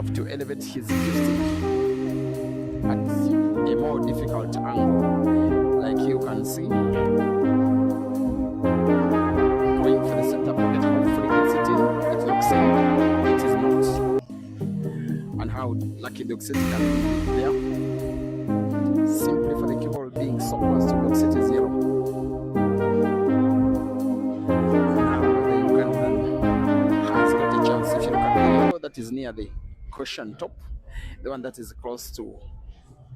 have to elevate his joystick at a more difficult angle, like you can see. Going for the center pocket, hopefully it's it looks it is not. And how lucky Dog City can be there, simply for the cue ball being so close to Dog City 0. Now the Ugandan has got a chance. If you look at the yellow that is near the cushion top, the one that is close to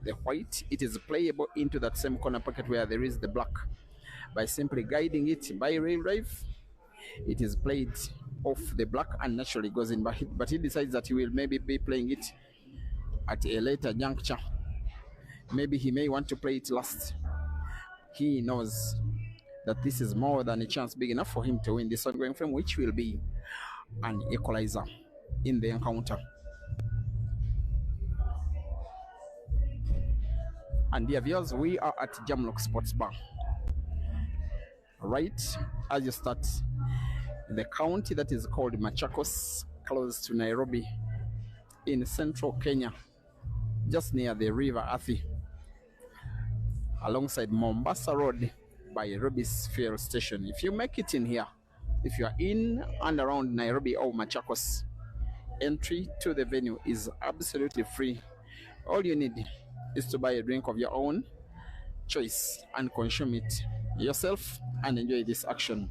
the white, it is playable into that same corner pocket where there is the black. By simply guiding it by rail drive, it is played off the black and naturally goes in. But he decides that he will maybe be playing it at a later juncture. Maybe he may want to play it last. He knows that this is more than a chance big enough for him to win this ongoing frame, which will be an equalizer in the encounter. And dear viewers, we are at Jamlock Sports Bar. Right as you start the county that is called Machakos, close to Nairobi in central Kenya, just near the river Athi, alongside Mombasa Road by Nairobi's fuel station. If you make it in here, if you are in and around Nairobi or Machakos, entry to the venue is absolutely free. All you need is to buy a drink of your own choice and consume it yourself and enjoy this action,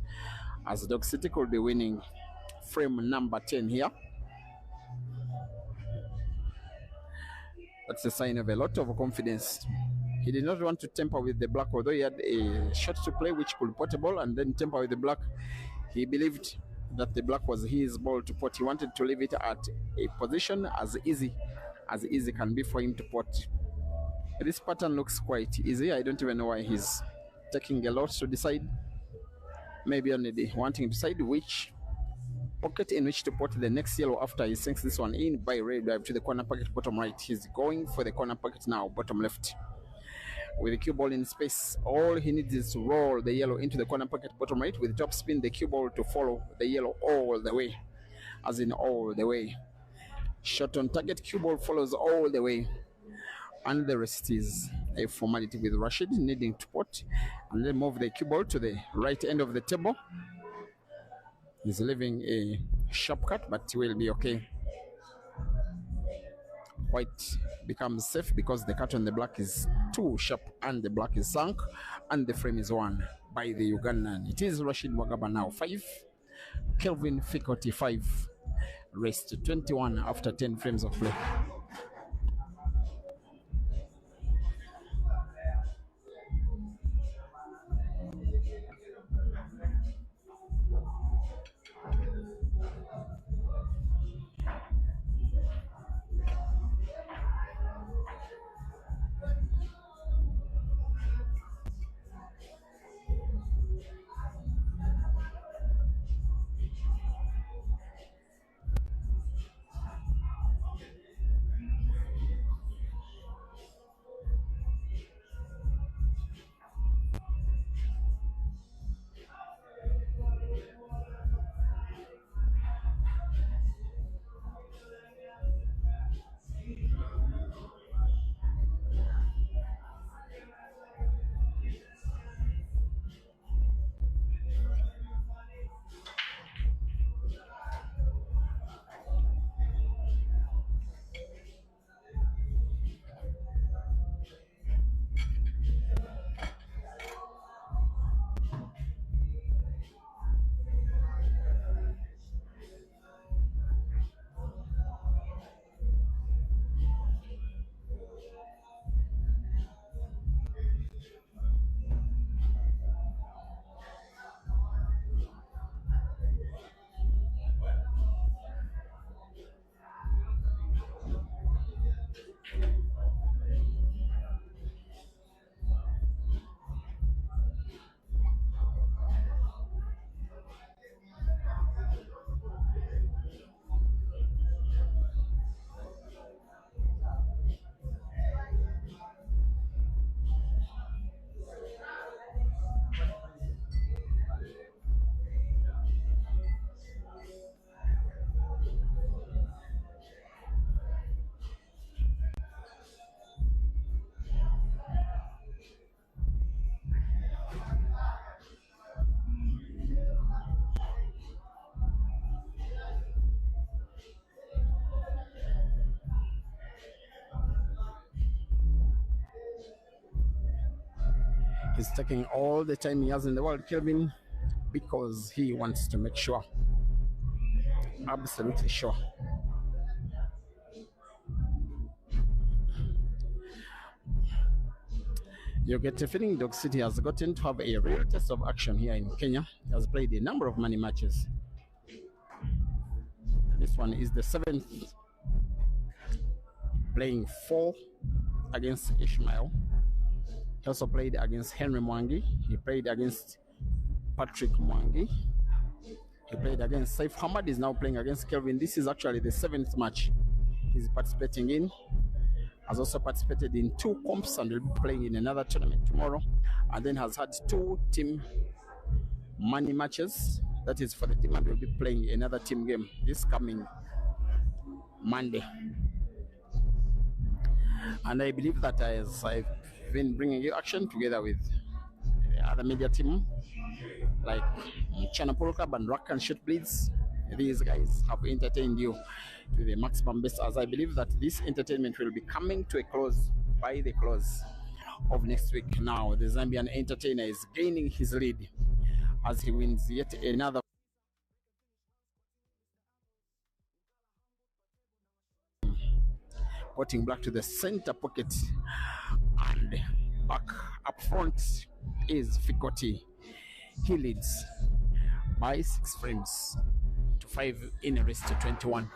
as Dog City could be winning frame number 10 here. That's a sign of a lot of confidence. He did not want to tamper with the black, although he had a shot to play which could pot a ball and then tamper with the black. He believed that the black was his ball to pot. He wanted to leave it at a position as easy can be for him to pot. This pattern looks quite easy. I don't even know why he's taking a lot to decide. Maybe only wanting to decide which pocket in which to put the next yellow after he sinks this one in by rail drive to the corner pocket bottom right. He's going for the corner pocket now, bottom left. With the cue ball in space, all he needs is to roll the yellow into the corner pocket bottom right with top spin the cue ball to follow the yellow all the way, as in all the way. Shot on target, cue ball follows all the way, and the rest is a formality, with Rashid needing to pot and then move the cue ball to the right end of the table. He's leaving a sharp cut, but he will be okay. White becomes safe because the cut on the black is too sharp and the black is sunk, and the frame is won by the Ugandan. It is Rashid Wagaba now 5, Kelvin Fikoti 5, raised to 21 after 10 frames of play. He's taking all the time he has in the world, Kelvin, because he wants to make sure, absolutely sure. You get a feeling Dog City has gotten to have a real test of action here in Kenya. He has played a number of money matches. This one is the 7th, playing 4 against Ishmael. He also played against Henry Mwangi. He played against Patrick Mwangi. He played against Saif Hamad. Is now playing against Kelvin. This is actually the 7th match he's participating in. Has also participated in 2 comps and will be playing in another tournament tomorrow. And then has had 2 team money matches. That is for the team, and will be playing another team game this coming Monday. And I believe that as I've been bringing you action together with the other media team like Channel Club and Rock and Shoot Blitz, these guys have entertained you to the maximum best, as I believe that this entertainment will be coming to a close by the close of next week. Now the Zambian entertainer is gaining his lead as he wins yet another putting black to the center pocket, and back up front is Fikoti. He leads by 6 frames to 5 in a race to 21.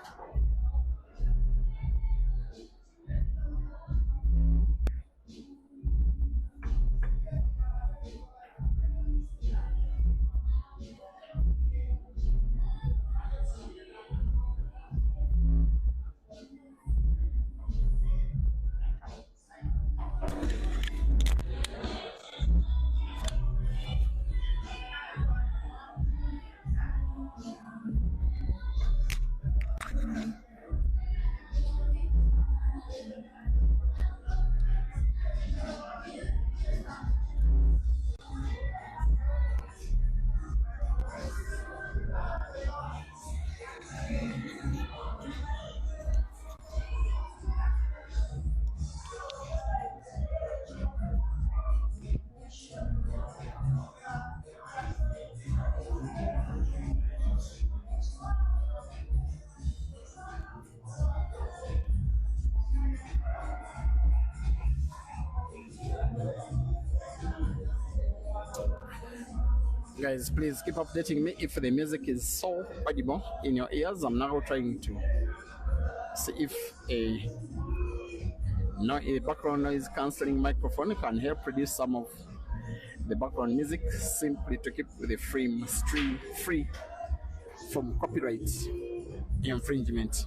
Guys, please keep updating me if the music is so audible in your ears. I'm now trying to see if a background noise cancelling microphone can help reduce some of the background music, simply to keep the stream free from copyright infringement.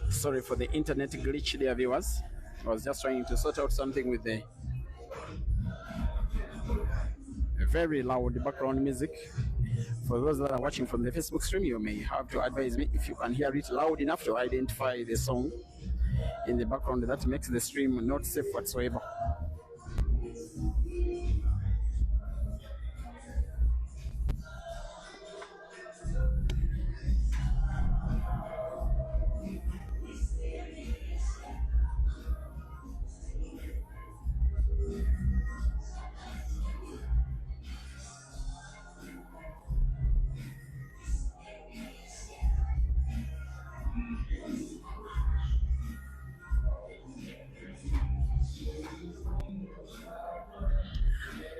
Sorry for the internet glitch there, viewers. I was just trying to sort out something with the very loud background music. For those that are watching from the Facebook stream, you may have to advise me if you can hear it loud enough to identify the song in the background that makes the stream not safe whatsoever.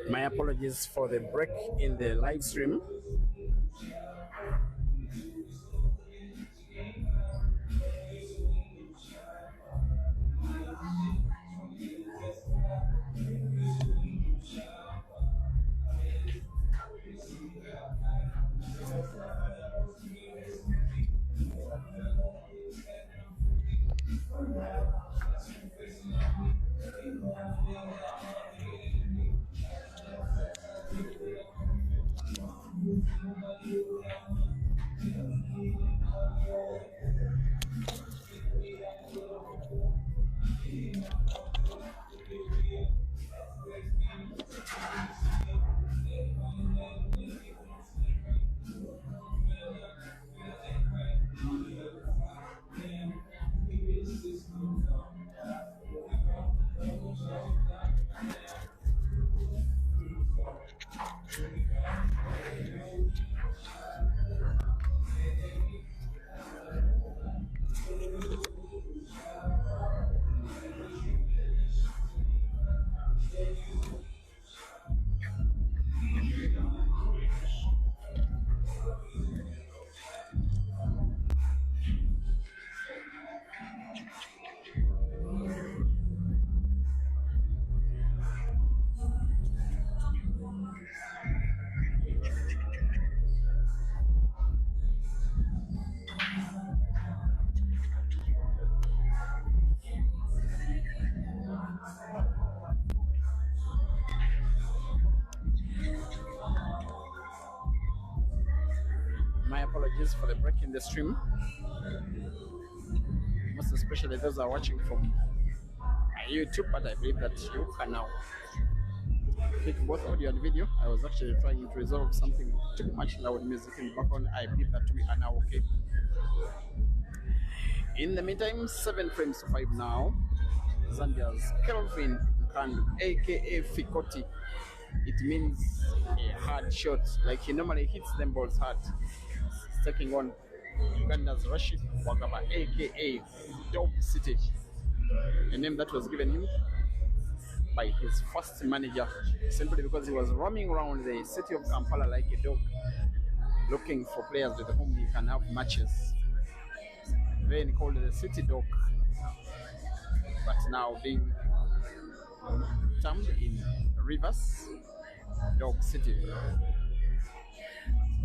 My apologies for the break in the live stream. My apologies for the break in the stream, most especially those who are watching from YouTube, but I believe that you can now pick both audio and video. I was actually trying to resolve something too much loud music in the background. I believe that we are now okay. In the meantime, 7 frames to 5 now. Zambia's KELVIN NKANDU, aka Fikoti. It means a hard shot, like he normally hits them balls hard. He's taking on Uganda's RASHID, aka Dog City, a name that was given him by his first manager, simply because he was roaming around the city of Kampala like a dog, looking for players with whom he can have matches. Then called the City Dog, but now being termed in reverse, Dog City.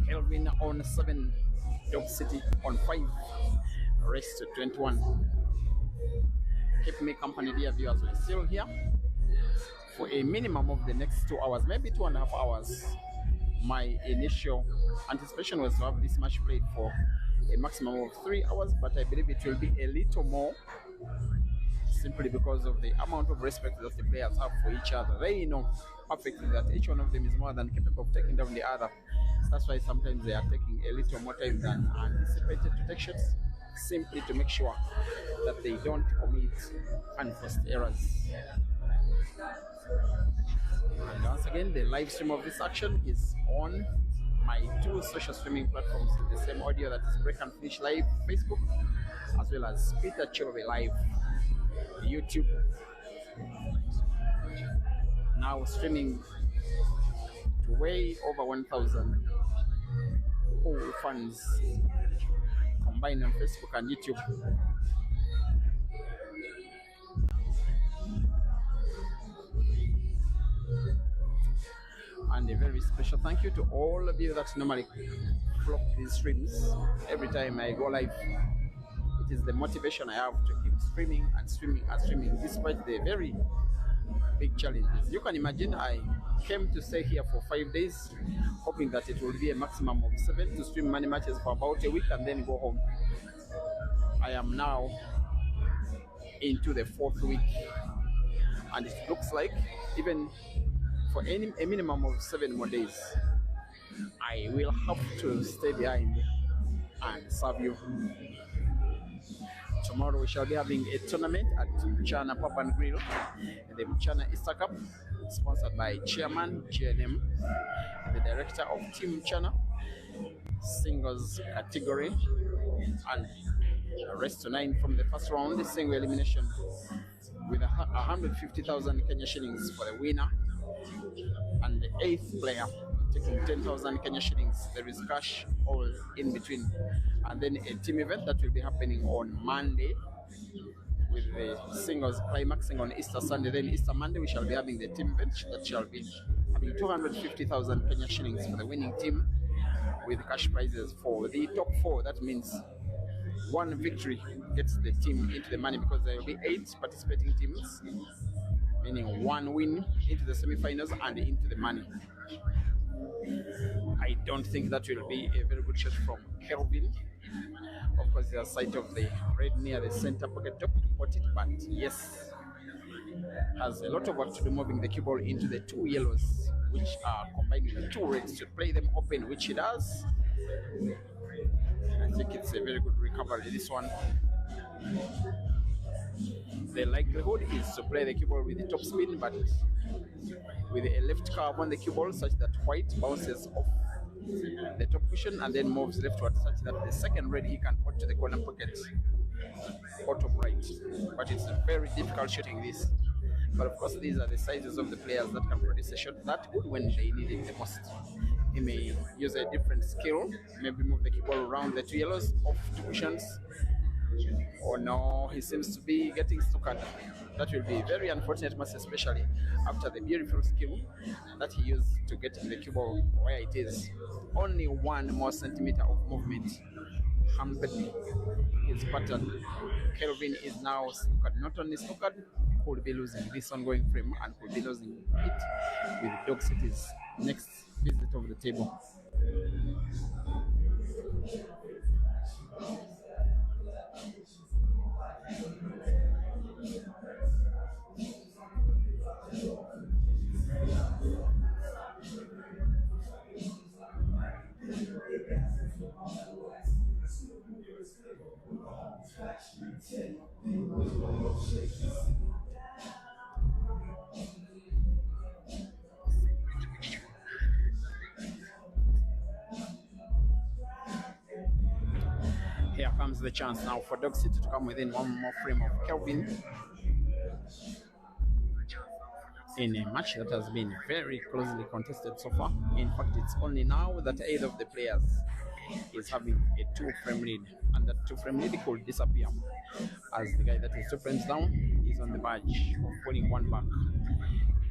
KELVIN on 7, Dog City on 5, rest to 21. Keep me company, dear viewers. We're still here for a minimum of the next 2 hours, maybe 2.5 hours. My initial anticipation was to have this match played for a maximum of 3 hours, but I believe it will be a little more, simply because of the amount of respect that the players have for each other. They know perfectly that each one of them is more than capable of taking down the other. That's why sometimes they are taking a little more time than anticipated to take shots, simply to make sure that they don't commit unforced errors. And once again, the live stream of this action is on my 2 social streaming platforms, the same audio that is Break and Finish Live, Facebook, as well as Peter Chilove Live, YouTube. Now streaming to way over 1,000 fans combined on Facebook and YouTube. And a very special thank you to all of you that normally flock these streams every time I go live. It is the motivation I have to keep streaming and streaming and streaming, despite the very big challenges. You can imagine I came to stay here for 5 days, hoping that it will be a maximum of 7 to stream many matches for about a week and then go home. I am now into the 4th week, and it looks like even for a minimum of 7 more days, I will have to stay behind and serve you. Tomorrow we shall be having a tournament at Mchana Pub and Grill, the Mchana Easter Cup, sponsored by Chairman GNM, the director of Team Mchana, singles category, and rest to 9 from the first round, the single elimination, with 150,000 Kenya shillings for the winner, and the 8th player taking 10,000 Kenya shillings. There is cash all in between, and then a team event that will be happening on Monday, with the singles climaxing on Easter Sunday. Then Easter Monday we shall be having the team event that shall be having 250,000 Kenya shillings for the winning team, with cash prizes for the top 4. That means one victory gets the team into the money, because there will be 8 participating teams, meaning one win into the semi-finals and into the money. I don't think that will be a very good shot from Kelvin. Of course, the sight of the red near the center pocket top to put it, but yes, has a lot of work to do moving the cue ball into the 2 yellows, which are combined with the 2 reds to play them open, which he does. I think it's a very good recovery, this one. The likelihood is to play the cue ball with the top spin, but with a left curve on the cue ball, such that white bounces off the top cushion and then moves leftward, such that the second red he can put to the corner pocket bottom right. But it's very difficult shooting this. But of course, these are the sizes of the players that can produce a shot that good when they need it the most. He may use a different skill, maybe move the cue ball around the 2 yellows off 2 cushions. Or no, he seems to be getting snookered. That will be very unfortunate, most especially after the beautiful skill that he used to get the cue ball where it is. Only 1 more centimeter of movement hampered his pattern. Kelvin is now snookered. Not only snookered, could be losing this ongoing frame and could be losing it with Dog City's next visit of the table. Here comes the chance now for Dog City to come within 1 more frame of Kelvin in a match that has been very closely contested so far. In fact, it's only now that either of the players is having a 2-frame lead, and that 2-frame lead could disappear as the guy that is 2 frames down is on the verge of pulling 1 back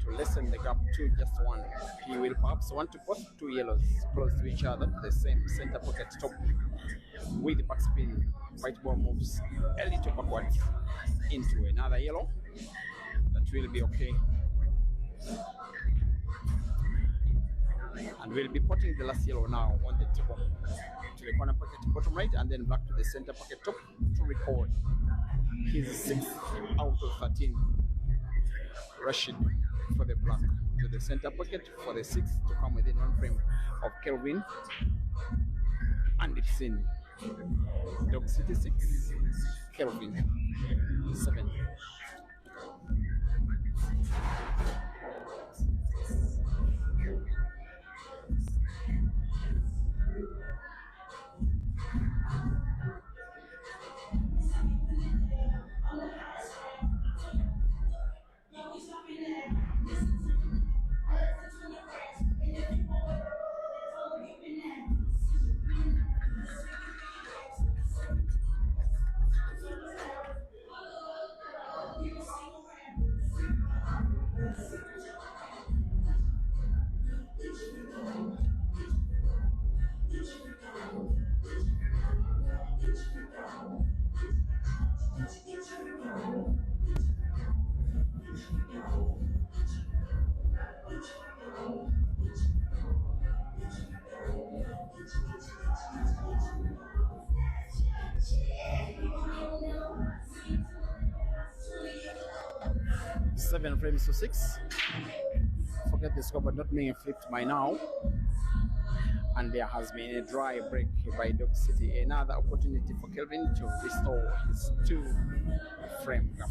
to lessen the gap to just 1. He will perhaps want to put 2 yellows close to each other, the same center pocket top. With the backspin, white ball moves a little backwards into another yellow. That will be okay. And we'll be putting the last yellow now on the table to the corner pocket bottom right, and then back to the center pocket top to record his 6th out of 13. Rashid for the black to the center pocket for the 6th to come within 1 frame of Kelvin, and it's in. Dog City 6, Kelvin 7. Seven frames to 6. Forget the score, but not being flipped by now. And there has been a dry break by Dog City. Another opportunity for Kelvin to restore his 2-frame gap.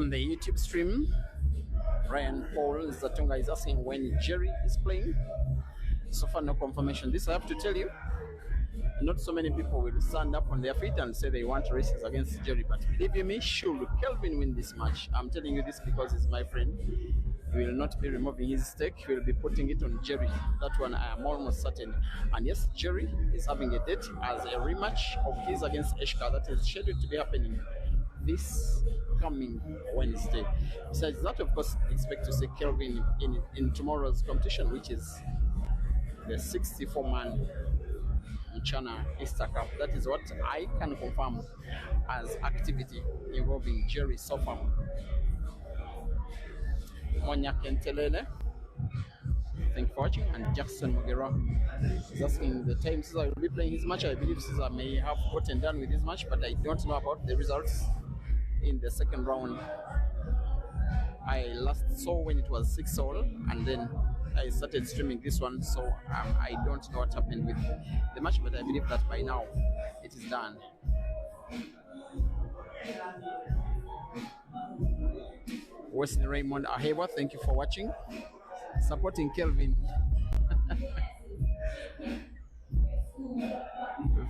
from the YouTube stream. Ryan Paul Zatunga is asking when Jerry is playing. So far, no confirmation. This I have to tell you. Not so many people will stand up on their feet and say they want races against Jerry, but believe you me, should Kelvin win this match, I'm telling you this because he's my friend, he will not be removing his stake, he will be putting it on Jerry. That one I am almost certain. And yes, Jerry is having a date as a rematch of his against Eshka that is scheduled to be happening this coming Wednesday. Besides that, of course, expect to see Kelvin in tomorrow's competition, which is the 64-man China Easter Cup. That is what I can confirm as activity involving Jerry so far. Monya Kentelele, thank you for watching. And Jackson Mugera is asking the time Cesar will be playing his match. I believe Cesar may have gotten done with his match, but I don't know about the results in the second round. I last saw when it was 6-all, and then I started streaming this one, so I don't know what happened with the match, but I believe that by now it is done. Wesley Raymond Ahewa, thank you for watching. Supporting Kelvin.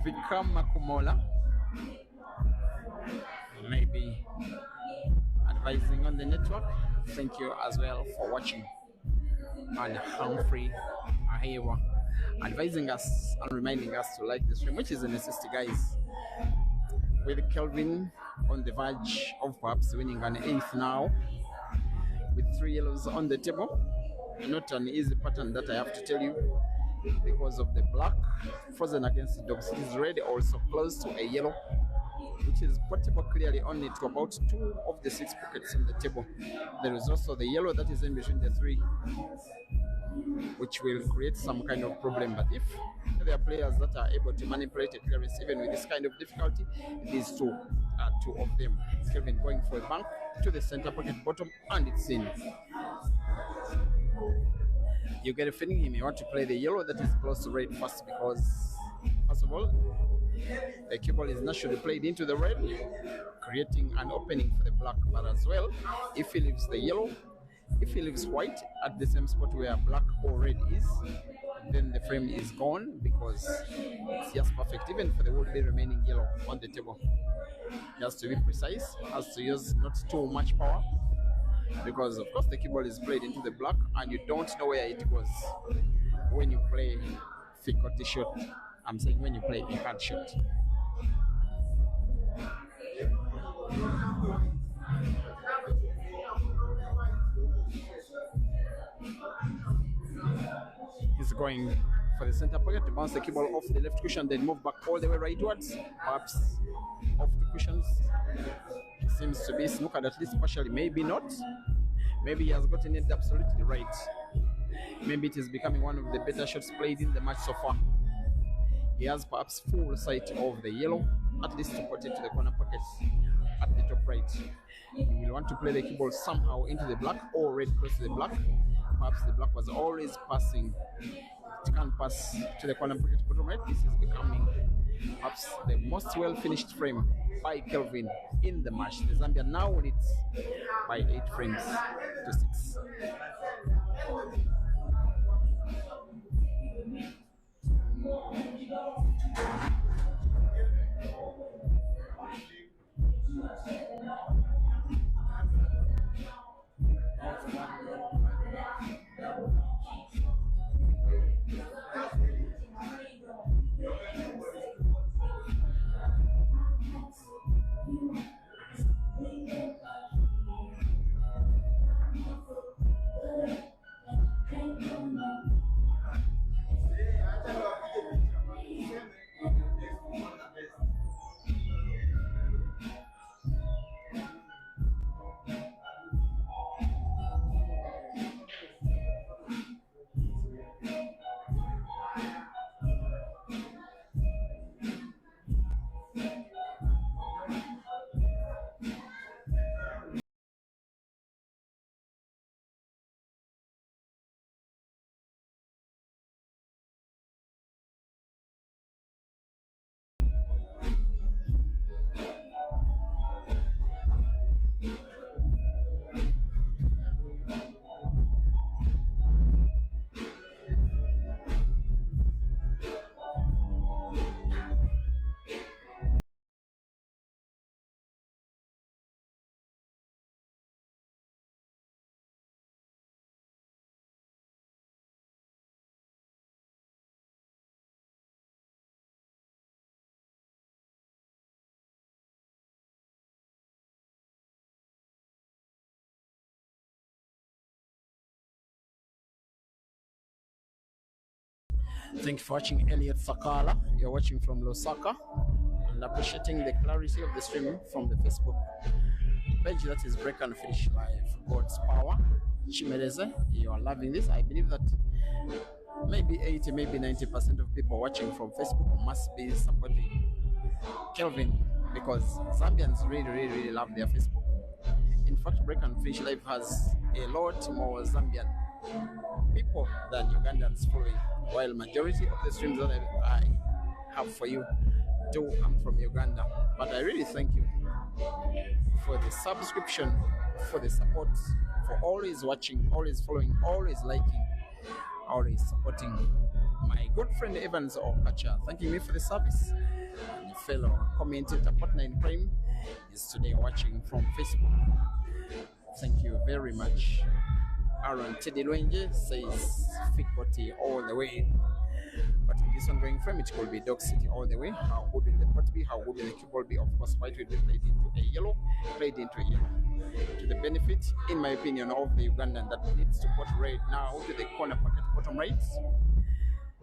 Vikram Makumola, maybe advising on the network. Thank you as well for watching. And Humphrey Ahewa advising us and reminding us to like the stream, which is a necessity, guys. With Kelvin on the verge of perhaps winning an 8th now, with 3 yellows on the table. Not an easy pattern, that I have to tell you, because of the black frozen against the dogs. It is red also close to a yellow, which is portable clearly only to about 2 of the 6 pockets on the table. There is also the yellow that is in between the 3, which will create some kind of problem. But if there are players that are able to manipulate a clearance even with this kind of difficulty, these 2 are 2 of them. Kelvin going for a bank to the center pocket bottom, and it's in. You get a feeling he may want to play the yellow that is close to red first, because first of all, the cue ball is naturally played into the red, creating an opening for the black. But as well, if he leaves the yellow, if he leaves white at the same spot where black or red is, then the frame is gone, because it's just perfect, even for the would-be remaining yellow on the table. He has to be precise, has to use not too much power, because of course the cue ball is played into the black and you don't know where it goes when you play difficult shot. I'm saying when you play a hard shot. He's going for the center pocket to bounce the cue ball off the left cushion, then move back all the way rightwards, perhaps off the cushions. He seems to be snookered at least partially, maybe not. Maybe he has gotten it absolutely right. Maybe it is becoming one of the better shots played in the match so far. He has perhaps full sight of the yellow, at least to put it to the corner pockets at the top right. He will want to play the cue ball somehow into the black or red close to the black. Perhaps the black was always passing. It can't pass to the corner pocket bottom right. This is becoming perhaps the most well-finished frame by Kelvin in the match. The Zambia now leads by 8 frames to 6. Thank you for watching, Elliot Sakala. You're watching from Lusaka, and appreciating the clarity of the stream from the Facebook page. That is Break and Finish Live. God's Power. Chimereze, you are loving this. I believe that maybe 80, maybe 90% of people watching from Facebook must be supporting Kelvin, because Zambians really love their Facebook. In fact, Break and Finish Live has a lot more Zambian people than Ugandans following, while majority of the streams that I have for you do come from Uganda. But I really thank you for the subscription, for the support, for always watching, always following, always liking, always supporting. My good friend Evans Okacha thanking me for the service. And a fellow commentator, partner in crime, is today watching from Facebook. Thank you very much. Aaron Teddy Lwenje says Fikoti all the way. But in this one going frame, it could be Dog City all the way. How good will the pot be? How good will the cue ball be? Of course, white will be played into a yellow, to the benefit, in my opinion, of the Ugandan that needs to put red now to the corner pocket bottom right.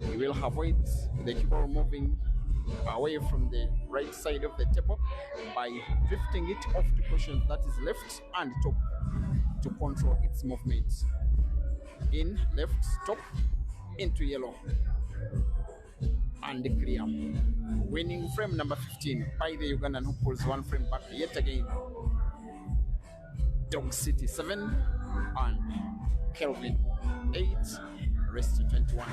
We will have white, the cue ball moving away from the right side of the table by drifting it off to position that is left and top to control its movement. In, left, top, into yellow, and clear. Winning frame number 15 by the Ugandan, who pulls one frame back yet again. Dog City 7 and Kelvin 8, rest to 21.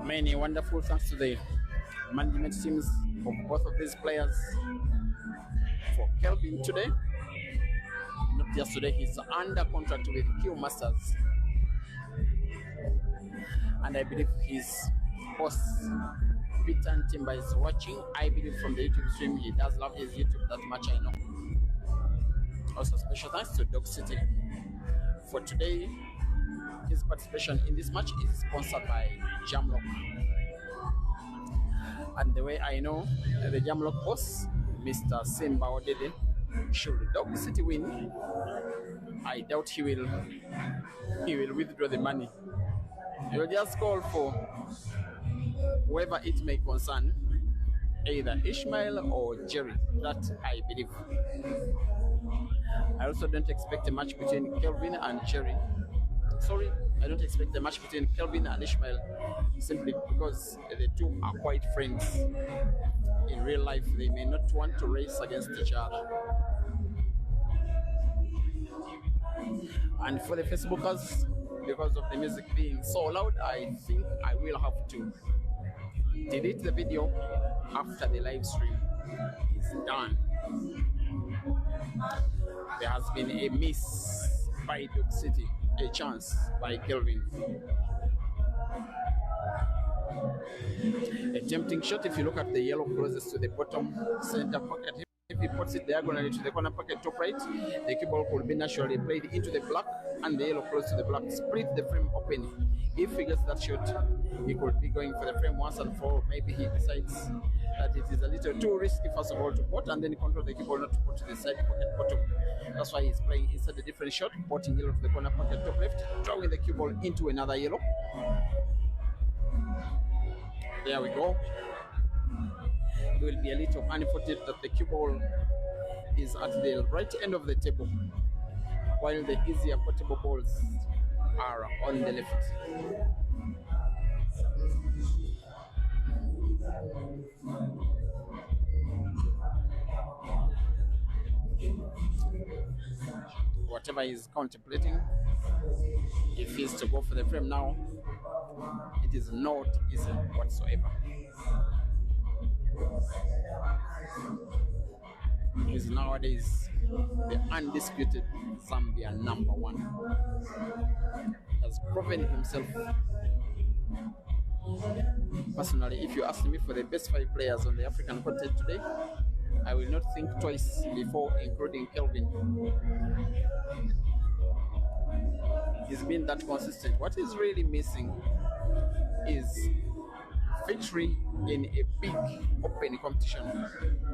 Many wonderful thanks to the management teams of both of these players for Kelvin today. Not yesterday, he's under contract with Q Masters, and I believe his boss Peter Timber is watching. I believe from the YouTube stream he does love his YouTube that much, I know. Also special thanks to Dog City for today. His participation in this match is sponsored by Jamlock. And the way I know the Jamlock boss, Mr. Simba Odede, should Dog City win, I doubt he will withdraw the money. He will just call for whoever it may concern, either Ishmael or Jerry. That I believe. I also don't expect a match between Kelvin and Jerry. Sorry, I don't expect a match between Kelvin and Ishmael, simply because the two are quite friends. In real life, they may not want to race against each other. And for the Facebookers, because of the music being so loud, I think I will have to delete the video after the live stream is done. There has been a miss by Dog City, a chance by Kelvin. A tempting shot if you look at the yellow closest to the bottom center pocket. If he puts it diagonally to the corner pocket top right, the cue ball could be naturally played into the black, and the yellow close to the black split the frame open. If he gets that shot, he could be going for the frame once and for all. Maybe he decides that it is a little too risky, first of all, to put, and then control the cue ball not to put to the side pocket bottom. That's why he's playing instead a different shot, putting yellow to the corner pocket top left, drawing the cue ball into another yellow. There we go. it will be a little unfortunate that the cue ball is at the right end of the table, while the easier portable balls are on the left. Whatever he's contemplating, if he's to go for the frame now, it is not easy whatsoever. He's nowadays the undisputed Zambia #1. Has proven himself. Personally, if you ask me for the best 5 players on the African continent today, I will not think twice before including KELVIN. He's been that consistent. What is really missing is victory in a big open competition.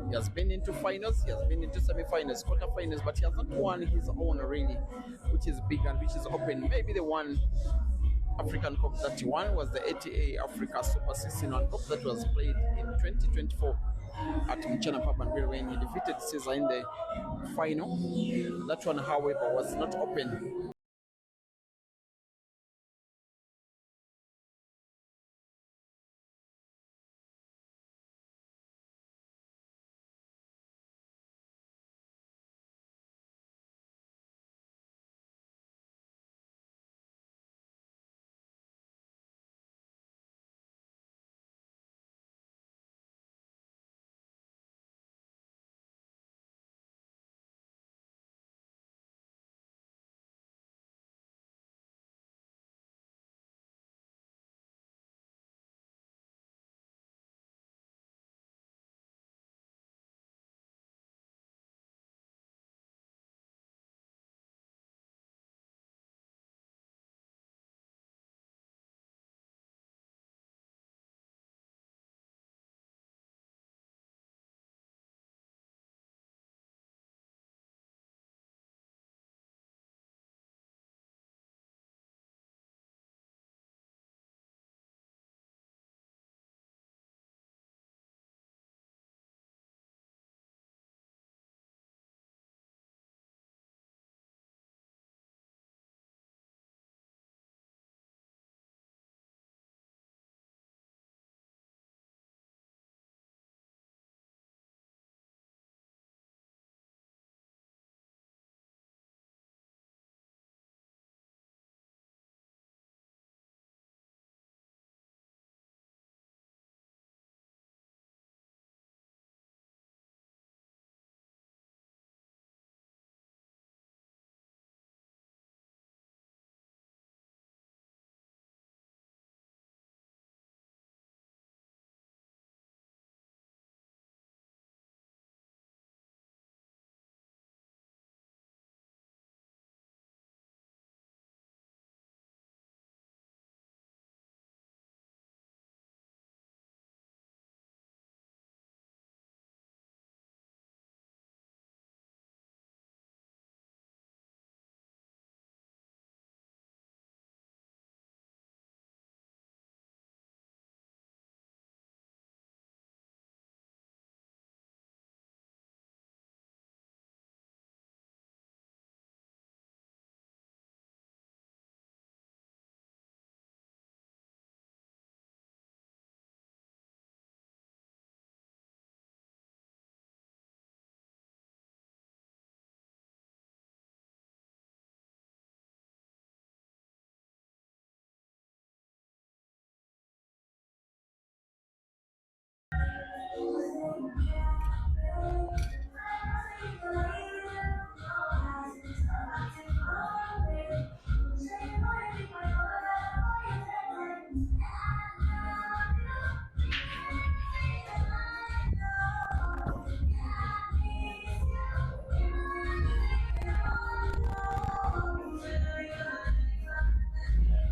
He has been into finals, he has been into semi-finals, quarter-finals, but he has not won his own really, which is big and which is open. Maybe the one African Cup that he won was the ATA Africa Super 16 Cup that was played in 2024 at Mchana Pub and when he defeated Caesar in the final. That one, however, was not open.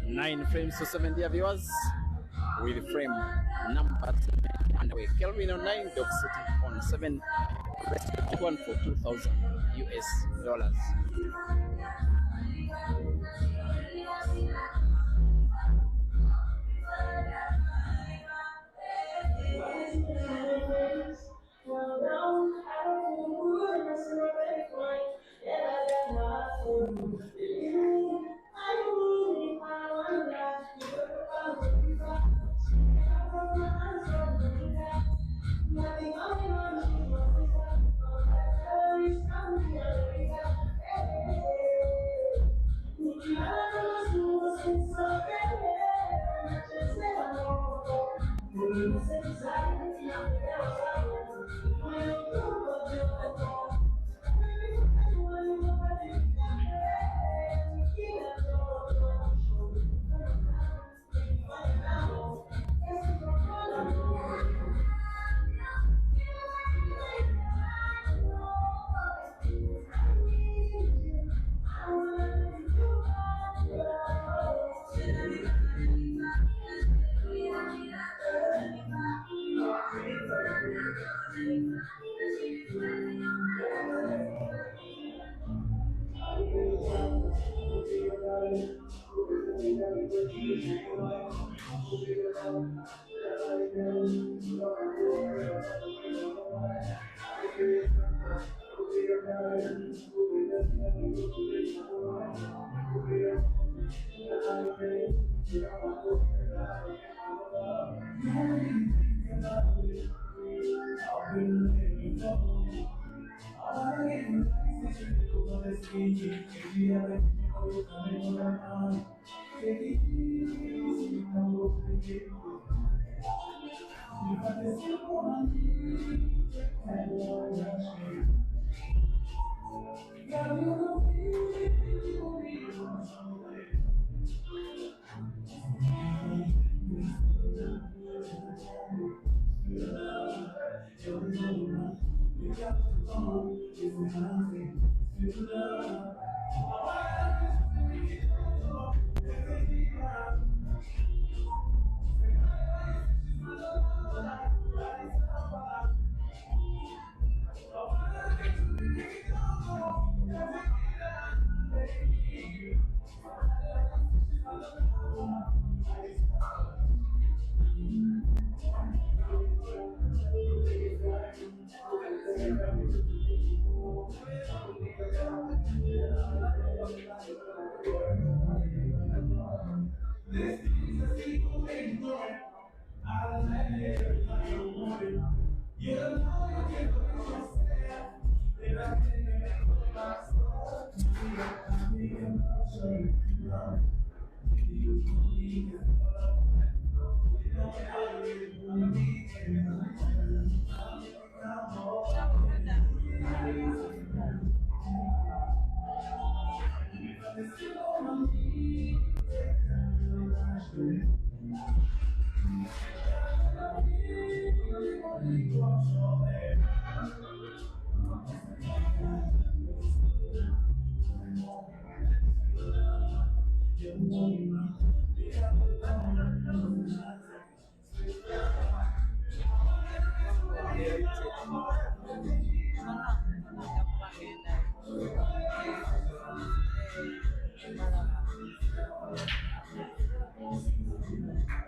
Nine frames to 7, dear viewers, with frame number 7 underway. KELVIN on 9, Dog City on 7, respective one for $2,000 US.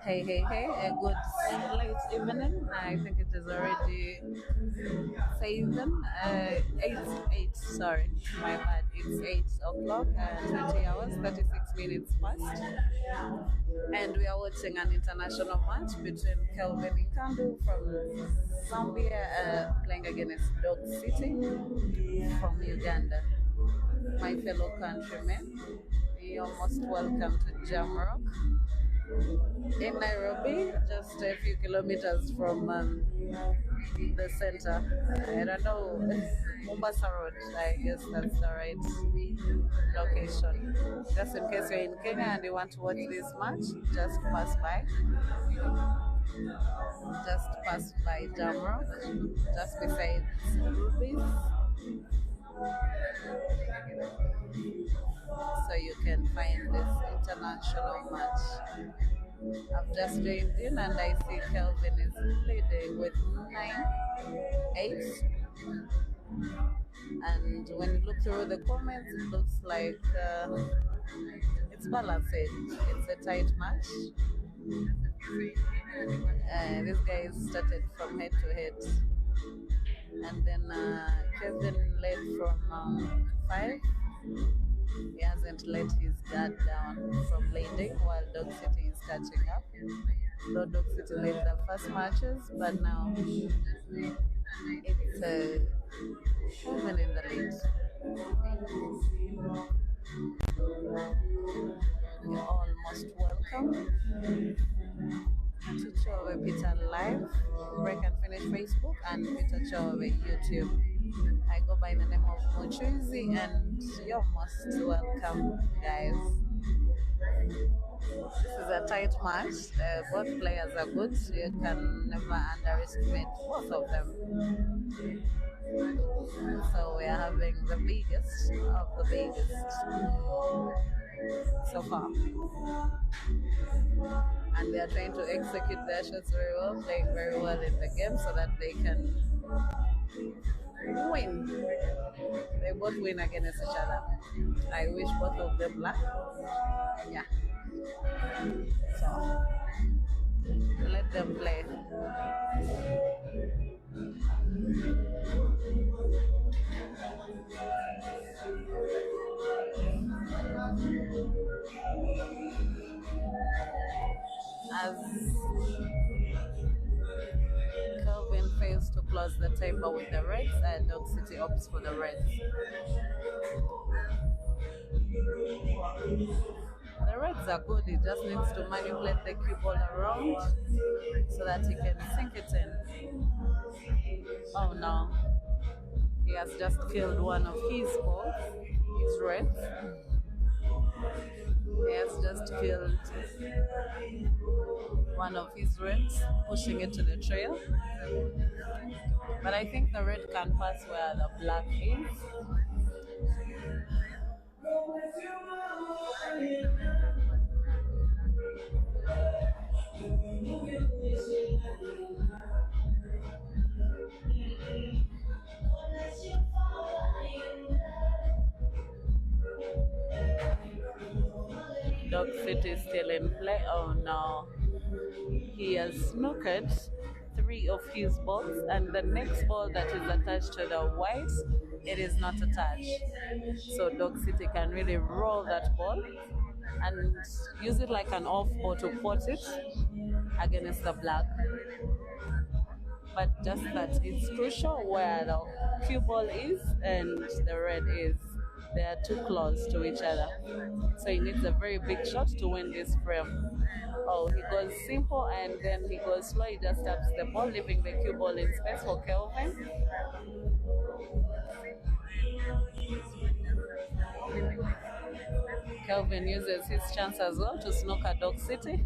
Hey, a good late evening. I think it is already 7, 8, sorry, my bad. It's 8 o'clock and 20 hours, 36 minutes past. And we are watching an international match between KELVIN and NKANDU from Zambia playing against Dog City from Uganda. My fellow countrymen, you're most welcome to Jamrock in Nairobi, just a few kilometers from the center. I don't know, Mombasa Road, I guess that's the right location. Just in case you're in Kenya and you want to watch this match, just pass by. Just pass by Jamrock, just beside Ruby's. So you can find this international match. I've just joined in and I see KELVIN is leading with 9-8. And when you look through the comments, it looks like it's balanced. It's a tight match. These guys started from head to head. And then KELVIN led from 5. He hasn't let his guard down from leading while Dog City is catching up. Though Dog City led the first matches, but now it's KELVIN in the lead. You're almost welcome to Chove Peter Live, Break and Finish Facebook, and Peter Chove YouTube. I go by the name of Muchuzi, and you're most welcome, guys. This is a tight match. Both players are good. You can never underestimate both of them. So we are having the biggest of the biggest so far. And they are trying to execute their shots very well, playing very well in the game so that they can win. They both win against each other. I wish both of them luck. Yeah. So let them play. As KELVIN fails to close the tape remember with the Reds, and Dog City opts for the Reds. The Reds are good, he just needs to manipulate the cue ball around so that he can sink it in. Oh no, he has just killed one of his balls, his Reds. He has just killed one of his Reds, pushing it to the trail. But I think the red can pass where the black is. Dog City is still in play. Oh no. He has snookered 3 of his balls, and the next ball that is attached to the white, it is not attached. So Dog City can really roll that ball and use it like an off ball to pot it against the black. But just that it's crucial where the cue ball is and the red is. They are too close to each other. So he needs a very big shot to win this frame. Oh, he goes simple and then he goes slow. He just taps the ball, leaving the cue ball in space for Kelvin. Kelvin uses his chance as well to snooker Dog City.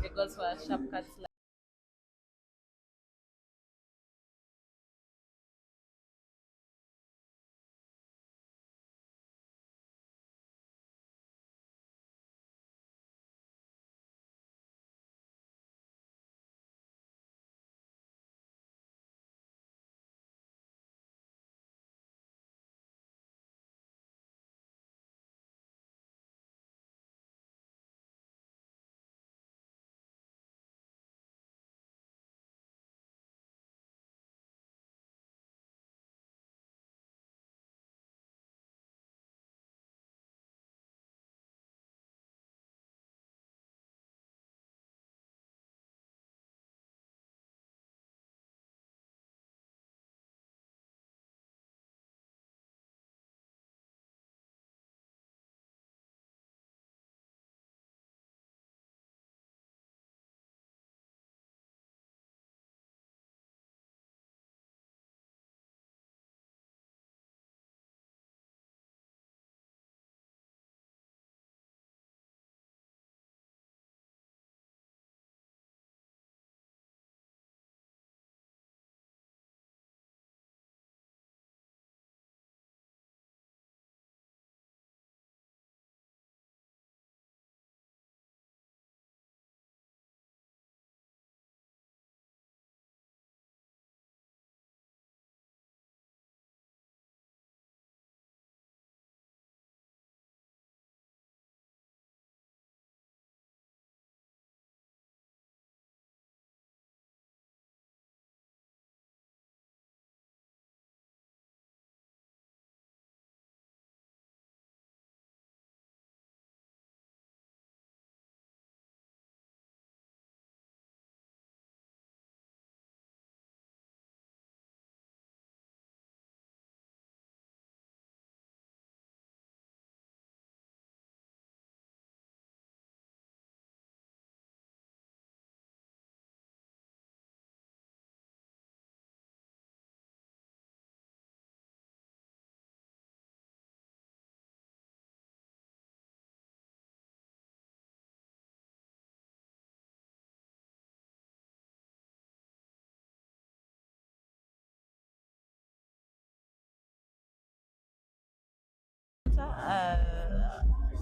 He goes for a sharp cut slide.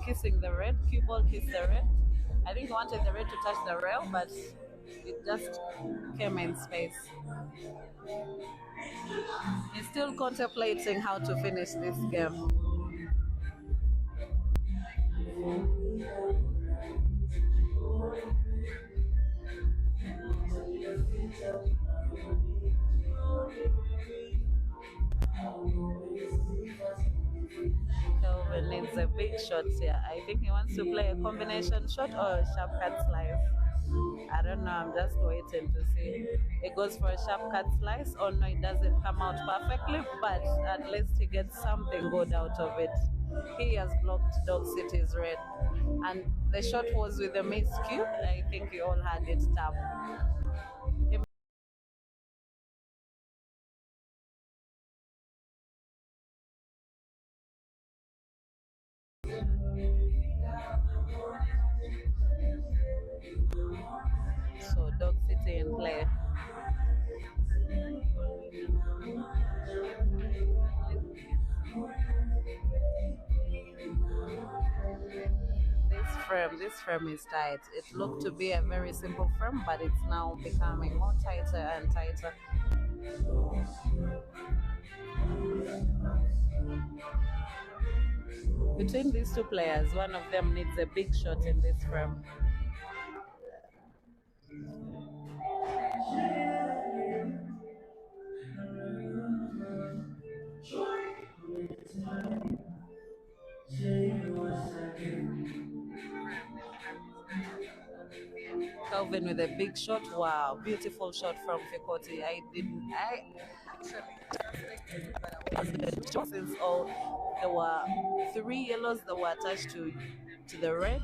kissing the red. Cue ball kissed the red. I think he wanted the red to touch the rail, but it just came in space. He's still contemplating how to finish this game. Kelvin needs a big shot here. I think he wants to play a combination shot or a sharp cut slice. I don't know, I'm just waiting to see. It goes for a sharp cut slice, or no, it doesn't come out perfectly, but at least he gets something good out of it. He has blocked Dog City's red. And the shot was with a miscue. I think you all had it tapped. So Dog City in play. This frame is tight. It looked to be a very simple frame, but it's now becoming more tighter and tighter. Between these two players, one of them needs a big shot in this frame. Kelvin with a big shot. Wow, beautiful shot from Fikoti. I actually since all there were 3 yellows that were attached to the red.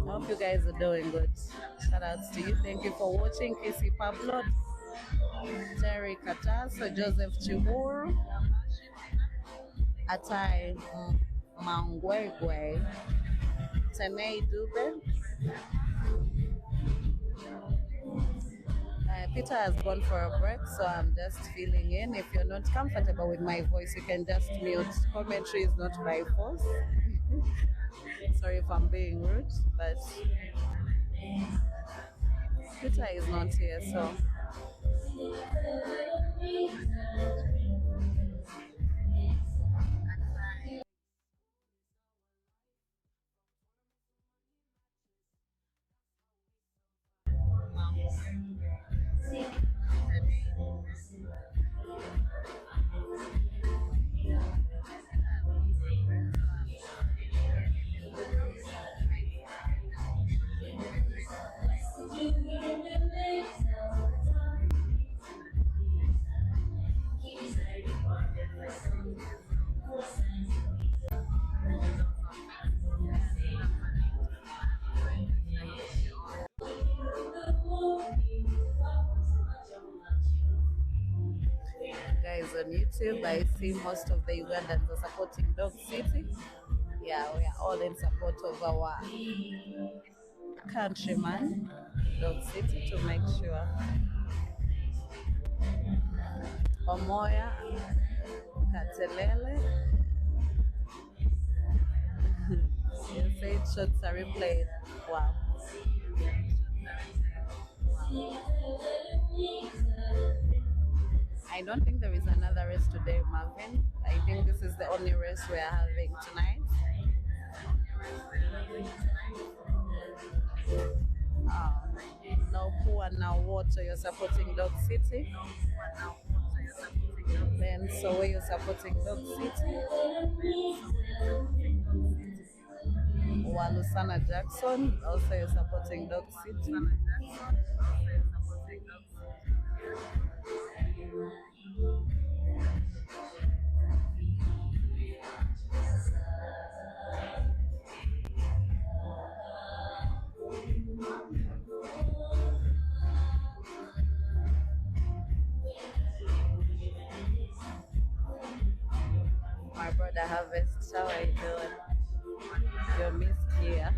I hope you guys are doing good. Shout outs to you. Thank you for watching. Kisi Pablo, Terry Katasa, Joseph Chibur, Atai Mangwegwe, Tene Dube. Peter has gone for a break, so I'm just filling in. If you're not comfortable with my voice, you can just mute. Commentary is not by force. Sorry if I'm being rude, but Peter is not here, so. Guys on YouTube, I see most of the Ugandans are supporting Dog City. Yeah, we are all in support of our countryman, Dog City, to make sure. Omoya, Katelele. You said shots are replayed. Wow. I don't think there is another race today, Marvin. I think this is the only race we are having tonight. No poor, now water, you're supporting Dog City. Then so where you're supporting Dog City. Walusana Jackson, also you're supporting Dog City. My brother Harvest, how are you doing? You're missed here.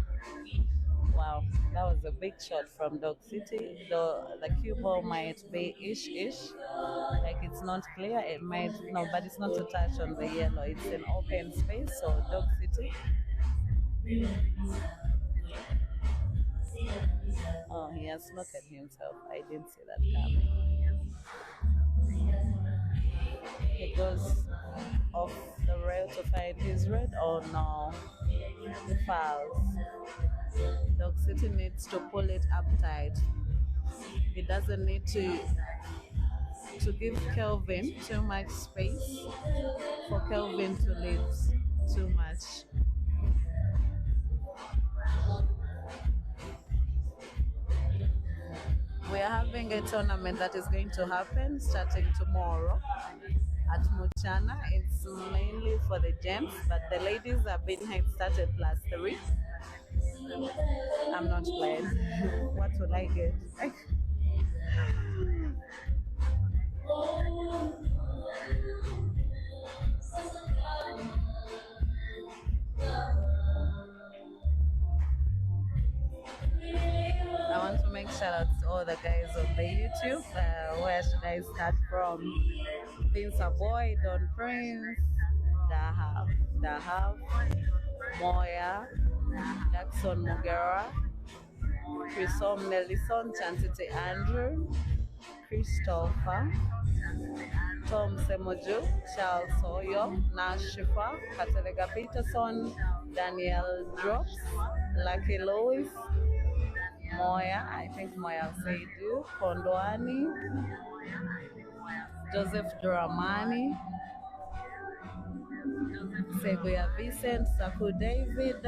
Wow, that was a big shot from Dog City. The cue ball might be ish, like it's not clear. It might no, but it's not to touch on the yellow. It's an open space, so Dog City. Oh, he has looked at himself. I didn't see that coming. He goes off the rail to find his red. Oh no, fouls. Dog City needs to pull it up tight. He doesn't need to give Kelvin too much space for Kelvin to lead too much. We are having a tournament that is going to happen starting tomorrow at Muchana. It's mainly for the gents, but the ladies have been head started +3. I'm not playing. What will I get? I want to make shout outs to all the guys on the YouTube. Where should I start from? Vince Boy, Don Prince, Dahab, Moya, Jackson Mugera, Chrisom Nelson, Chantity Andrew, Christopher, Tom Semoju, Charles Soyo, Nash Shifa, Katelega Peterson, Daniel Drops, Lucky Lois, Moya, I think Moya Seidu, Kondwani, Joseph Duramani, Seguya Vincent, Saku David.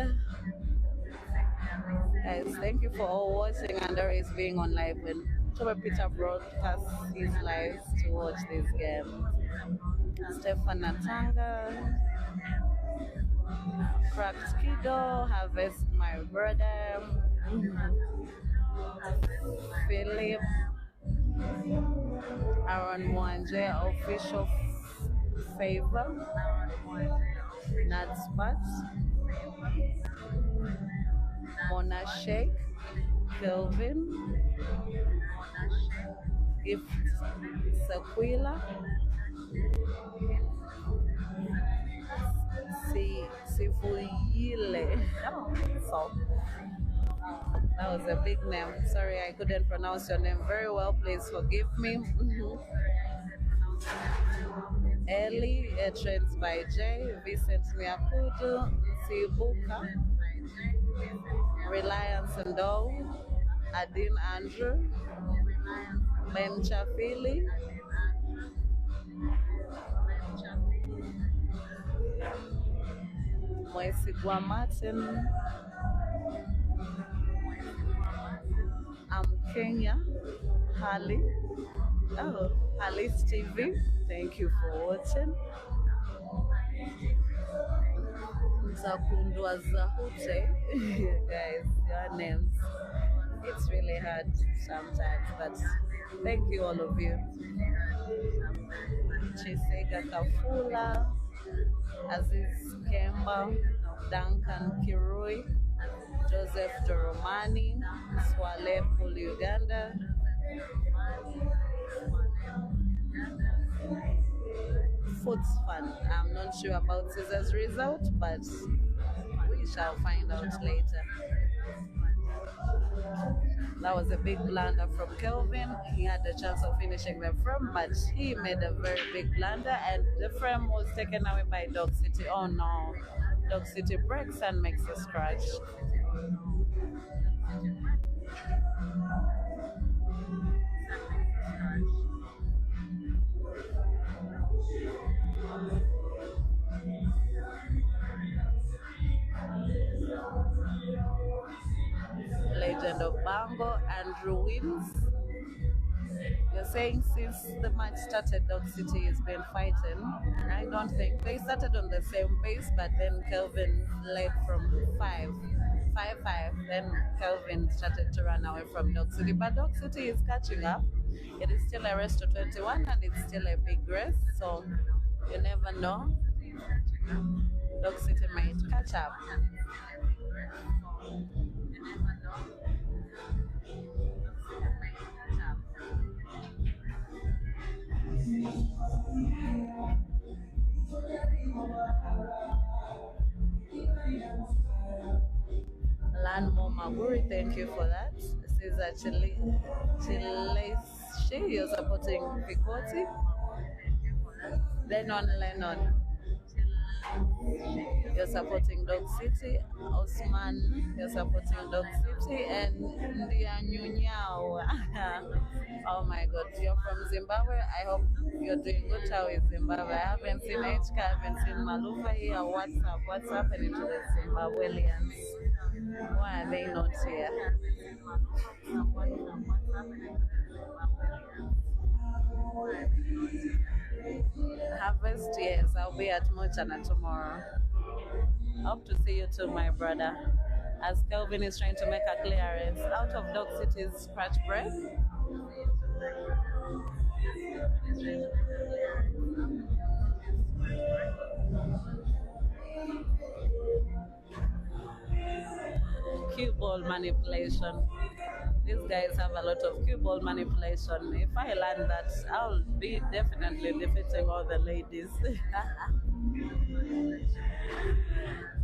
Guys, thank you for all watching. And there is being on live when Toba Peter broadcasts his lives to watch this game. Stefan Natanga, Cracked Kiddo, Harvest my brother, Philip, Aaron Mwanje, official favor, Nadspat, Mona Sheikh, Kelvin, Gift Sequila, Sifuyile. So that was a big name. Sorry, I couldn't pronounce your name very well. Please forgive me. Ellie, Trends by J, Vincent Nyakudu, Sibuka, Reliance and Doe, Adin Andrew, Ben Chafili, Mwesigwa Martin, Kenya, Hali. Oh, Alice TV. Thank you for watching. Zakundwa Zahute. Guys, your names. It's really hard sometimes, but thank you all of you. Chisega Kafula, Aziz Kemba, Duncan Kirui, Joseph Doromani, Swale Pul Uganda, Foots Fun. I'm not sure about Caesar's result, but we shall find out later. That was a big blunder from Kelvin. He had the chance of finishing the frame, but he made a very big blunder, and the frame was taken away by Dog City. Oh no. Dog City breaks and makes a scratch. Legend of Bango, Andrew wins. You're saying since the match started, Dog City has been fighting. I don't think they started on the same pace, but then Kelvin led from 5-5. Then Kelvin started to run away from Dog City, but Dog City is catching up. It is still a race to 21, and it's still a big race, so you never know. Dog City might catch up. Landmo Maguri, thank you for that. This is actually Chileshi, you're supporting Pikoti. Lennon. You're supporting Dog City. Osman, you're supporting Dog City. And Ndia Nyunyao. Oh my god, you're from Zimbabwe. I hope you're doing good. How is Zimbabwe? I haven't seen HK, I haven't seen Malufa here. What's happening to the Zimbabweans? Why are they not here? Harvest, yes, I'll be at Mochana tomorrow. Hope to see you too, my brother. As Kelvin is trying to make a clearance out of Dog City's scratch break. Cue ball manipulation. These guys have a lot of cue ball manipulation. If I learn that, I'll be definitely defeating all the ladies.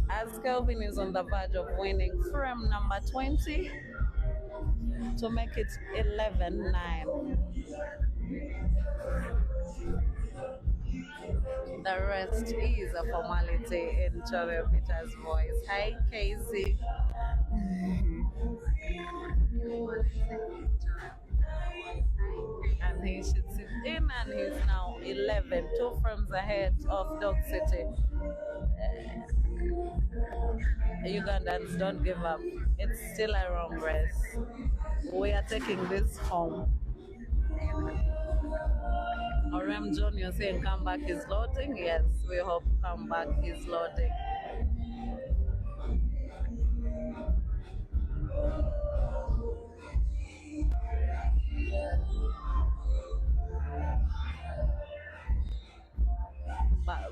As Kelvin is on the verge of winning frame number 20 to make it 11-9. The rest is a formality in Joey Peter's voice. Hi, Casey. And he shoots it in, and he's now 11, 2 frames ahead of Dog City. Ugandans don't give up. It's still a wrong race. We are taking this home. Orem John, you're saying comeback is loading? Yes, we hope comeback is loading.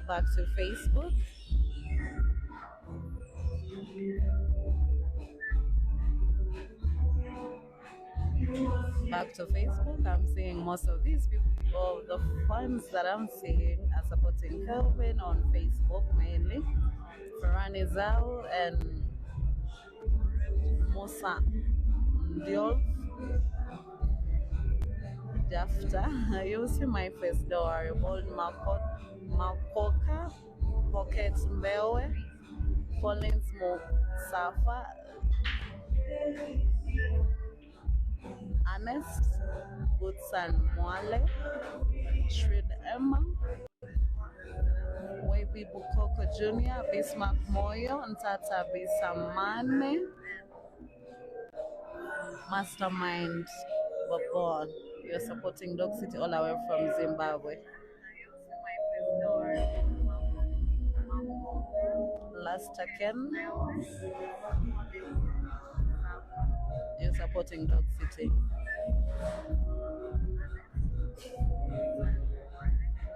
Back to Facebook. Back to Facebook, I'm seeing most of these people, the ones that I'm seeing are supporting Kelvin on Facebook mainly. Ferrani Zhao and Musa Diol. After you see my face, don't worry. Bold Makoka, Pocket Mbewe, Collins Musafa, Ernest, Goodson Mwale, Shrid Emma, Webi Bukoko Jr., Bismarck Moyo, Ntata Bisamane, Mastermind Babon. You're supporting Dog City all the way from Zimbabwe. Last Ken, you're supporting Dog City.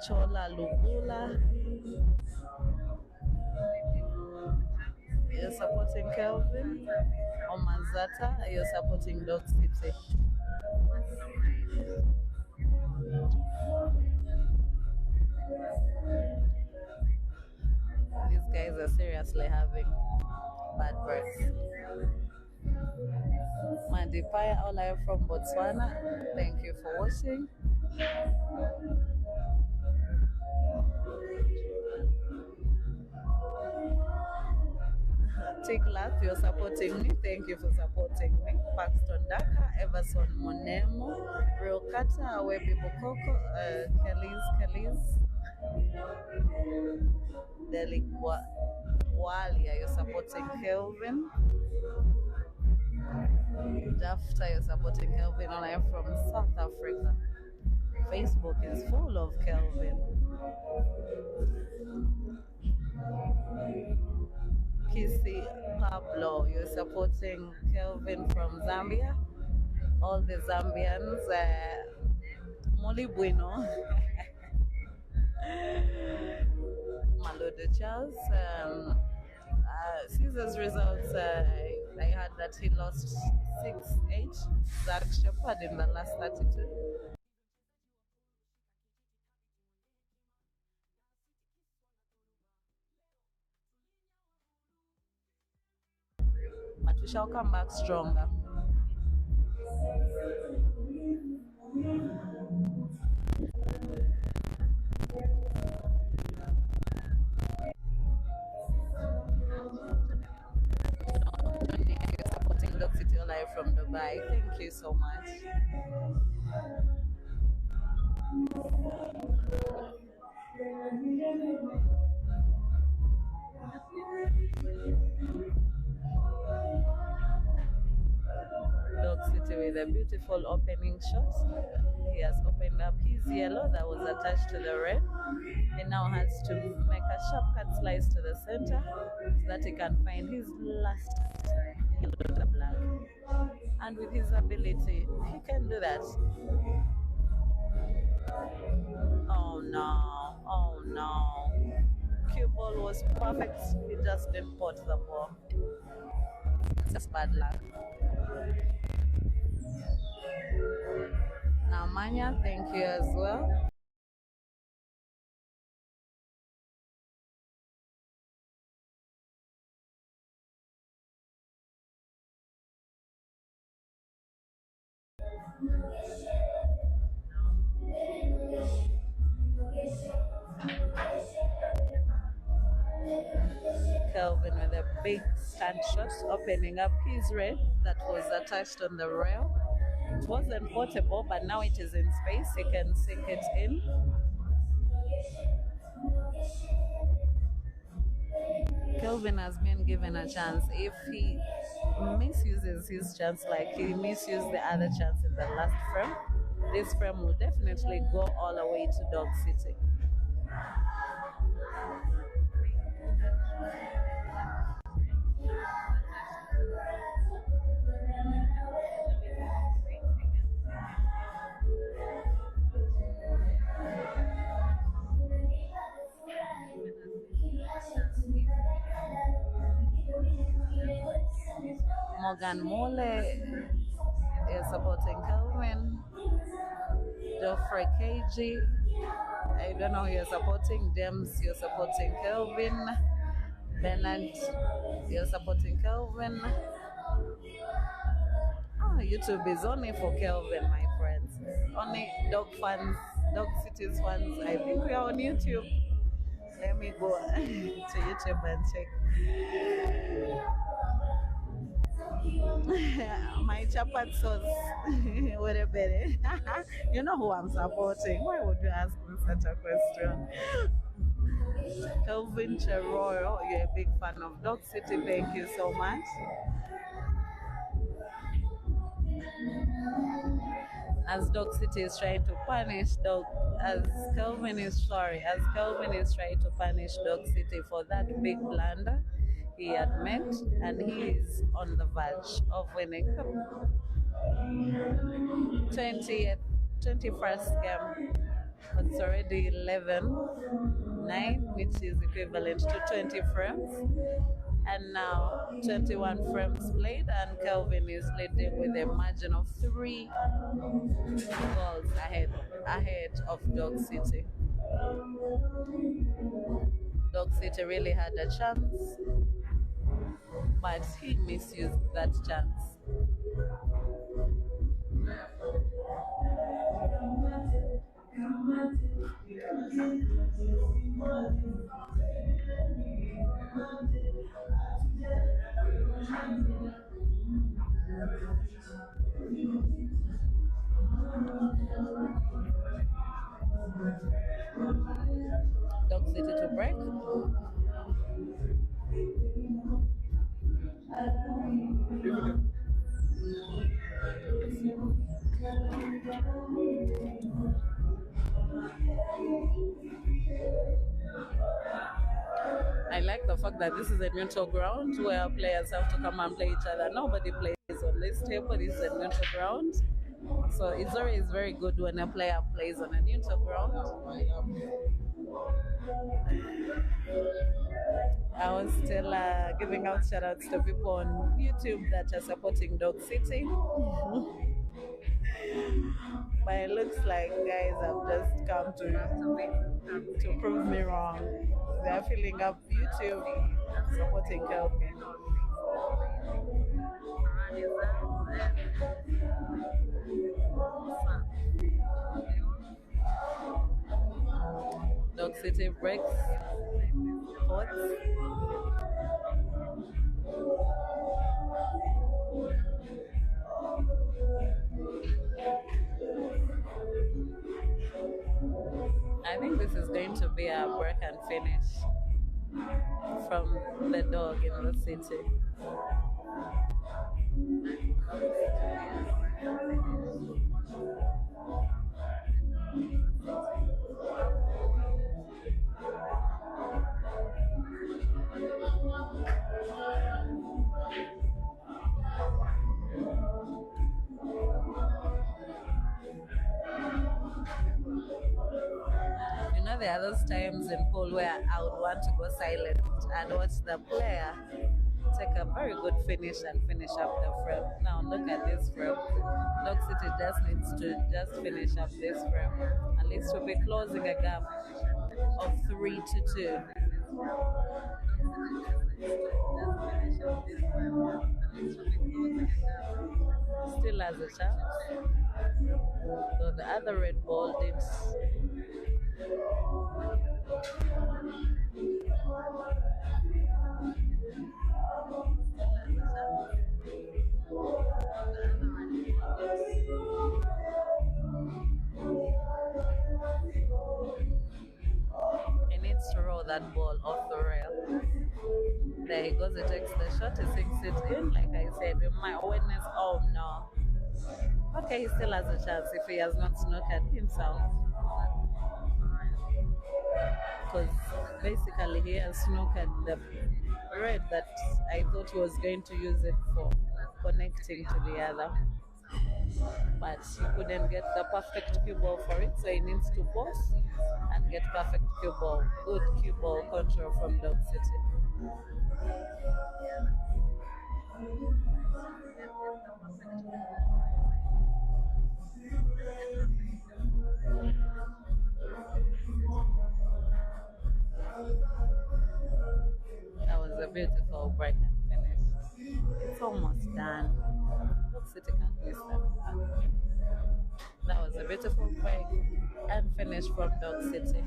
Chola Lugula, you're supporting Kelvin. Omazata, you're supporting Dog City. These guys are seriously having bad breaths. Mandipaya, all I am from Botswana. Thank you for watching. Tiglath, you're supporting me. Thank you for supporting me. Paxton Daka, Everson Monemo, Real Kata, Webi Bukoko, Kelly's, Deli Walia, you're supporting Kelvin. Jafta, you're supporting Kelvin. And I am from South Africa. Facebook is full of Kelvin. Kisi Pablo, you're supporting Kelvin from Zambia. All the Zambians, Moli Bueno, Malodo Charles. Caesar's results, I heard that he lost 6-8. Zach Shepard in the last 32. But we shall come back stronger. You're supporting Dog City Live from Dubai. Thank you so much. Dog City with a beautiful opening shot. He has opened up his yellow that was attached to the red. He now has to make a sharp cut slice to the center so that he can find his last yellow to the black. And with his ability, he can do that. Oh no, oh no. Cue ball was perfect, he just didn't pot the ball. Just bad luck. Now Manya, thank you as well. Kelvin with a big stand shot, opening up his red that was attached on the rail. It wasn't portable, but now it is in space. He can sink it in. Kelvin has been given a chance. If he misuses his chance like he misused the other chance in the last frame, this frame will definitely go all the way to Dog City. Morgan Mole you're supporting Kelvin. Geoffrey KG, I don't know who you're supporting. James, you're supporting Kelvin. Bernard, you're supporting Kelvin. YouTube is only for Kelvin, my friends. Only dog fans, dog cities fans. I think we are on YouTube. Let me go to YouTube and check. My chapat sauce. What a better. You know who I'm supporting. Why would you ask me such a question? Kelvin Cheroyo, you're a big fan of Dog City. Thank you so much. As Dog City is trying to punish as Kelvin is trying to punish Dog City for that big blunder he admit, and he is on the verge of winning 21st game. It's already 11-9, which is equivalent to 20 frames. And now 21 frames played, and Kelvin is leading with a margin of 3 goals ahead of Dog City. Dog City really had a chance, but he misused that chance. Dog City to break. I like the fact that this is a neutral ground where players have to come and play each other. Nobody plays on this table. This is a neutral ground. So it's always very good when a player plays on a neutral ground. I was still giving out shout outs to people on YouTube that are supporting Dog City. But it looks like guys have just come to prove me wrong. They're filling up YouTube supporting Kelvin. Dog City breaks thoughts. I think this is going to be a break and finish from the dog in the city. You know, there are those times in pool where I would want to go silent and watch the player take a very good finish and finish up the frame. Now look at this frame. Dog City just needs to just finish up this frame. At least we'll be closing a gap of 3-2. Still has a chance. So the other red ball did. He needs to roll that ball off the rail. There he goes, he takes the shot, he sinks it in. Like I said, with my awareness, oh no. Okay, he still has a chance if he has not snookered himself. Because basically he has snookered the red that I thought he was going to use it for connecting to the other. But he couldn't get the perfect cue ball for it, so he needs to pause and get perfect cue ball, good cue ball control from Dog City. beautiful break and finish. It's almost done. Look, City can miss that. That was a beautiful break and finish from Dog City.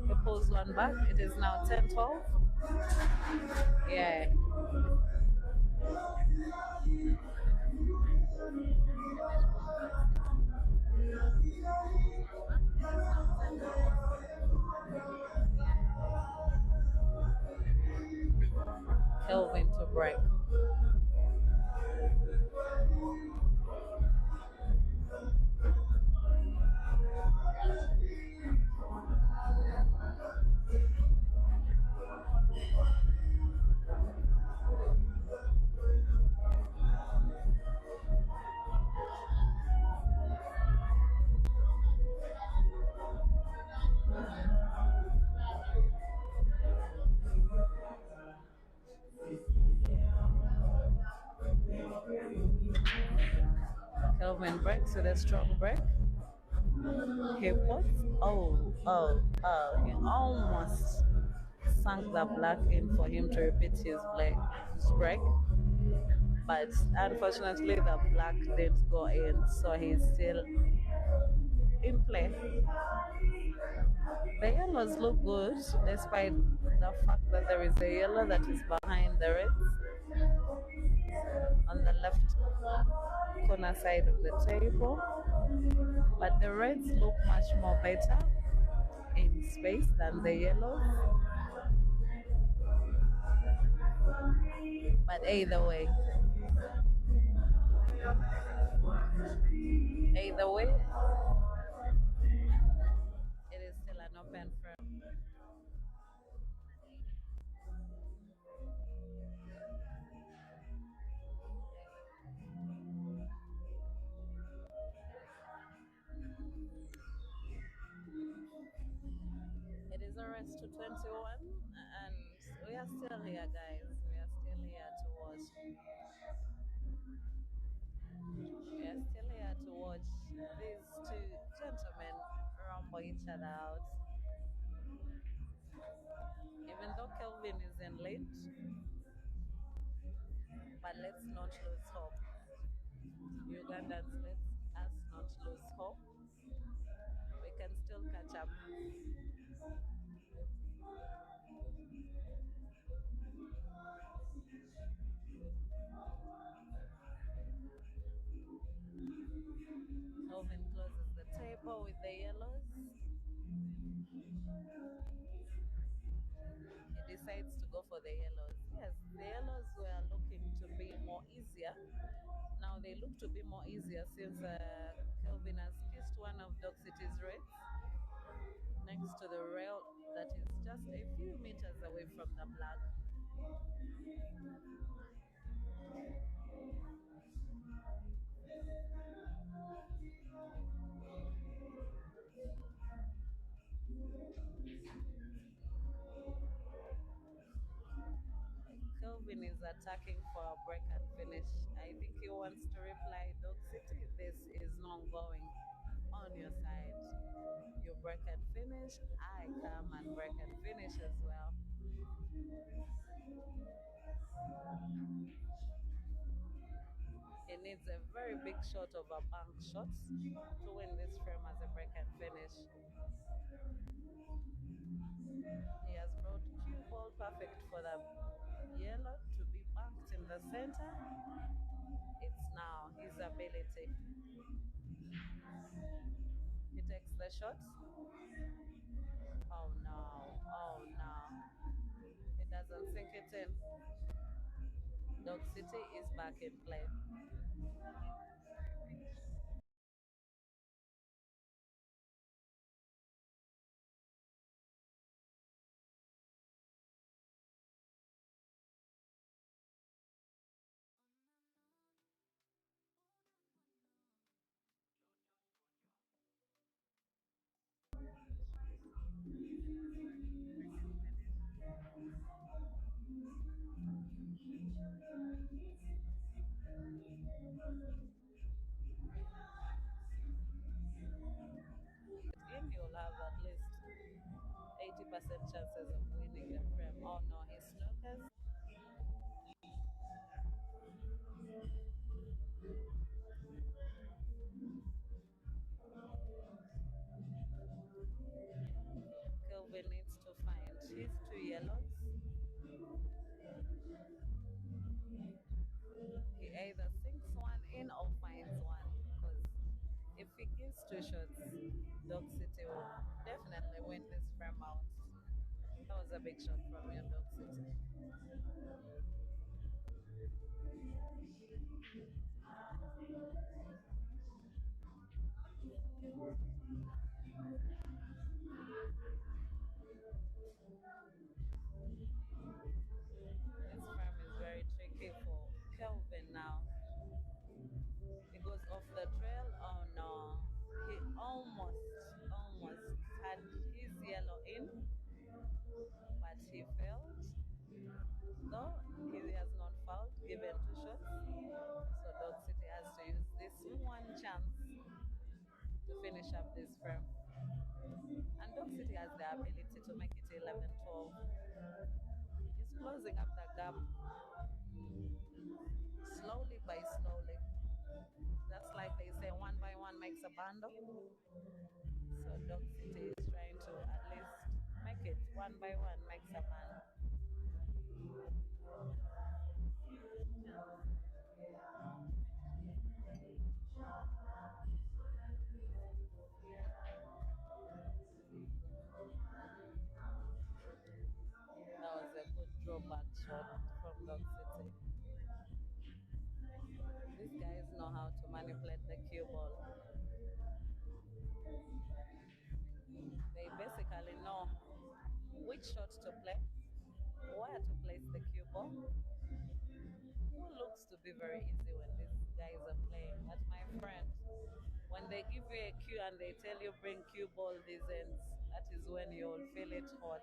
He pulls one back. It is now 10-12. Yeah. Kelvin to break. Kelvin breaks with a strong break. He puts. He almost sunk the black in for him to repeat his break. But unfortunately, the black didn't go in, so he's still in play. The yellows look good, despite the fact that there is a yellow that is behind the reds on the left corner side of the table. But the reds look much more better in space than the yellows. But either way, it is still an open frame. It is a race to 21, and we are still here, guys. We are still here to watch. We are still here to watch these two gentlemen rumble each other out. Even though Kelvin is in late, but let's not lose hope. Ugandans, let us not lose hope. We can still catch up. Kelvin closes the table with the yellows. He decides to go for the yellows. Yes, the yellows were looking to be more easier. Now they look to be more easier since Kelvin has kissed one of Dog City's reds next to the rail that is just a few meters away from the black. Kelvin is attacking for a break and finish. I think he wants to reply, Dog City, this is not going on your side. You break and finish, I come and break and finish as well. He needs a very big shot of a bank shot to win this frame as a break and finish. He has brought cue ball perfect for the yellow to be banked in the center. It's now his ability. He takes the shot. Oh no, oh no. It doesn't sink it in. Dog City is back in play. In you'll have at least 80% chances of winning the frame. Oh no, he snookers. in or finds one. Because if he gives two shots, Dog City will definitely win this frame out. That was a big shot from your Dog City. This frame is very tricky for Kelvin now. He goes off the trail. Oh no. He almost had his yellow in, but he failed. Though he has not fouled, given two shots. So Dog City has to use this one chance to finish up this frame. And Dog City has the ability to make it 11-12. He's closing up the gap slowly by slowly. That's like they say, one by one makes a bundle. So Dog City is trying to at least make it one by one makes a bundle. That was a good drawback shot from Dog City. These guys know how to manipulate the cue ball. They basically know which shot to play, where to place the cue ball. Who looks to be very easy when these guys are playing. But my friend, when they give you a cue and they tell you bring cue ball these ends, that is when you'll feel it hot.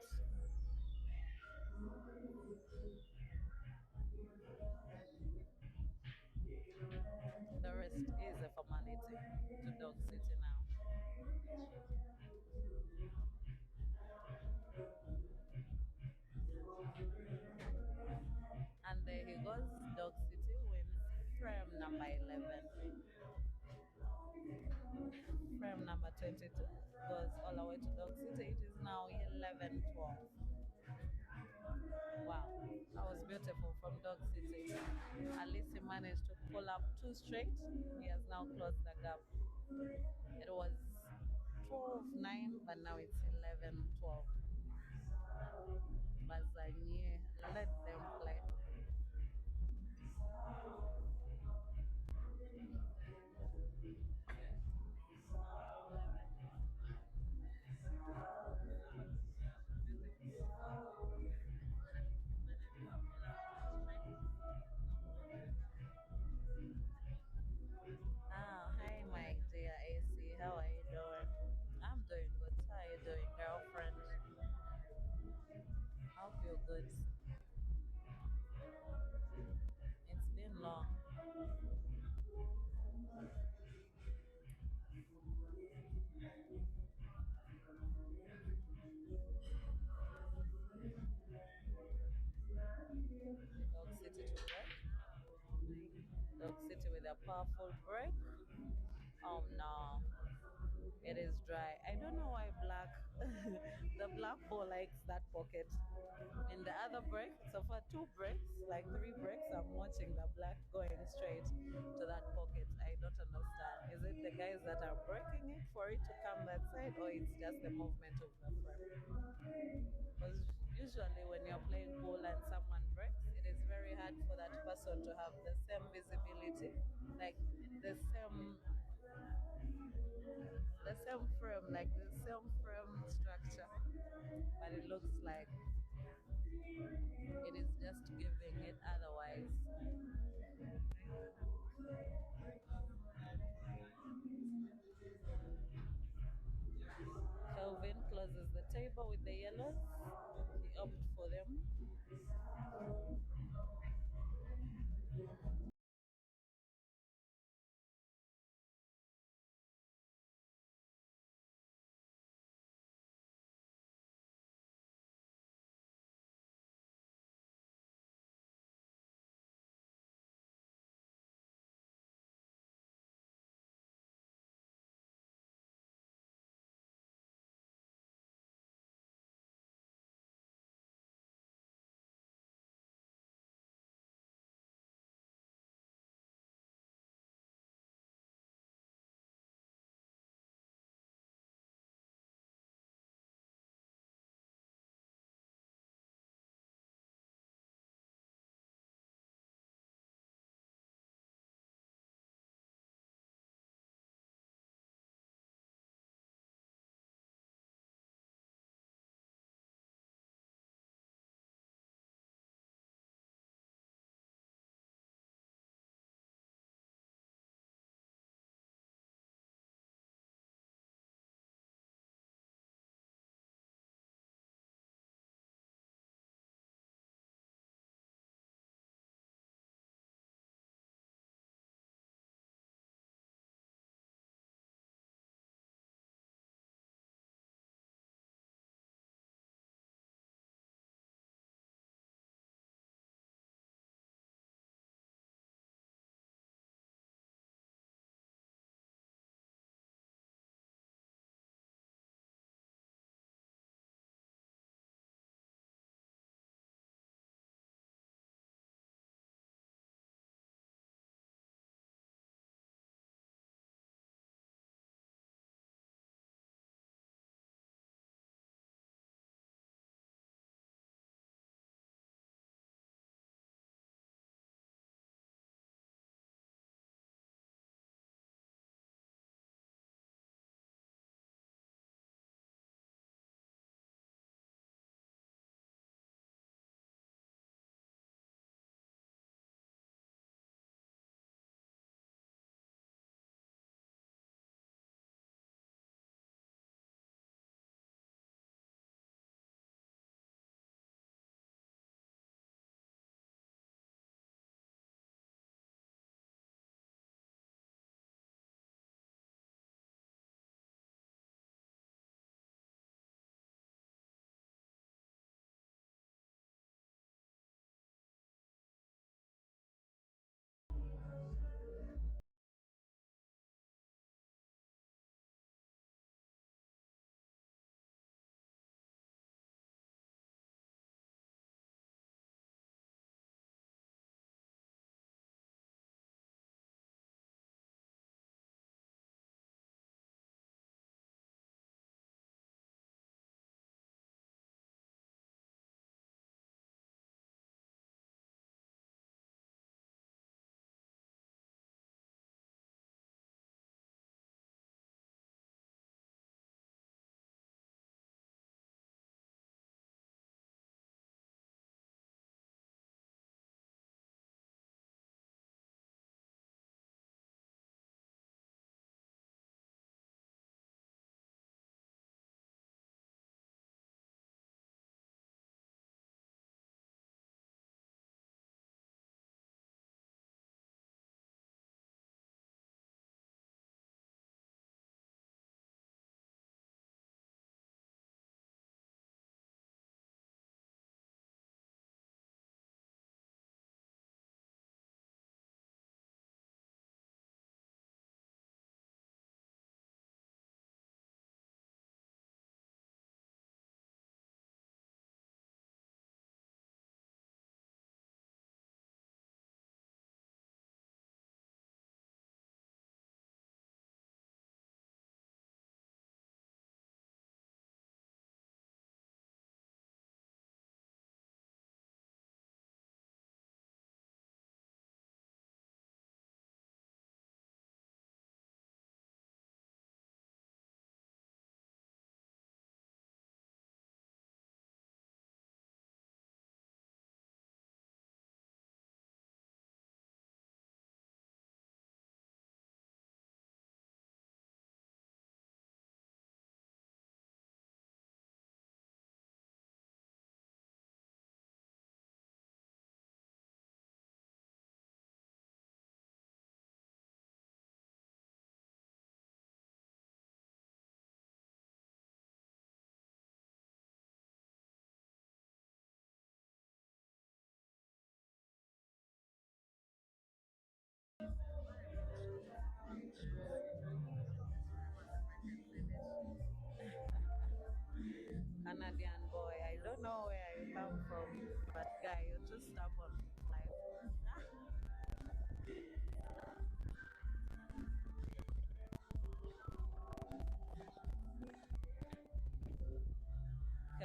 The rest is a formality to Dog City now. And there he goes. Dog City wins frame number 11. Frame number 22 goes all the way to Dog City. It is now 11-12. Wow, that was beautiful from Dog City. At least he managed to pull up two straight. He has now closed the gap. It was 12-9, but now it's 11-12. Bazanye, let them play. Hi, my dear AC. How are you doing? I'm doing good. How are you doing, girlfriend? Hope you're good. It's been long. Dog City to break. Dog City with a powerful break. Oh no, it is dry. I don't know why black, the black ball likes that pocket. In the other break, so for two breaks, like three breaks, I'm watching the black going straight to that pocket. I don't understand. Is it the guys that are breaking it for it to come that side, or it's just the movement of the frame? Because usually when you're playing pool and someone breaks, it is very hard for that person to have the same visibility, like the same frame structure. But it looks like it is just giving it otherwise. Kelvin closes the table with the yellows. He opted for them.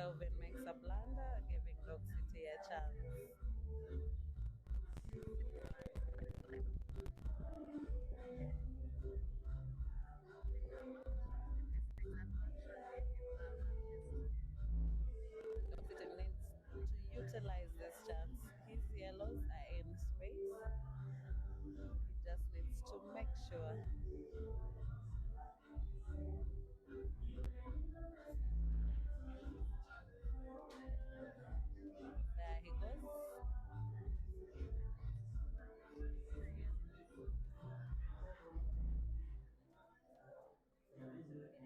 Kelvin makes a blunder, giving Dog City a chance. Dog City needs to utilize this chance. His yellows are in space. He just needs to make sure. There he goes.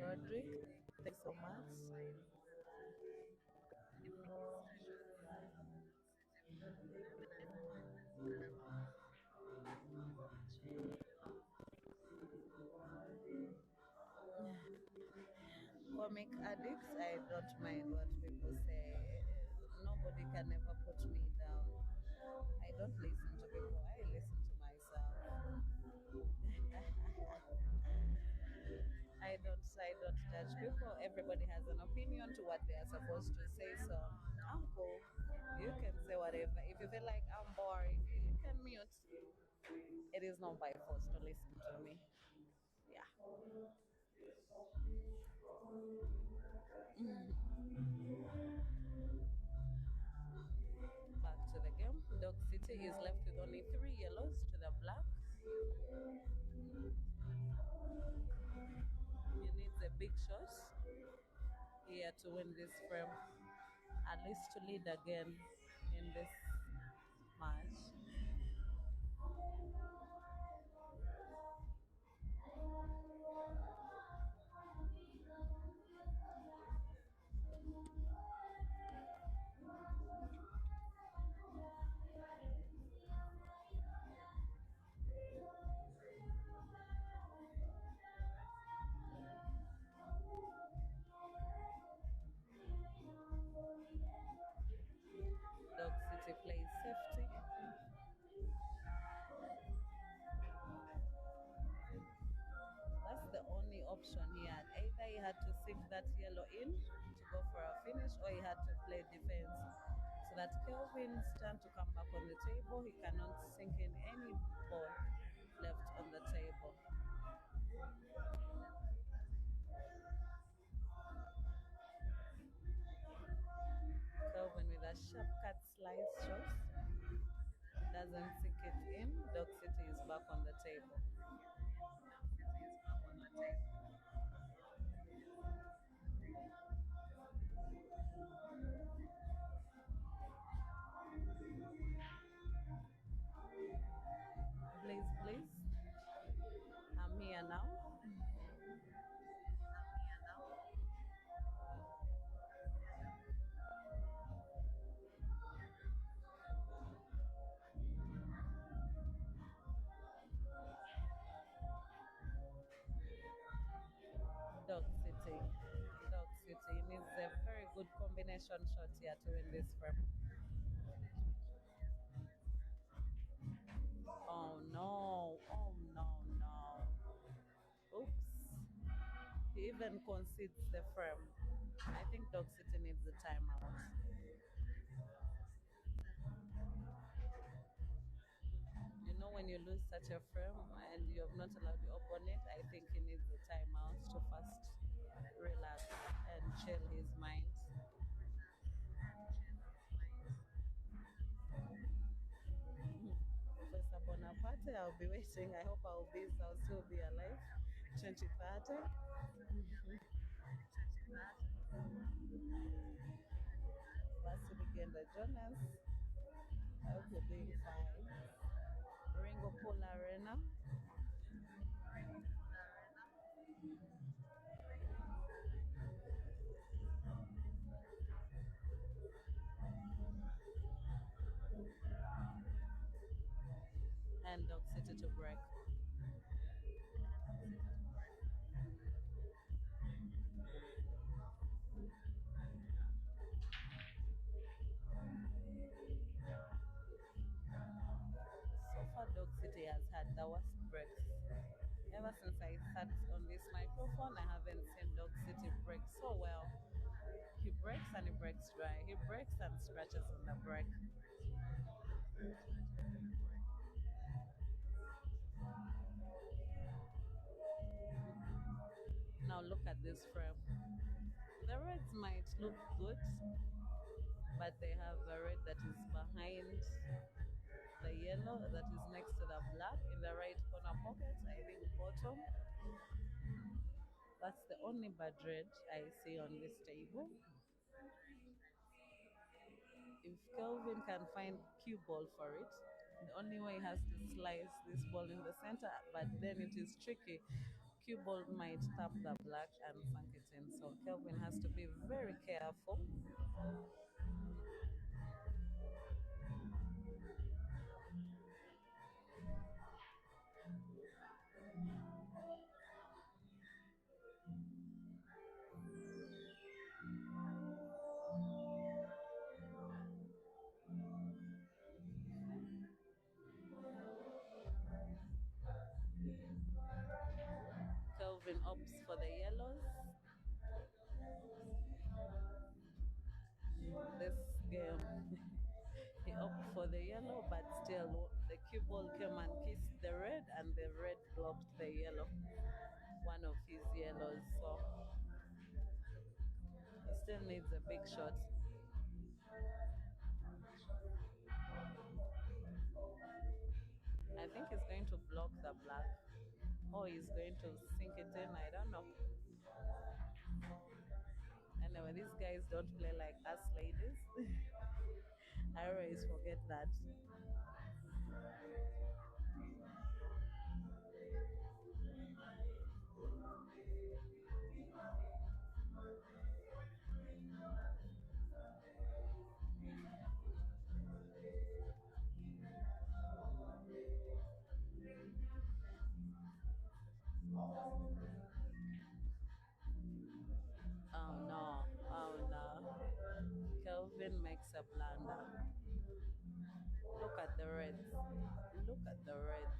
Roderick, thanks so much. Comic addicts, I don't mind what people say. Nobody can ever put me down. I don't listen to people, I listen to myself. I don't judge people. Everybody has an opinion to what they are supposed to say, so I'm cool. You can say whatever. If you feel like I'm boring, you can mute. It is not by force to listen to me. Yeah. Back to the game. Dog City is left with only 3 yellows to the black. He needs a big shot here to win this frame, at least to lead again in this match. Dog City plays safety. That's the only option he had. Either he had to sink that yellow in to go for a finish, or he had to play defense. So that Kelvin's turn to come back on the table, he cannot sink in any ball left on the table. Kelvin with a sharp cut slice shot. Doesn't sink it in. Dog City is back on the table. Please, please. I'm here now. Dog City. Dog City needs a very good combination shot here to win this frame. Oh no. Oh no, no. Oops. He even concedes the frame. I think Dog City needs a timeout. You know, when you lose such a frame and you have not allowed your opponent, I think he needs a timeout to first relax and chill his mind. Professor Bonaparte, I'll be waiting. I hope I'll still be alive. 2030. Vasily Genda Jonas. I hope you're doing fine. Ringo Pool Arena. And Dog City to break. So far, Dog City has had the worst breaks. Ever since I sat on this microphone, I haven't seen Dog City break so well. He he breaks and he breaks dry. He breaks and scratches on the break. Now look at this frame. The reds might look good, but they have a red that is behind the yellow that is next to the black in the right corner pocket, I think bottom. That's the only bad red I see on this table. If Kelvin can find cue ball for it, the only way he has to slice this ball in the center, but then it is tricky. Cue ball might tap the black and sunk it in, so Kelvin has to be very careful. Kelvin opts for the yellows. This game, he opted for the yellow, but still the cue ball came and kissed the red, and the red blocked the yellow, one of his yellows. So he still needs a big shot. I think he's going to block the black, or he's going to sink it in. I don't know. Anyway, these guys don't play like us ladies. I always forget that. Oh no, oh no. Kelvin makes a blunder. Look at the reds. Look at the reds.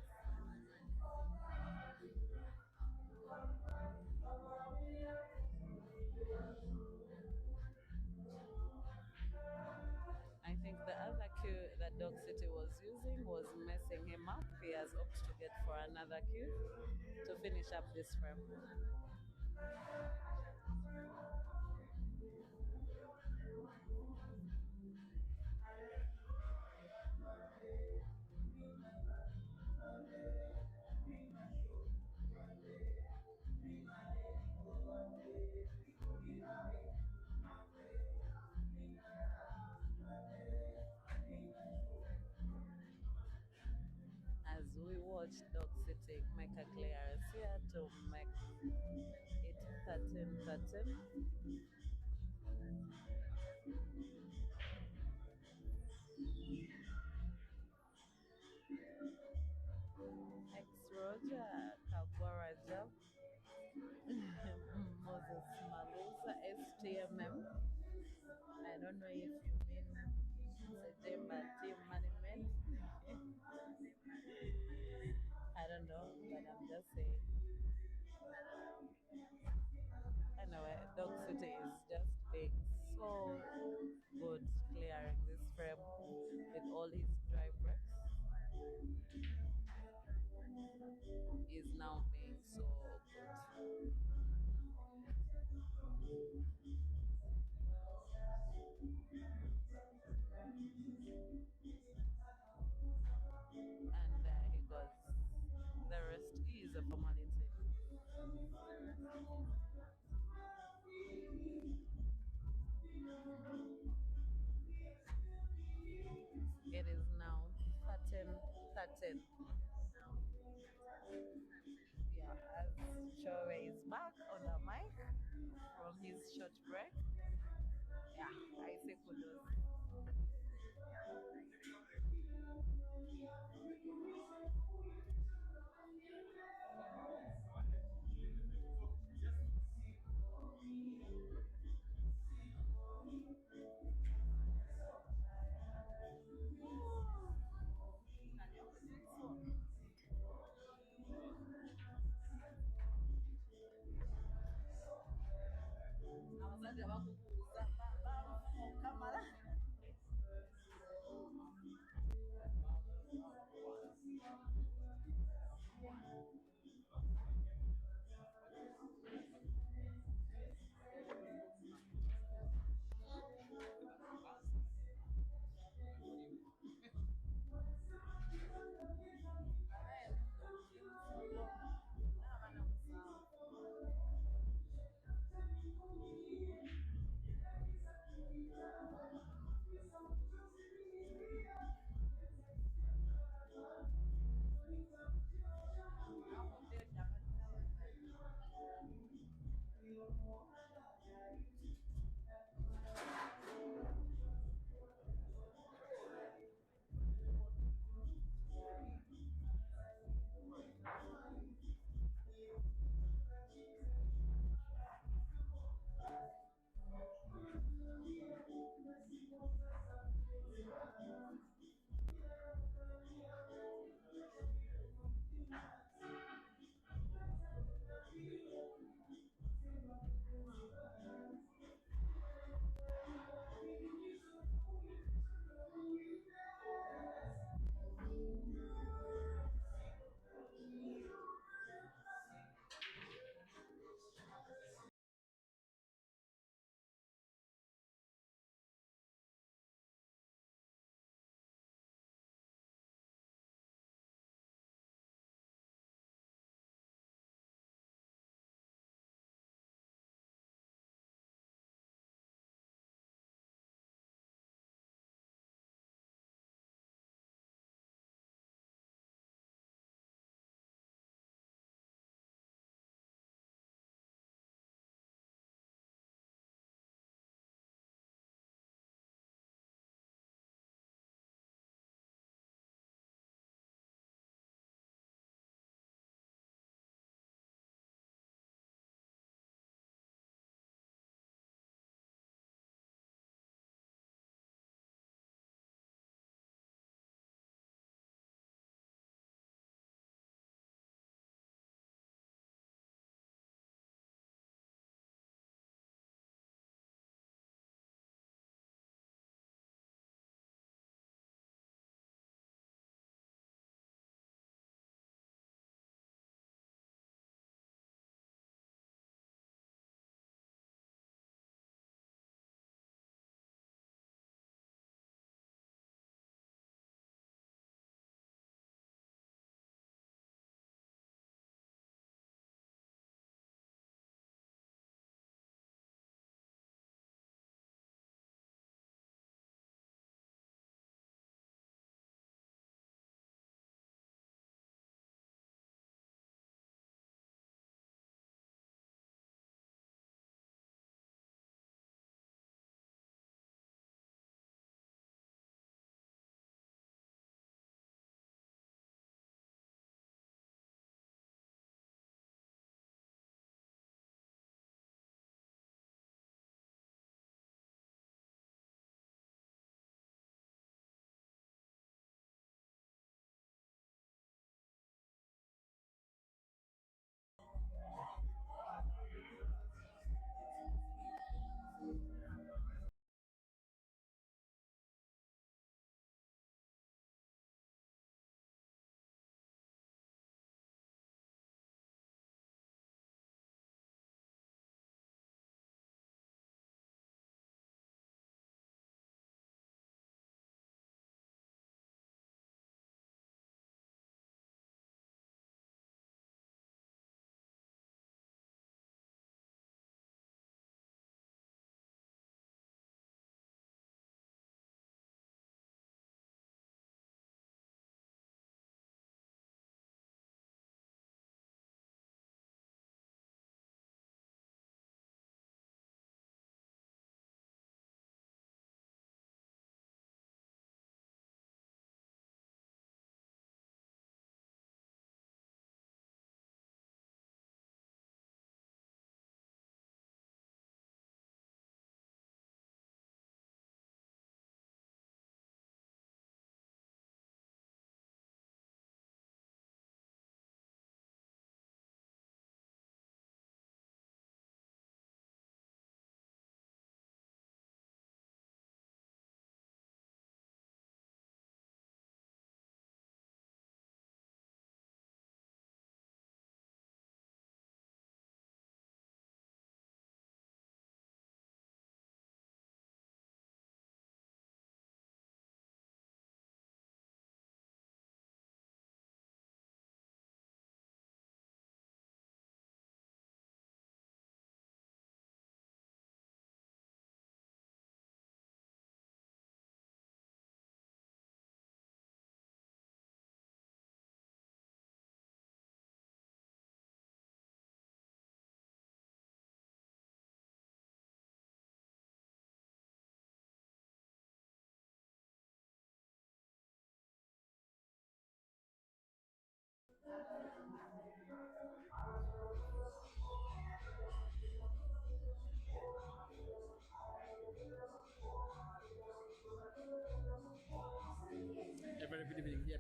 I think the other cue that Dog City was using was messing him up. He has opted to get for another cue to finish up this frame. As we watch Dog City make a clearance here to make it 13-13. Ex-Roger, Kagwaraja, Moses Malusa, STMM. I don't know if you mean September team management. I don't know, but I'm just saying. Anyway, Dog City is just being so good clearing this frame with all his dry breaks. Is now being so good. And he goes. The rest is a formality. It is now 13-13. Yeah, as Chove is back on the mic from his short break. Yeah, I say kudos.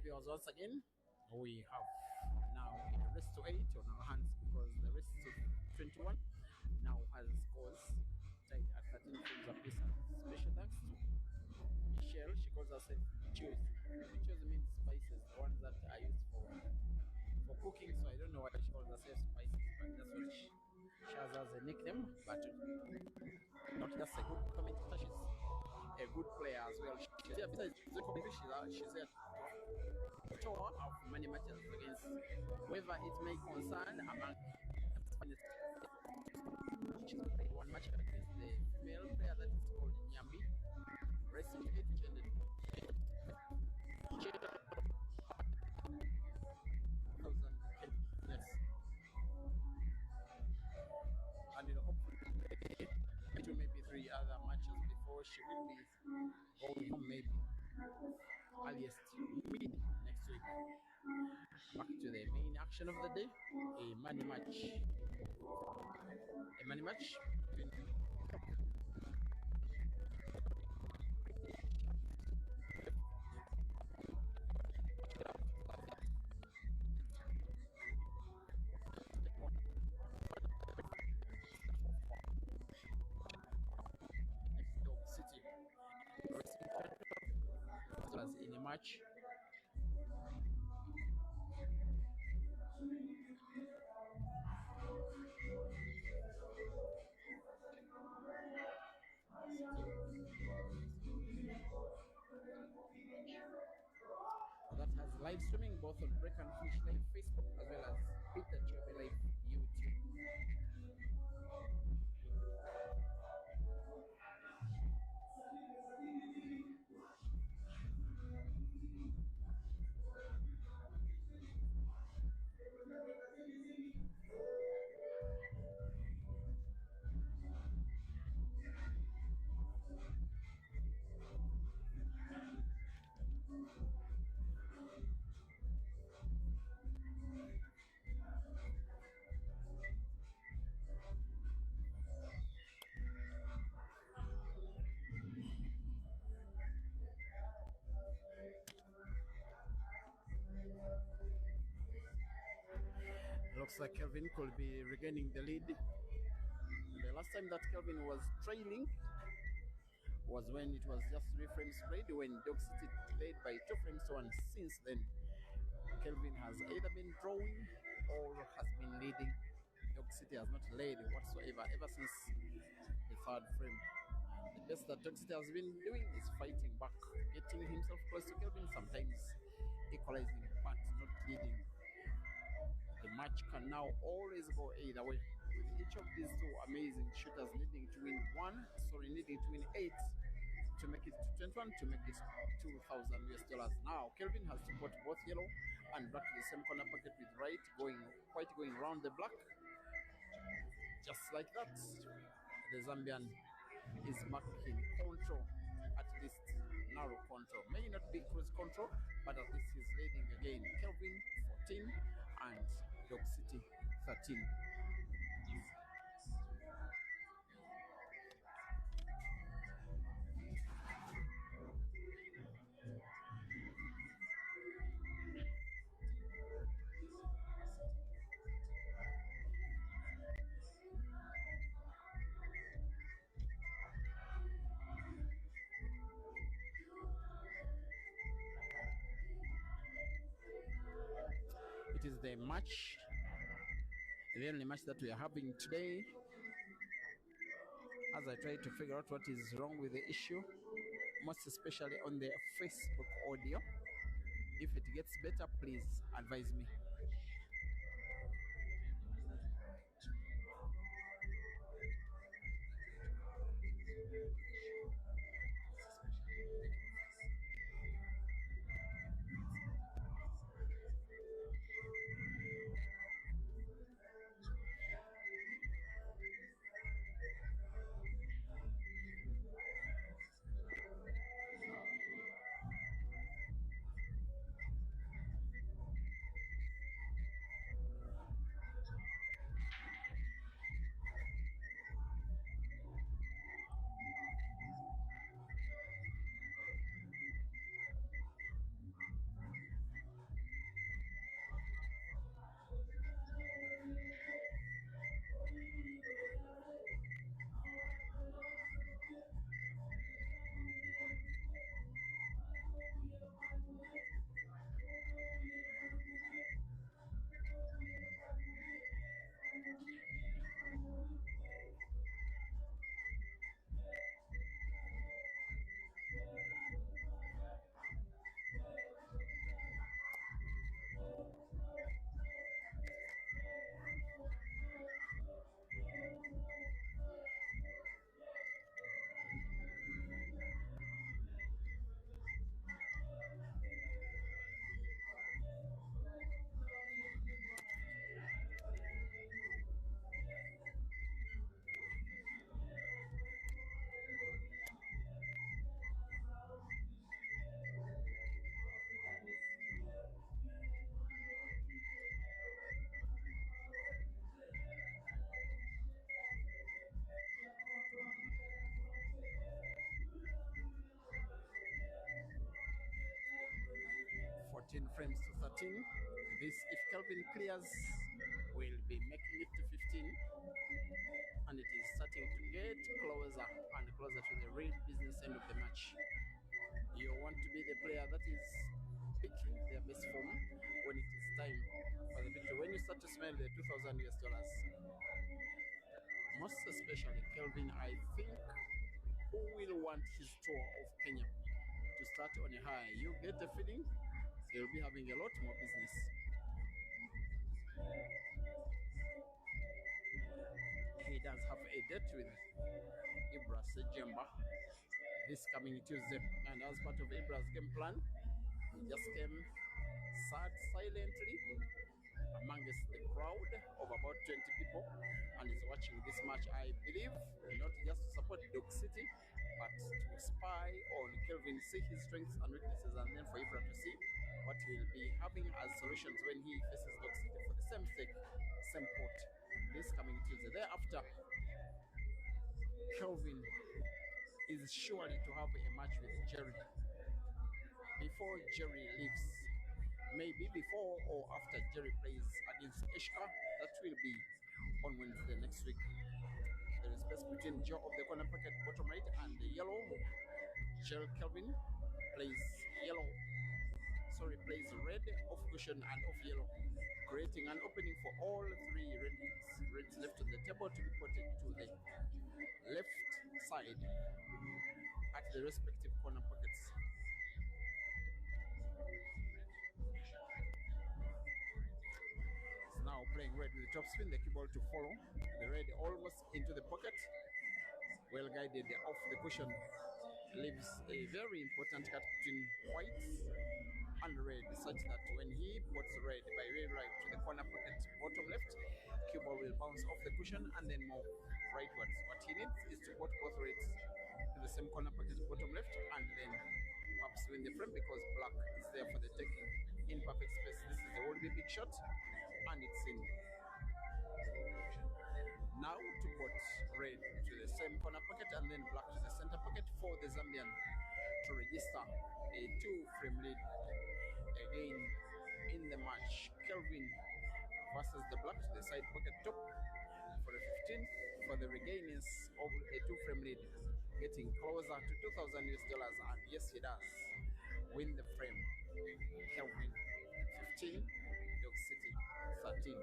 viewers, once again, we have now a race to 8 on our hands because the race to 21 now has scores tied at 13 frames apiece. Special thanks to Michelle. She calls herself Choose. Choose means spices, the ones that are used for cooking, so I don't know why she calls herself spices, but that's what she has as a nickname. But not just a good commentator, she's a good player as well. She's here besides the competition, she's here to tour of many matches against whoever it may concern among she's played one match against the female player that is called Nyambi. Racing 8 which ended yes. And hopefully 2 maybe 3 other matches before she will be going home, maybe earliest mid next week. Back to the main action of the day, a money match. A money match between City as in a match. That has live streaming both on Break and Fish Live Facebook as well as Hit the Trophy Live YouTube. Looks like Kelvin could be regaining the lead. The last time that Kelvin was trailing was when it was just 3 frames played, when Dog City played by 2 frames to 1. Since then, Kelvin has either been drawing or has been leading. Dog City has not led whatsoever ever since the 3rd frame. And the best that Dog City has been doing is fighting back, getting himself close to Kelvin, sometimes equalizing but not leading. The match can now always go either way, with each of these 2 amazing shooters needing to win needing to win 8 to make it to 21 to make it 2,000 US dollars. Now Kelvin has to put both yellow and black to the same corner pocket with right going around the black, just like that. The Zambian is marking control, at least narrow control. May not be cruise control, but at least he's leading again. Kelvin 14 and Dog City 13. It is the only match that we are having today. As I try to figure out what is wrong with the issue, most especially on the Facebook audio. If it gets better, please advise me. frames to 13. This, if Kelvin clears, will be making it to 15, and it is starting to get closer and closer to the real business end of the match. You want to be the player that is picking their best form when it is time for the victory. When you start to smell the 2,000 US dollars, most especially Kelvin, I think, who will want his tour of Kenya to start on a high. You get the feeling he'll be having a lot more business. He does have a date with Ibra Sejemba this coming Tuesday, and as part of Ibra's game plan, he just came, sat silently amongst the crowd of about 20 people and is watching this match, I believe, not just to support Dog City, but to spy on Kelvin, see his strengths and weaknesses, and then for Ibra to see what he will be having as solutions when he faces Dog City for the same stake, same pot, this coming Tuesday. Thereafter, Kelvin is surely to have a match with Jerry before Jerry leaves. Maybe before or after Jerry plays against Ishka. That will be on Wednesday next week. There is space between Joe of the corner pocket bottom right and the yellow. Jerry Kelvin plays yellow. Sorry, plays red off cushion and off yellow, creating an opening for all three reds left on the table to be put to the left side at the respective corner pockets. It's now playing red with the top spin, the cue ball to follow. The red almost into the pocket, well guided off the cushion, leaves a very important cut between whites and red, such that when he puts red by red right to the corner pocket bottom left, cue ball will bounce off the cushion and then move rightwards. What he needs is to put both reds to the same corner pocket bottom left and then perhaps win the frame, because black is there for the taking in perfect space. This is the would be big shot and it's in. Now to put red to the same corner pocket and then black to the center pocket for the Zambian to register a 2-frame lead again in the match. Kelvin versus the black to the side pocket top for the 15th for the regainings of a 2-frame lead, getting closer to 2,000 US dollars, and yes, he does win the frame. Kelvin 15, Dog City 13.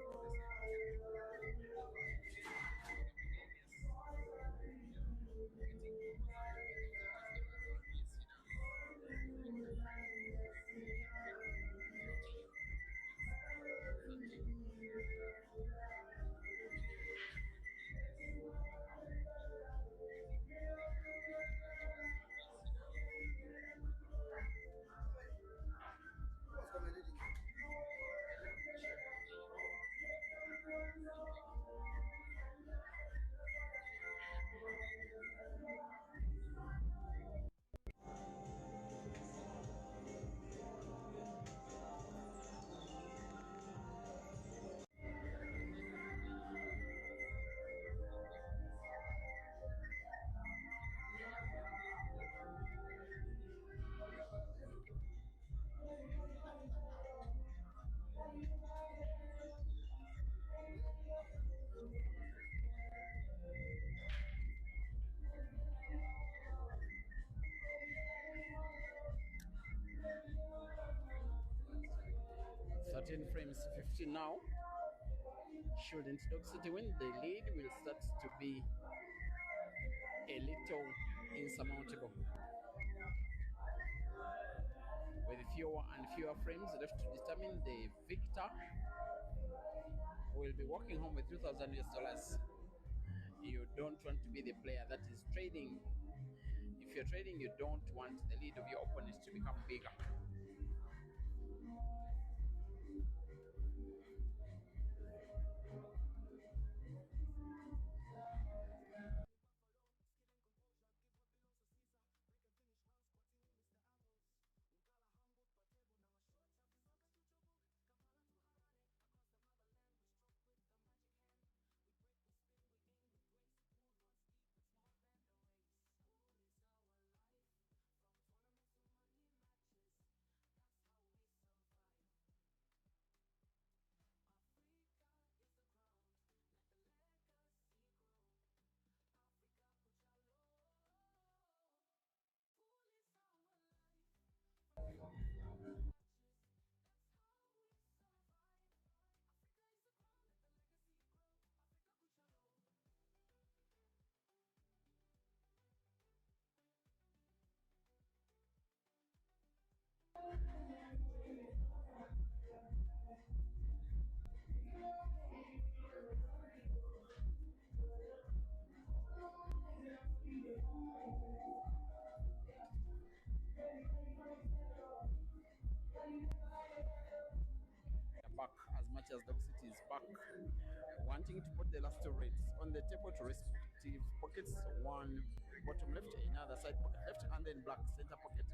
Frames to 15 now. Shouldn't Dog City win, the lead will start to be a little insurmountable, with fewer and fewer frames left to determine the victor, who will be walking home with 2,000 US dollars. You don't want to be the player that is trading. If you're trading, you don't want the lead of your opponent to become bigger. City as Dog City is back, wanting to put the last two reds on the table to respective pockets, one bottom left, another side pocket left, and then black center pocket,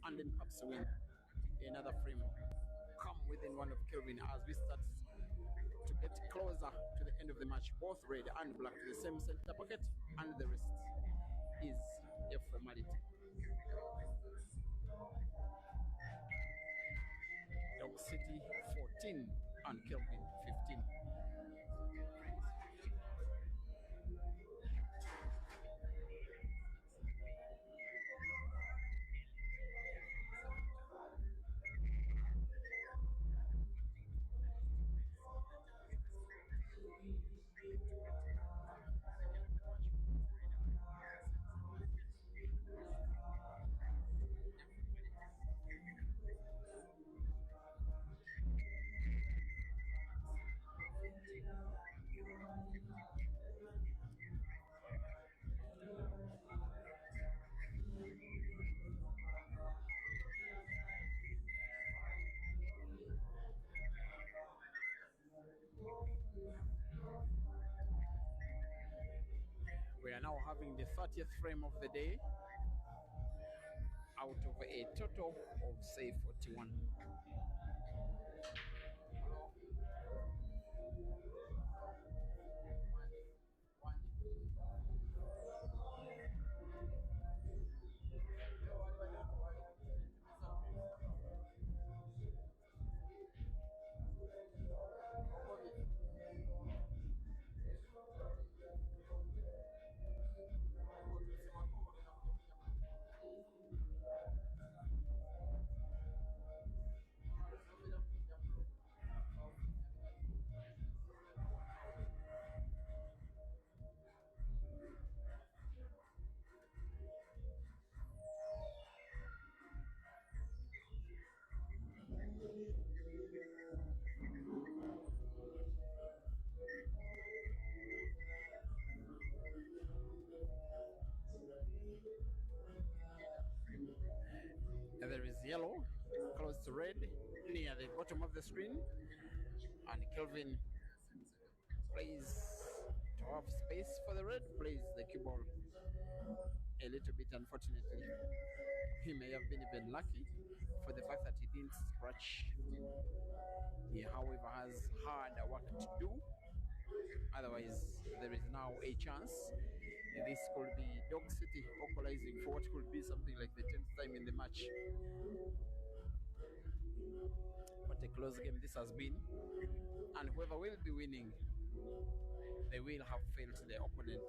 and then perhaps win another frame. Come within one of Kelvin as we start to get closer to the end of the match. Both red and black to the same center pocket, and the rest is a formality. Dog City 14 and Kelvin 15. We are now having the 30th frame of the day out of a total of say 41. There is yellow close to red near the bottom of the screen, and Kelvin plays to have space for the red, plays the cue ball a little bit. Unfortunately, he may have been even lucky for the fact that he didn't scratch. He, however, has hard work to do. Otherwise, there is now a chance. This could be Dog City equalizing for what could be something like the 10th time in the match. What a close game this has been. And whoever will be winning, they will have failed the opponent.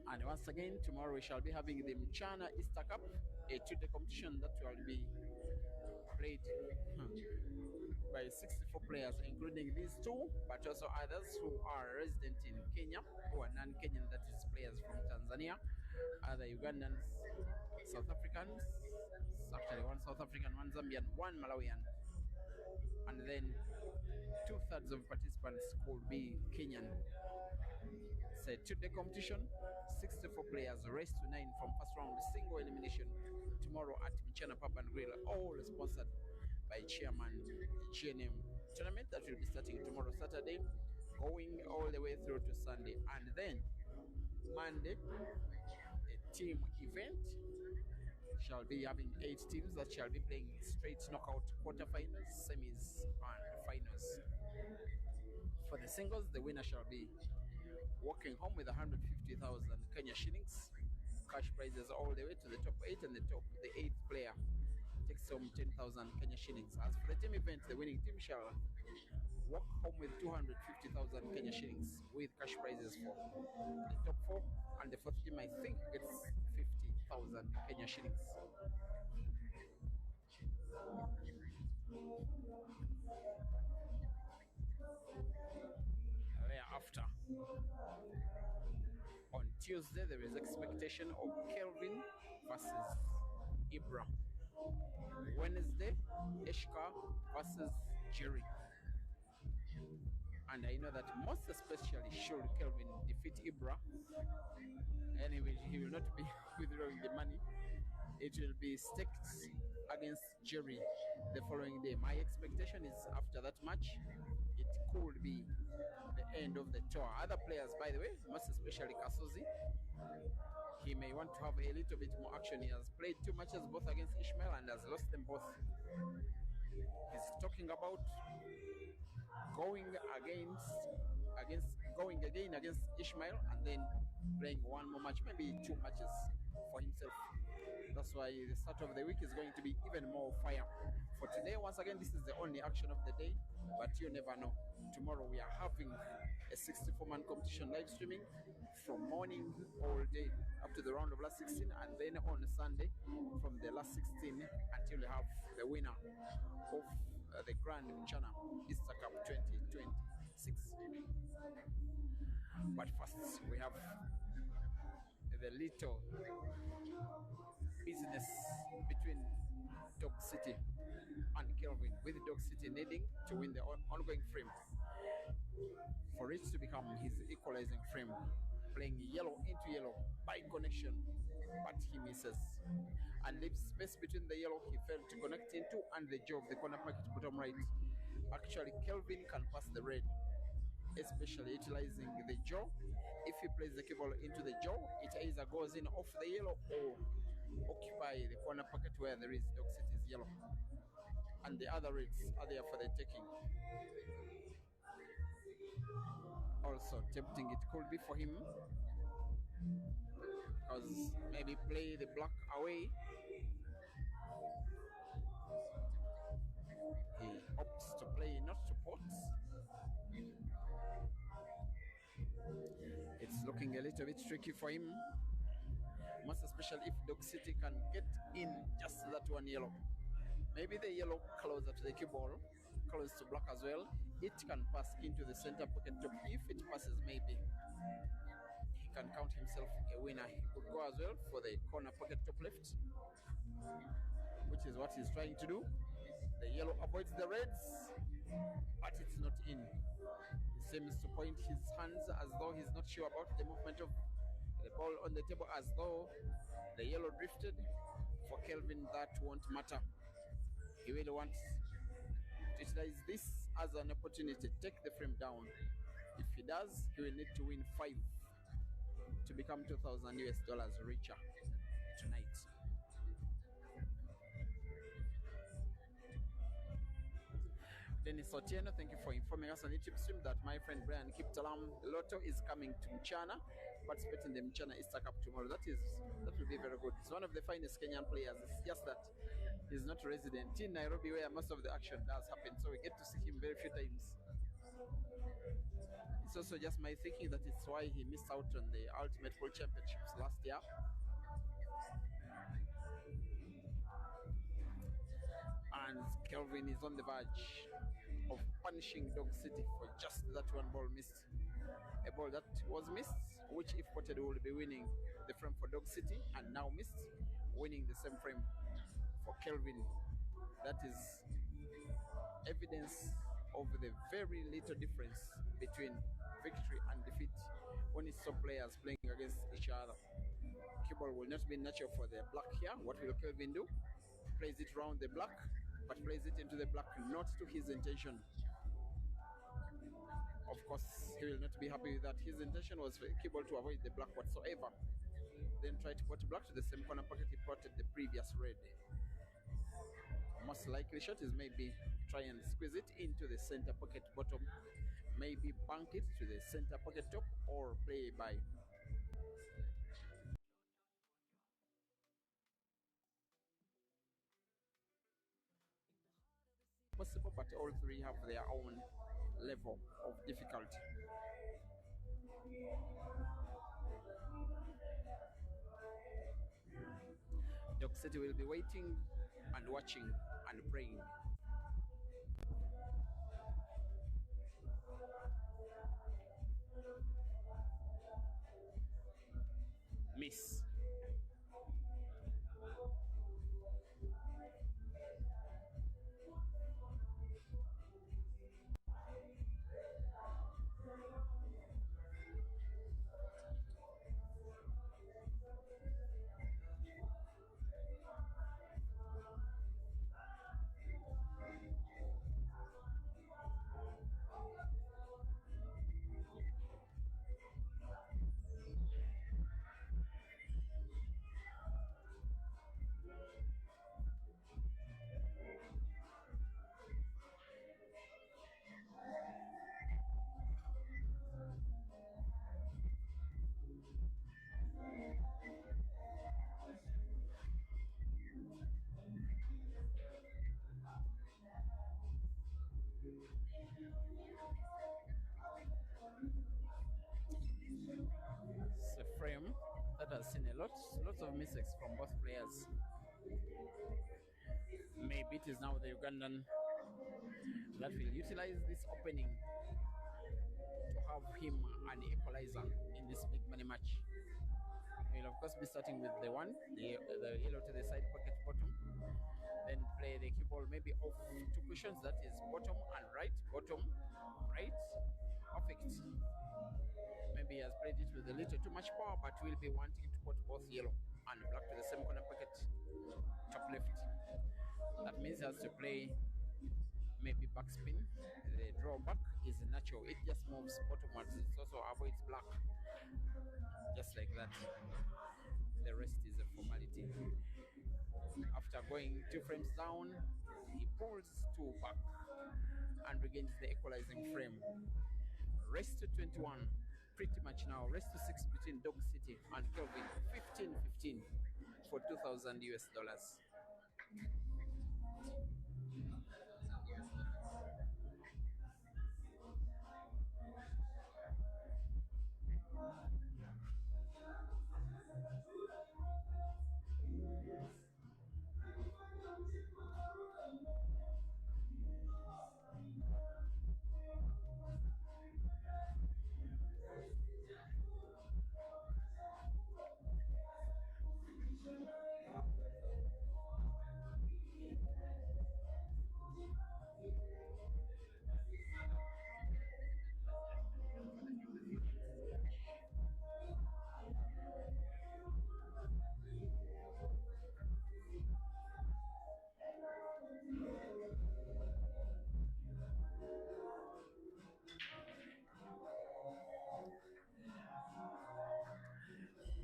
And once again, tomorrow we shall be having the Mchana Easter Cup, a two-day competition that will be played by 64 players, including these two, but also others who are resident in Kenya, who are non-Kenyan, that is players from Tanzania, other Ugandans, South Africans, actually one South African, one Zambian, one Malawian, and then 2/3 of participants could be Kenyan. It's a two-day competition, 64 players, race to 9 from first round, single elimination tomorrow at Michana Pub and Grill, all sponsored by Chairman GNM. Tournament that will be starting tomorrow Saturday, going all the way through to Sunday, and then Monday a team event shall be having 8 teams that shall be playing straight knockout quarterfinals, semis, and finals. For the singles, the winner shall be walking home with 150,000 Kenya shillings, cash prizes all the way to the top 8, and the 8th player takes home 10,000 Kenya shillings. As for the team event, the winning team shall walk home with 250,000 Kenya shillings with cash prizes for the top 4, and the 4th team, I think, gets 50,000 Kenya shillings. Thereafter, on Tuesday, there is expectation of Kelvin versus Ibra. Wednesday, Eshka versus Jerry. And I know that most especially should Kelvin defeat Ibra, anyway, he will not be withdrawing the money. It will be staked against Jerry the following day. My expectation is after that match, it could be the end of the tour. Other players, by the way, most especially Kasuzi, he may want to have a little bit more action. He has played 2 matches both against Ishmael and has lost them both. He's talking about going again against Ishmael and then playing 1 more match, maybe 2 matches for himself. That's why the start of the week is going to be even more fire. For today, once again, this is the only action of the day, but you never know. Tomorrow we are having a 64-man competition live streaming from morning all day up to the round of last 16, and then on Sunday from the last 16 until we have the winner of the Grand Mchana Easter Cup 2026. But first, we have the little business between Dog City and Kelvin, with Dog City needing to win the ongoing frame for it to become his equalizing frame, playing yellow into yellow by connection, but he misses and leaves space between the yellow he failed to connect into and the jaw of the corner pocket bottom right. Actually, Kelvin can pass the red, especially utilizing the jaw. If he plays the cue ball into the jaw, it either goes in off the yellow or occupy the corner pocket where there is Dog City's yellow, and the other reds are there for the taking. Also tempting it could be for him, because maybe play the black away. He opts to play not to pot. It's looking a little bit tricky for him, most especially if Dog City can get in just that 1 yellow. Maybe the yellow closer to the cue ball, close to black as well. It can pass into the center pocket top. If it passes, maybe he can count himself a winner. He could go as well for the corner pocket top left, which is what he's trying to do. The yellow avoids the reds, but it's not in. He seems to point his hands as though he's not sure about the movement of the ball on the table, as though the yellow drifted. For Kelvin, that won't matter. He really wants to utilize this as an opportunity to take the frame down. If he does, he will need to win 5 to become $2,000 richer tonight. Dennis Otieno, thank you for informing us on YouTube stream that my friend Brian Kiptalam Lotto is coming to Mchana, participating in the Mchana Easter Cup tomorrow. That will be very good. He's one of the finest Kenyan players. It's just that he's not resident in Nairobi, where most of the action does happen, so we get to see him very few times. It's also just my thinking that it's why he missed out on the Ultimate Pool Championships last year. And Kelvin is on the verge of punishing Dog City for just that 1 ball missed. A ball that was missed, which if potted would be winning the frame for Dog City, and now missed, winning the same frame for Kelvin. That is evidence of the very little difference between victory and defeat when it's some players playing against each other. Cue ball will not be natural for the black here. What will Kelvin do? Plays it around the black, but plays it into the black, not to his intention. Of course, he will not be happy with that. His intention was for cue ball to avoid the black whatsoever. Then try to put black to the same corner pocket he potted the previous red. Most likely shot is maybe try and squeeze it into the center pocket bottom, maybe bank it to the center pocket top, or play by. Possible, but all three have their own level of difficulty. Dog City will be waiting and watching and praying. Miss. lots of mistakes from both players. Maybe it is now the Ugandan that will utilize this opening to have him an equalizer in this big money match. We'll of course be starting with the yellow to the side pocket bottom, then play the cue ball maybe off two cushions, that is bottom and right, perfect. Maybe he has played it with a little too much power, but will be wanting to put both yellow and black to the same corner pocket, top left. That means he has to play maybe backspin. The drawback is natural, it just moves bottomwards, it also avoids black, just like that. The rest is a formality. After going 2 frames down, he pulls 2 back and regains the equalizing frame. Rest to 21, pretty much now. Rest to 6 between Dog City and Kelvin. 15-15 for 2,000 US dollars.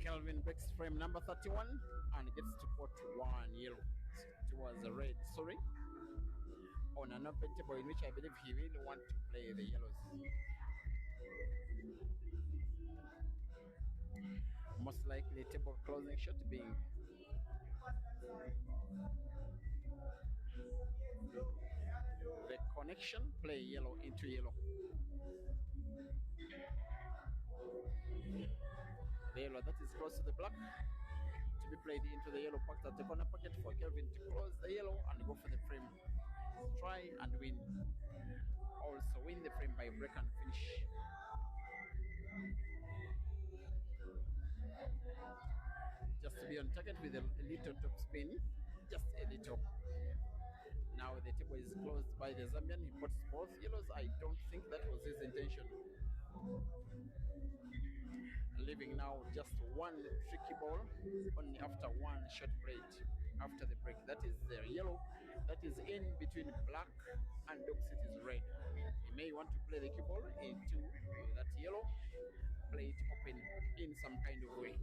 Kelvin breaks frame number 31 and gets to put 1 yellow towards the red, sorry, on an open table in which I believe he really wants to play the yellows. Most likely table closing shot being the connection, play yellow into yellow. The yellow that is close to the black to be played into the yellow packed at the corner pocket for Kelvin to close the yellow and go for the frame. Try and win. Also win the frame by break and finish. Just to be on target with a little top spin, just a little. Now the table is closed by the Zambian. He puts both yellows. I don't think that was his intention. Leaving now just 1 tricky ball, only after 1 short break after the break. That is the yellow that is in between black and Dog City's red. He may want to play the cue ball into that yellow, play it open in some kind of way.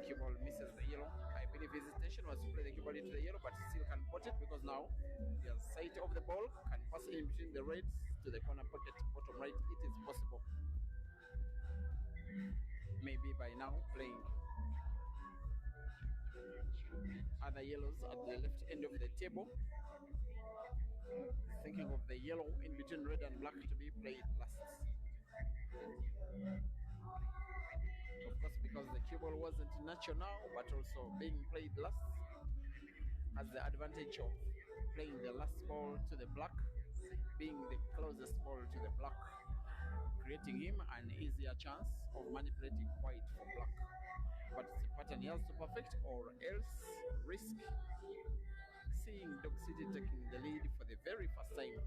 Cue ball misses the yellow. I believe his intention was to play the cue ball into the yellow, but still can pot it because now he has sight of the ball, can pass in between the reds to the corner pocket bottom right. It is possible. Maybe by now playing other yellows at the left end of the table, thinking of the yellow in between red and black to be played last. Of course, because the cue ball wasn't natural now, but also being played last has the advantage of playing the last ball to the black, being the closest ball to the black, creating him an easier chance of manipulating white for black. But it's a pattern he has to perfect, or else risk seeing Dog City taking the lead for the very first time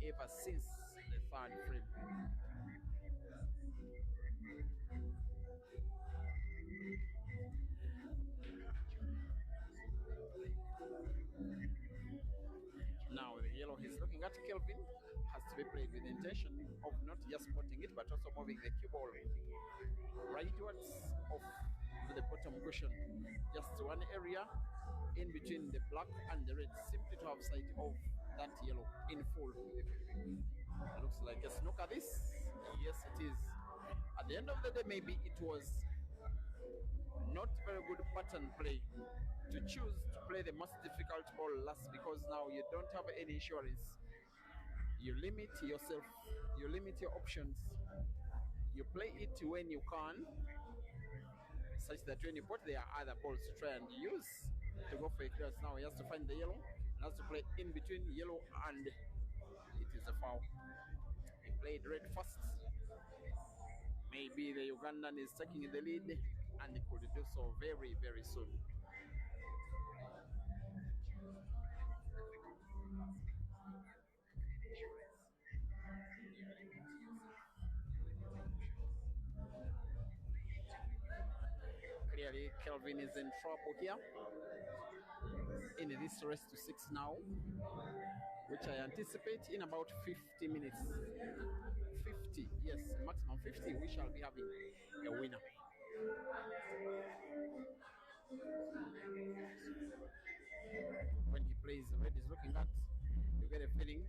ever since the 3rd frame. Now the yellow he's looking at, Kelvin, has to be played with the intention of not just spotting it, but also moving the cue ball rightwards off to the bottom cushion. Just one area in between the black and the red, simply to have sight of that yellow in full. Looks like a snooker this. Yes, it is. At the end of the day, maybe it was not very good pattern play to choose to play the most difficult ball last, because now you don't have any insurance. You limit yourself, you limit your options. You play it when you can, such that when you put there are other balls to try and use to go for a clearance. Now he has to find the yellow and has to play in between yellow and it is a foul. He played red first. Maybe the Ugandan is taking the lead and he could do so very, very soon. Clearly, KELVIN is in trouble here in this race to 6 now, which I anticipate in about 50 minutes. 50, yes, maximum 50, we shall be having a winner. When he plays, the red is looking at, you get a feeling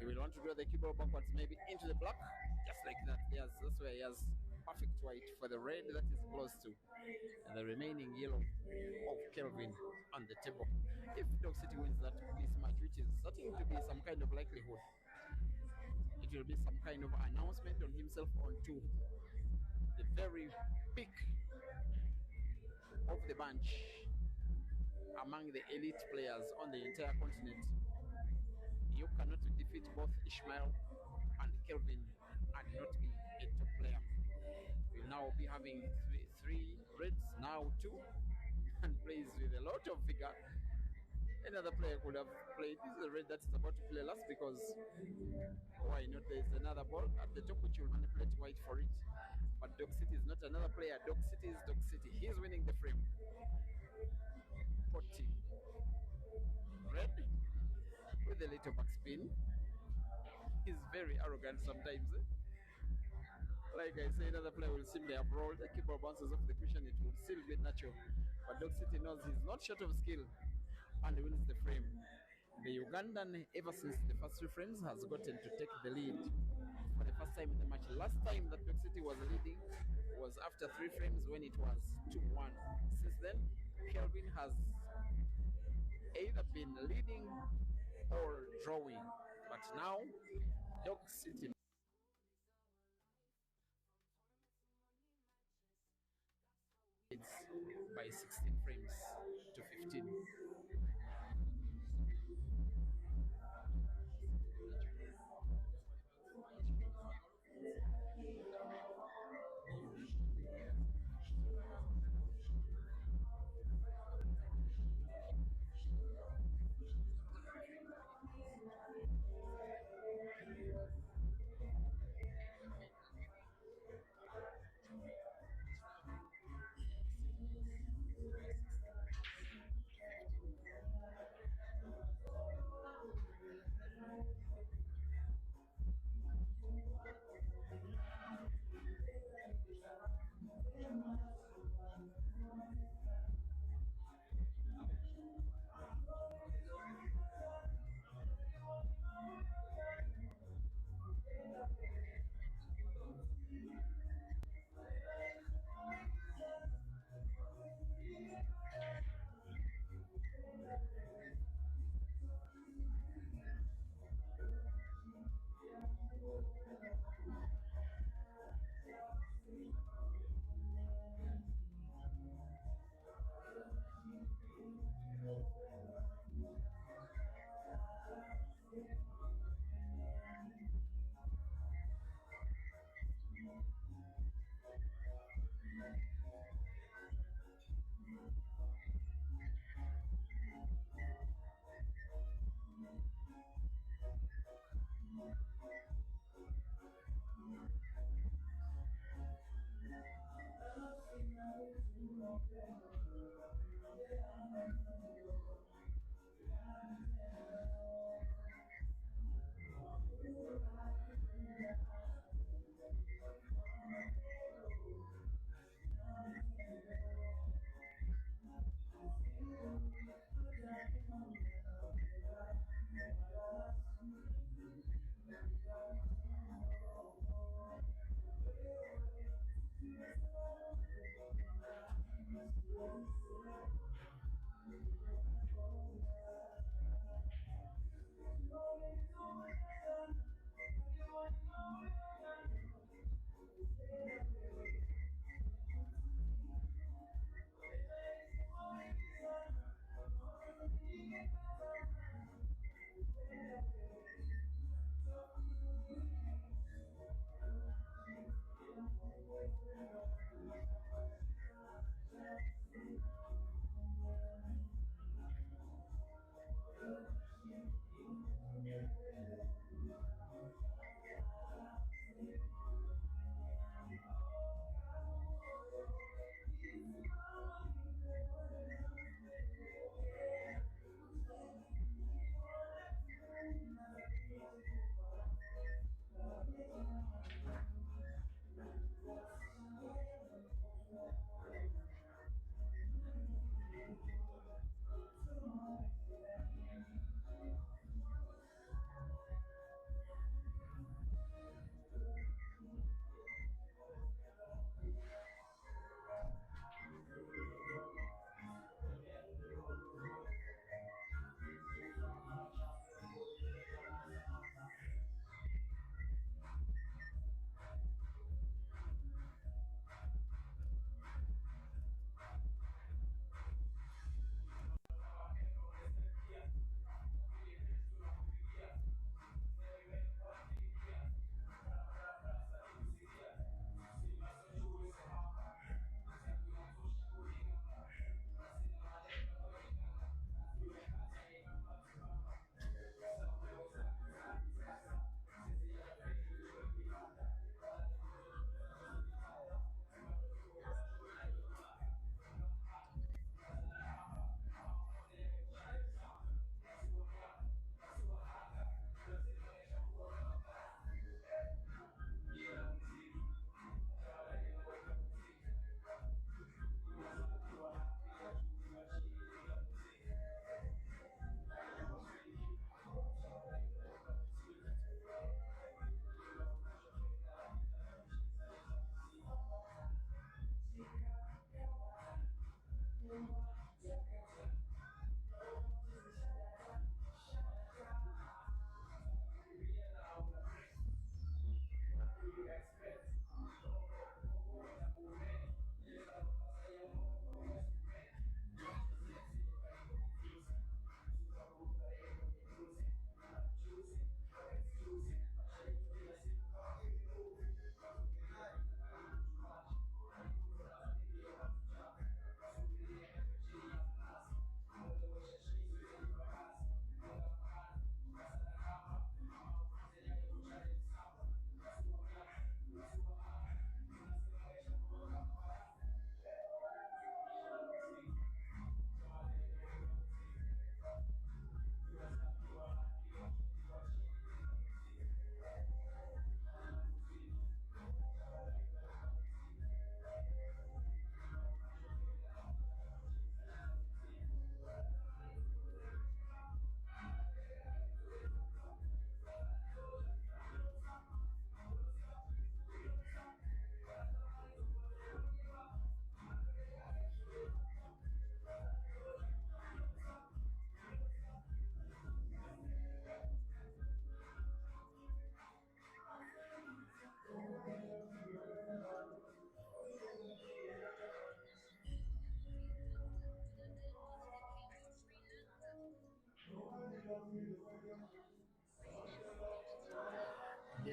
he will want to draw the cue ball backwards, maybe into the block, just like that. Yes, that's where he has perfect white for the red that is close to the remaining yellow of KELVIN on the table. If Dog City wins this match, which is starting to be some kind of likelihood, it will be some kind of announcement on himself onto the very peak of the bunch among the elite players on the entire continent. You cannot defeat both Ishmael and KELVIN and not be a top player. We'll now be having three reds, now 2, and plays with a lot of vigor. Another player could have played. This is a red that is about to play last because why not? There's another ball at the top which will manipulate white for it. But Dog City is not another player. Dog City is Dog City. He's winning the frame. 40. Red with a little backspin. He's very arrogant sometimes. Like I say, another player will simply have rolled. The keeper bounces off the cushion. It will still be natural. But Dog City knows he's not short of skill and wins the frame. The Ugandan, ever since the first 3 frames, has gotten to take the lead for the first time in the match. Last time that Dog City was leading was after 3 frames when it was 2-1. Since then, KELVIN has either been leading or drawing. But now, Dog City leads by 16 frames to 15.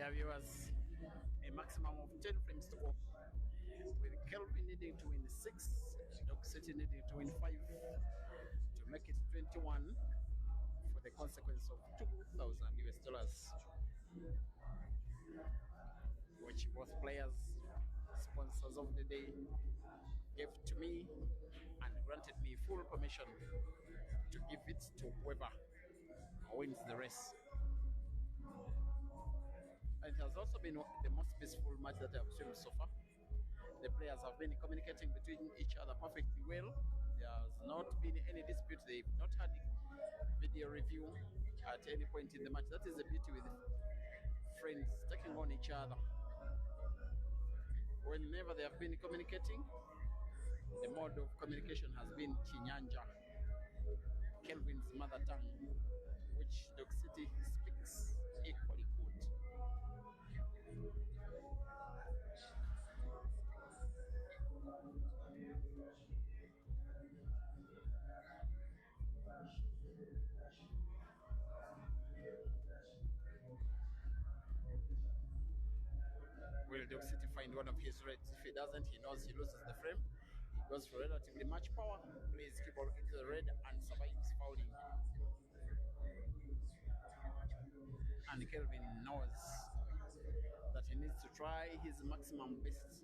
Dear viewers, a maximum of 10 frames to go, with Kelvin needing to win 6, Dog City needing to win 5 to make it 21 for the consequence of 2,000 US dollars, which both players, sponsors of the day, gave to me and granted me full permission to give it to whoever wins the race. It has also been the most peaceful match that I've seen so far. The players have been communicating between each other perfectly well. There has not been any dispute. They've not had video review at any point in the match. That is the beauty with friends taking on each other. Whenever they have been communicating, the mode of communication has been Chinyanja, Kelvin's mother tongue, which Dog City speaks equally good. Will Dog City find one of his reds? If he doesn't, he knows he loses the frame. He goes for relatively much power, plays keyboard into the red and survives fouling. And Kelvin knows that he needs to try his maximum best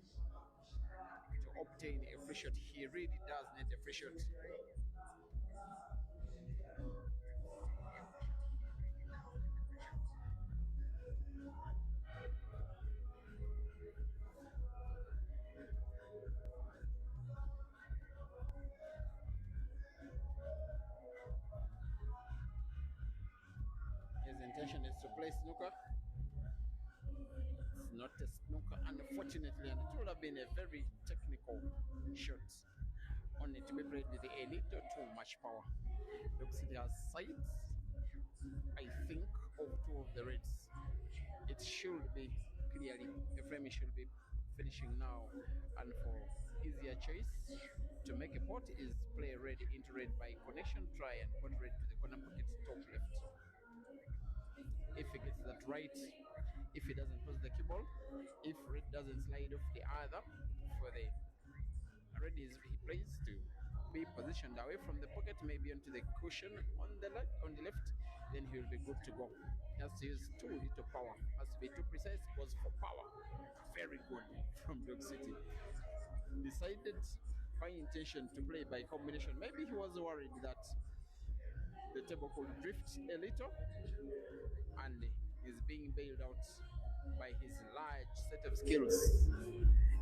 to obtain a free shot. He really does need a free shot. His intention is to play snooker. It's not a snooker, unfortunately, and it would have been a very technical shot, only to be played with a little too much power. Dog City has sides, I think, of 2 of the reds. It should be clearly, the frame should be finishing now, and for easier choice to make a pot is play red into red by connection, try and put red to the corner pocket top left. If he gets that right, if he doesn't close the cue ball, if red doesn't slide off the other for the red is he plays to be positioned away from the pocket, maybe onto the cushion on the left, then he will be good to go. He has to use too little power, has to be too precise, goes for power. Very good from Dog City. Decided by intention to play by combination. Maybe he was worried that the table could drift a little, and is being bailed out by his large set of skills.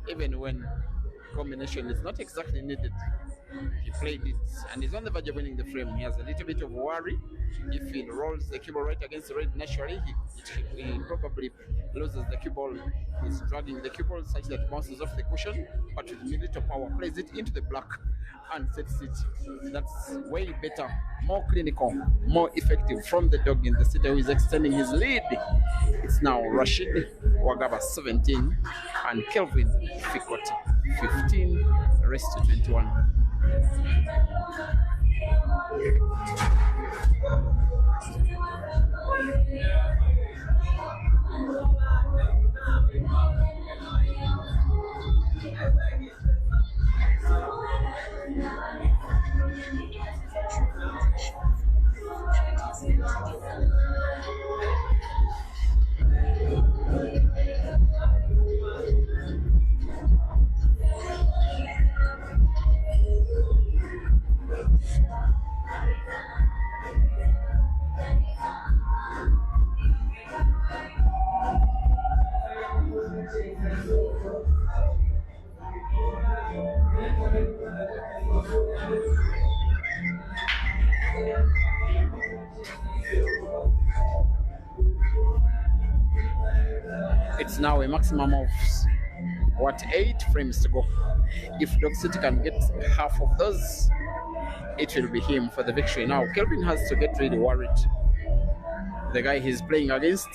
Even when combination is not exactly needed, he played it and is on the verge of winning the frame. He has a little bit of worry. If he rolls the cue ball right against the red, naturally he probably loses the cue ball. He's dragging the cue ball such that it bounces off the cushion, but with little power, plays it into the black and sets it. That's way better, more clinical, more effective from the dog in the city who is extending his lead. It's now Rashid Wagaba 17 and Kelvin Fikoti 15, rest to 21. It's now a maximum of 8 frames to go. If Dog City can get half of those, it will be him for the victory. Now Kelvin has to get really worried. The guy he's playing against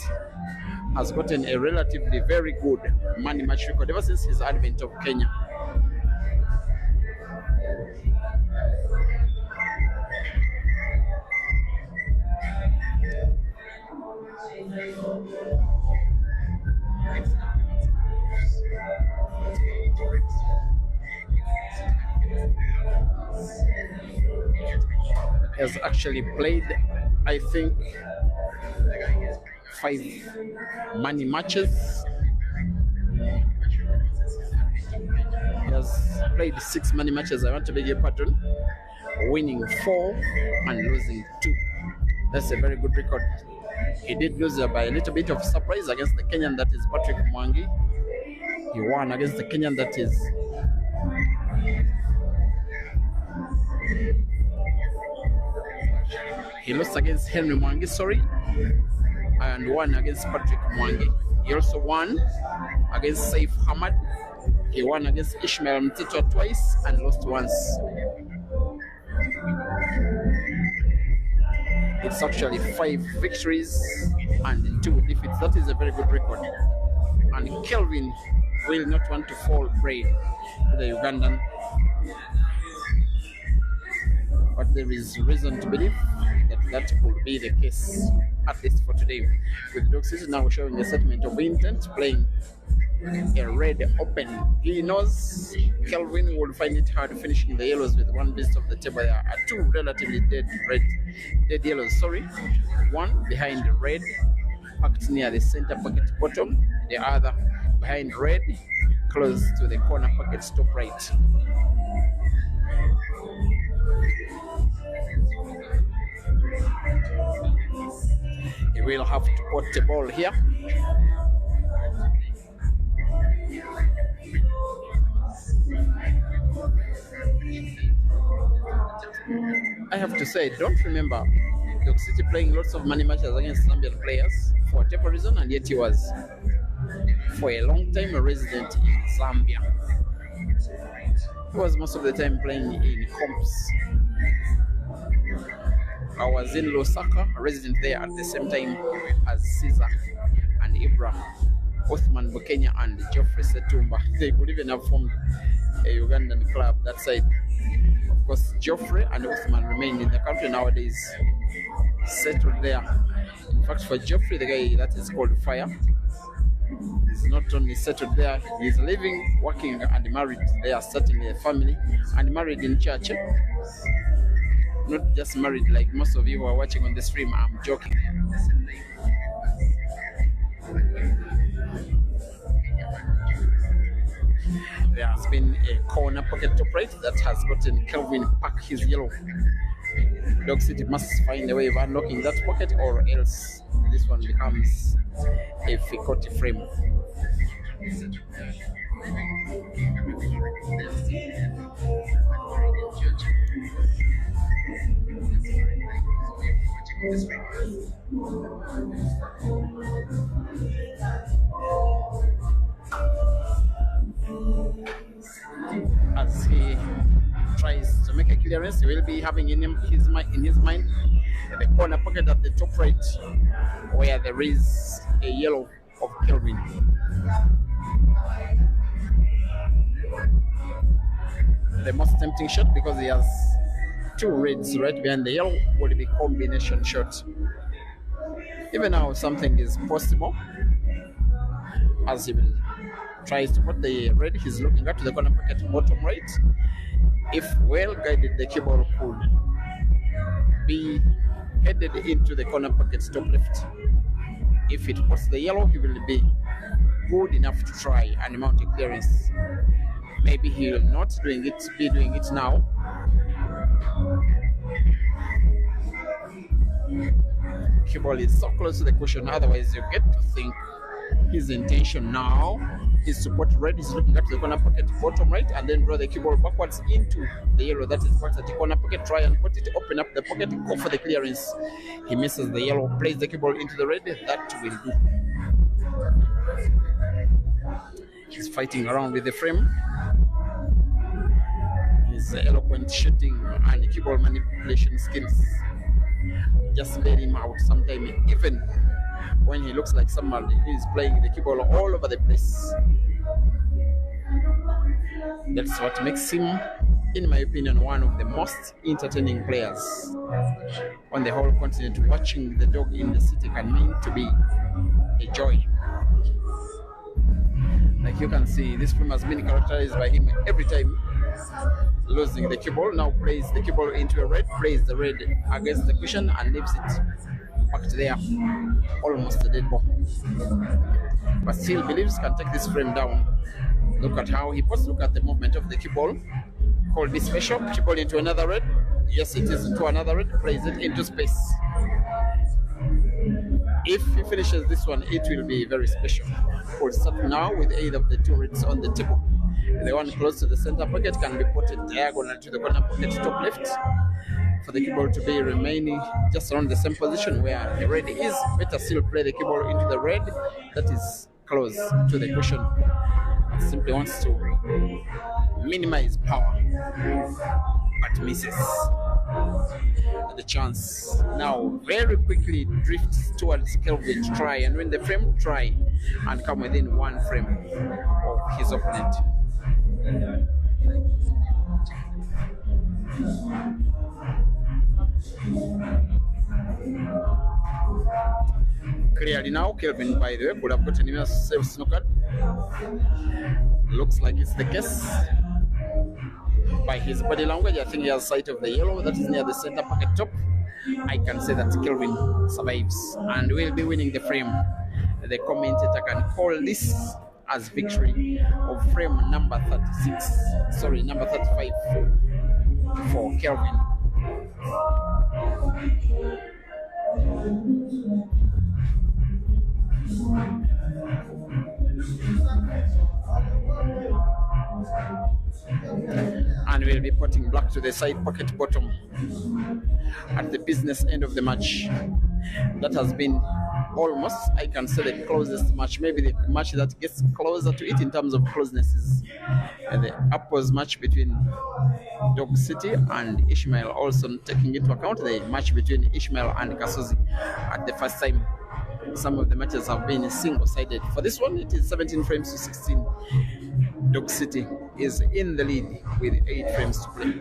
has gotten a relatively very good money match record ever since his advent of Kenya. has actually played, I think, 5 money matches. He has played 6 money matches, I want to beg your pardon, winning 4 and losing 2. That's a very good record. He did lose by a little bit of surprise against the Kenyan, that is Patrick Mwangi. He won against the Kenyan, that is he lost against Henry Mwangi, sorry, and won against Patrick Mwangi. He also won against Saif Hamad. He won against Ishmael Mtito twice and lost once. It's actually 5 victories and 2 defeats. That is a very good record. And Kelvin will not want to fall prey to the Ugandan. But there is reason to believe that that could be the case, at least for today. With Dog City now showing a statement of intent, playing a red open. He knows Kelvin will find it hard finishing the yellows with one beast of the table. There are 2 relatively dead yellows, sorry. One behind the red, packed near the center pocket bottom. The other behind red, close to the corner pocket top right. He will have to put the ball here. I have to say, I don't remember Dog City playing lots of money matches against Zambian players for whatever reason, and yet he was for a long time a resident in Zambia. He was most of the time playing in comps. I was in Lusaka, a resident there at the same time as Caesar and Ibra, Othman Bukenya and Geoffrey Setumba. They could even have formed a Ugandan club that side. Of course, Geoffrey and Othman remained in the country nowadays, settled there. In fact, for Geoffrey, the guy that is called Fire, is not only settled there, he's living, working, and married there, starting a family, and married in church. Not just married like most of you who are watching on the stream. I'm joking. There has been a corner pocket top right that has gotten Kelvin back his yellow. Dog City must find a way of unlocking that pocket, or else this one becomes a Fikoti frame. As he tries to make a clearance, he will be having in his mind the corner pocket at the top right, where there is a yellow of Kelvin. The most tempting shot, because he has 2 reds right behind the yellow, would be combination shot. Even now, something is possible, as he will tries to put the red. He's looking up to the corner pocket bottom right. If well guided, the cue ball could be headed into the corner pocket top left. If it puts the yellow, he will be good enough to try and mount a clearance. Maybe he will not be doing it now. Cue ball is so close to the cushion, otherwise you get to think his intention now is to put red. He's looking at the corner pocket bottom right and then draw the cue ball backwards into the yellow that is parked at the corner pocket. Try and put it, open up the pocket, go for the clearance. He misses the yellow, plays the cue ball into the red. That will do. He's fighting around with the frame. His eloquent shooting and cue ball manipulation skills just let him out sometime, even when he looks like somebody who is playing the cue ball all over the place. That's what makes him, in my opinion, one of the most entertaining players on the whole continent. Watching the dog in the city can mean to be a joy. Like you can see, this film has been characterized by him every time losing the cue ball. Now plays the cue ball into a red, plays the red against the cushion and leaves it back to there, almost a dead ball. But still believes can take this frame down. Look at how he puts, look at the movement of the cue ball. Call this special, cue ball into another red. Yes, it is into another red, plays it into space. If he finishes this one, it will be very special. We'll start now with either of the two reds on the table. The one close to the center pocket can be put diagonal to the corner pocket top left for the cue ball to be remaining just around the same position where the red is. Better still play the cue ball into the red that is close to the cushion. It simply wants to minimize power, but misses. The chance now very quickly drifts towards Kelvin to try and win the frame, try and come within one frame of his opponent. Clearly now, Kelvin, by the way, could have gotten him a safe snooker. Looks like it's the case. By his body language, I think he has sight of the yellow that is near the center pocket top. I can say that Kelvin survives and will be winning the frame. The commentator can call this as victory of frame number 36, sorry, number 35 for Kelvin. And we'll be putting black to the side pocket bottom at the business end of the match. That has been almost, I can say, the closest match. Maybe the match that gets closer to it in terms of closeness is the Apples match between Dog City and Ishmael. Also taking into account the match between Ishmael and Kasozi at the first time. Some of the matches have been single-sided. For this one, it is 17 frames to 16. Dog City is in the lead with 8 frames to play.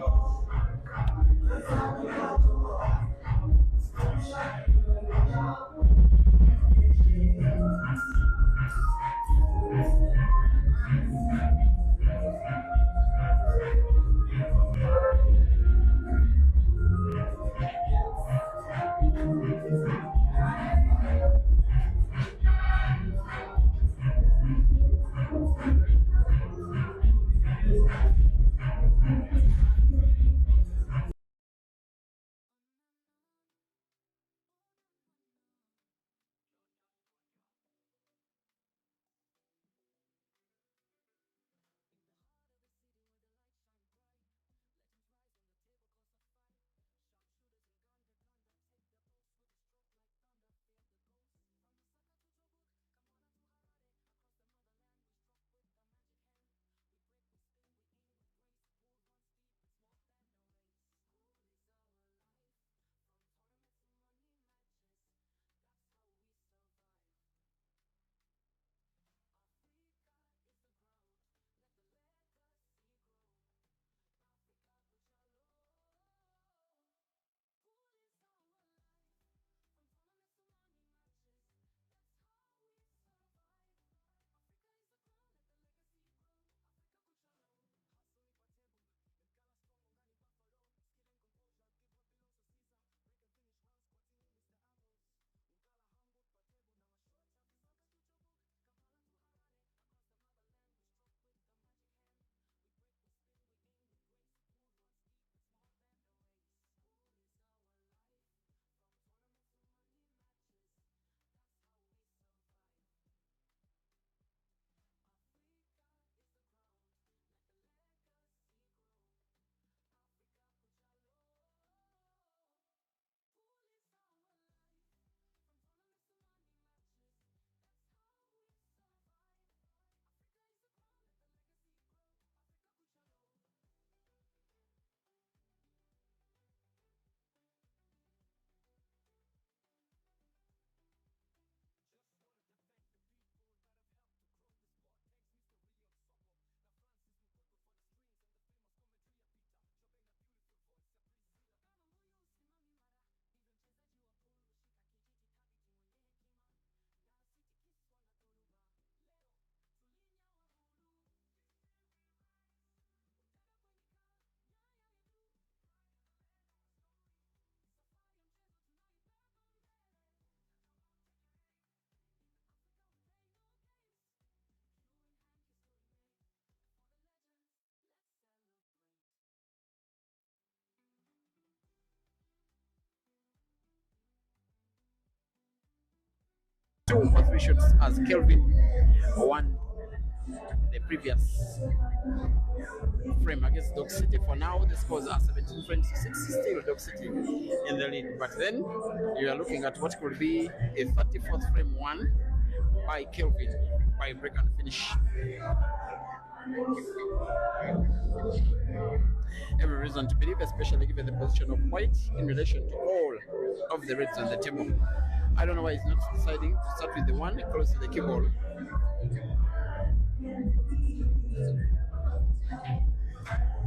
2 or 3 shots as Kelvin won the previous frame against Dog City. For now, the scores are 17 frames to 6, still Dog City in the lead. But then you are looking at what could be a 34th frame won by Kelvin by break and finish. Every reason to believe, especially given the position of white in relation to all of the reds on the table. I don't know why he's not deciding to start with the one close to the cue ball.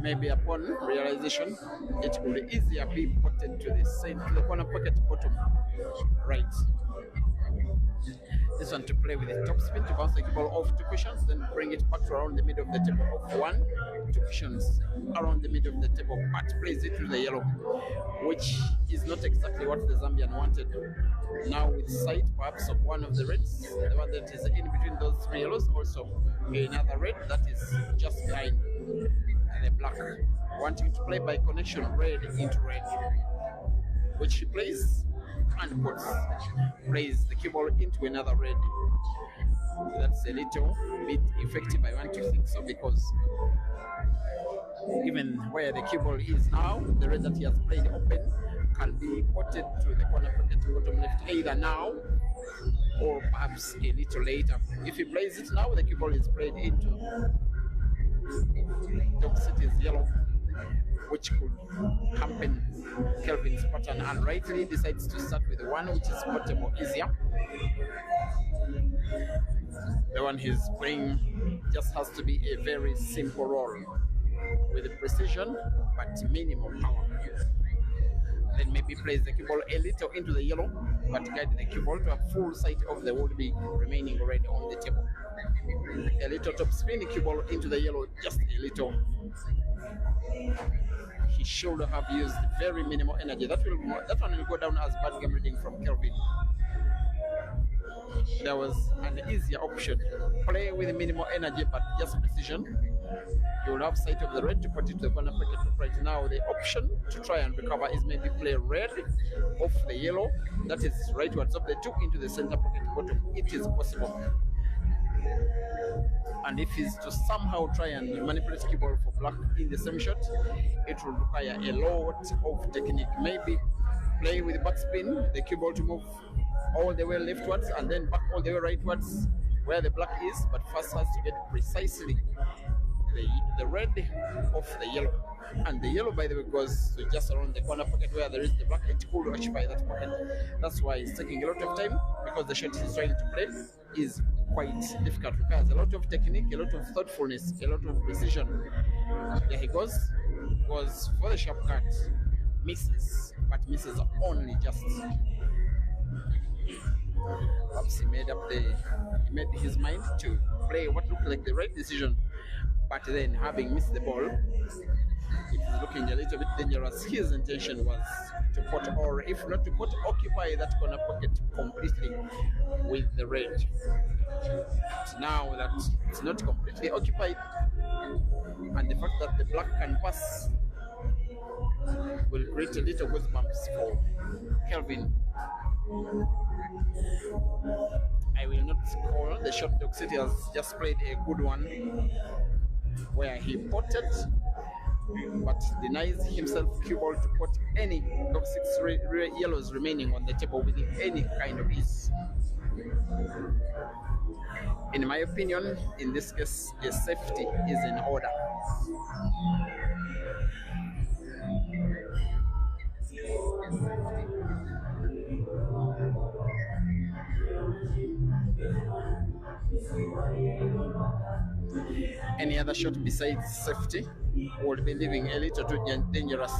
Maybe upon realization, it could easier be ported to the side, to the corner pocket bottom right. This one to play with the top spin to bounce the ball off 2 cushions, then bring it back to around the middle of the table of 1, 2 cushions around the middle of the table, but plays it to the yellow, which is not exactly what the Zambian wanted. Now with sight perhaps of one of the reds, the one that is in between those 3 yellows, also another red that is just behind the black, wanting to play by connection red into red, which he plays and plays the cue ball into another red. That's a little bit effective, I want to think so, because even where the cue ball is now, the red that he has played open can be ported to the corner pocket bottom left either now or perhaps a little later. If he plays it now, the cue ball is played into Dog City's yellow, which could hamper Kelvin's pattern, and rightly decides to start with the one which is portable easier. The one he's playing just has to be a very simple roll with precision but minimum power. Then maybe plays the cue ball a little into the yellow, but guide the cue ball to a full sight of the would-be remaining red on the table. A little top spin cue ball into the yellow, just a little. He should have used very minimal energy. That one will go down as bad game reading from Kelvin. There was an easier option. Play with minimal energy but just precision. You will have sight of the red to put it to the corner pocket right now. The option to try and recover is maybe play red off the yellow, that is rightwards of the 2 into the center pocket bottom. It is possible. And if he's to somehow try and manipulate cue ball for black in the same shot, it will require a lot of technique. Maybe play with backspin, the cue ball to move all the way leftwards and then back all the way rightwards where the black is, but first has to get precisely the red off the yellow. And the yellow, by the way, goes to just around the corner pocket where there is the black. It could occupy that pocket. That's why it's taking a lot of time, because the shot he's trying to play is quite difficult. Requires a lot of technique, a lot of thoughtfulness, a lot of precision. There he goes for the sharp cut, misses, but misses only just. Perhaps he made his mind to play what looked like the right decision, but then having missed the ball, it is looking a little bit dangerous. His intention was to put, or if not to put, occupy that corner pocket completely with the red. But now that it's not completely occupied, and the fact that the black can pass will create a little goosebumps for Kelvin. I will not call the shot. Dog City has just played a good one where he potted but denies himself cue ball to put any Dog 6 yellows remaining on the table with any kind of ease. In my opinion, in this case, a safety is in order. Any other shot besides safety would be leaving a little too dangerous.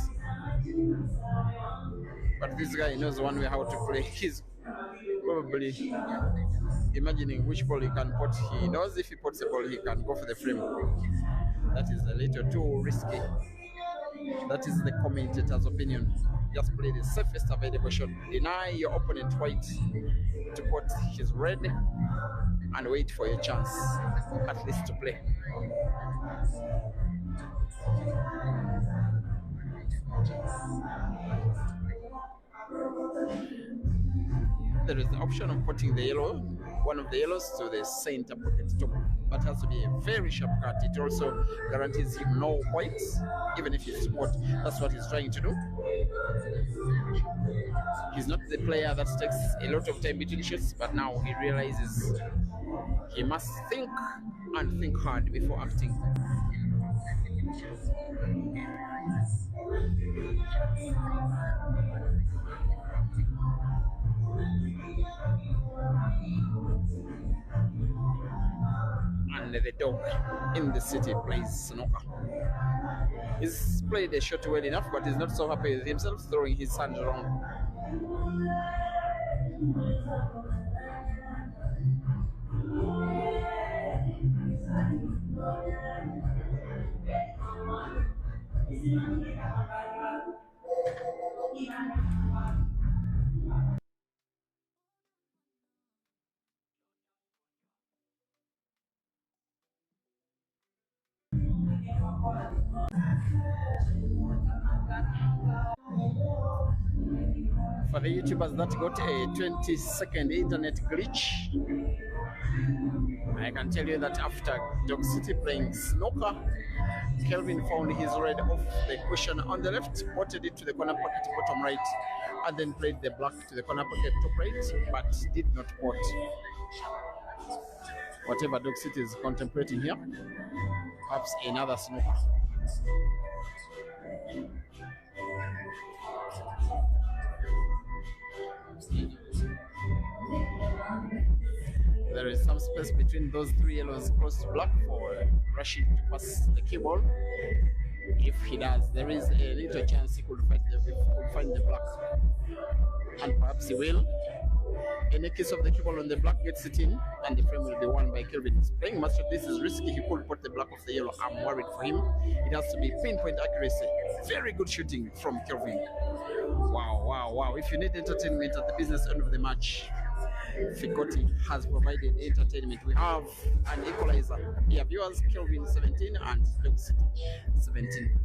But this guy knows one way how to play. He's probably imagining which ball he can put. He knows if he puts a ball, he can go for the frame. That is a little too risky. That is the commentator's opinion. Just play the safest available shot. Deny your opponent white to put his red and wait for your chance, at least to play. There is the option of putting the yellow one of the yellows to the center pocket top. But has to be a very sharp cut. It also guarantees him no points, even if he's spot. That's what he's trying to do. He's not the player that takes a lot of time between shots, but now he realizes he must think and think hard before acting. And the dog in the city plays snooker. He's played a shot well enough, but he's not so happy with himself, throwing his hand around. For the YouTubers that got a 20-second internet glitch, I can tell you that after Dog City playing snooker, Kelvin found his red off the cushion on the left, potted it to the corner pocket bottom right, and then played the black to the corner pocket top right, but did not pot. Whatever Dog City is contemplating here, perhaps another snooker. There is some space between those three yellows close to black for Rashid to pass the key ball. If he does, there is a little chance he could find the black, and perhaps he will. In the case of the key ball on the black gets it in, and the frame will be won by Kelvin. He's playing master. This is risky. He could put the black off the yellow. I'm worried for him. It has to be pinpoint accuracy. Very good shooting from Kelvin. Wow, wow, wow. If you need entertainment at the business end of the match, Fikoti has provided entertainment. We have an equalizer. Here, viewers, Kelvin 17 and Dog City 17.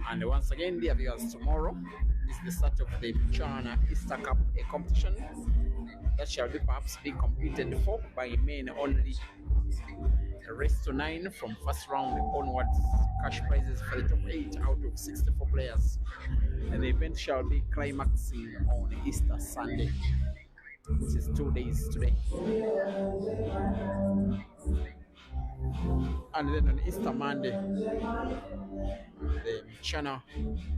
And once again, dear viewers, tomorrow is the start of the China Easter Cup, a competition that shall be perhaps be competed for by men only. A race to 9 from first round onwards. Cash prizes for the top 8 out of 64 players. And the event shall be climaxing on Easter Sunday, which is 2 days today. And then on Easter Monday, the China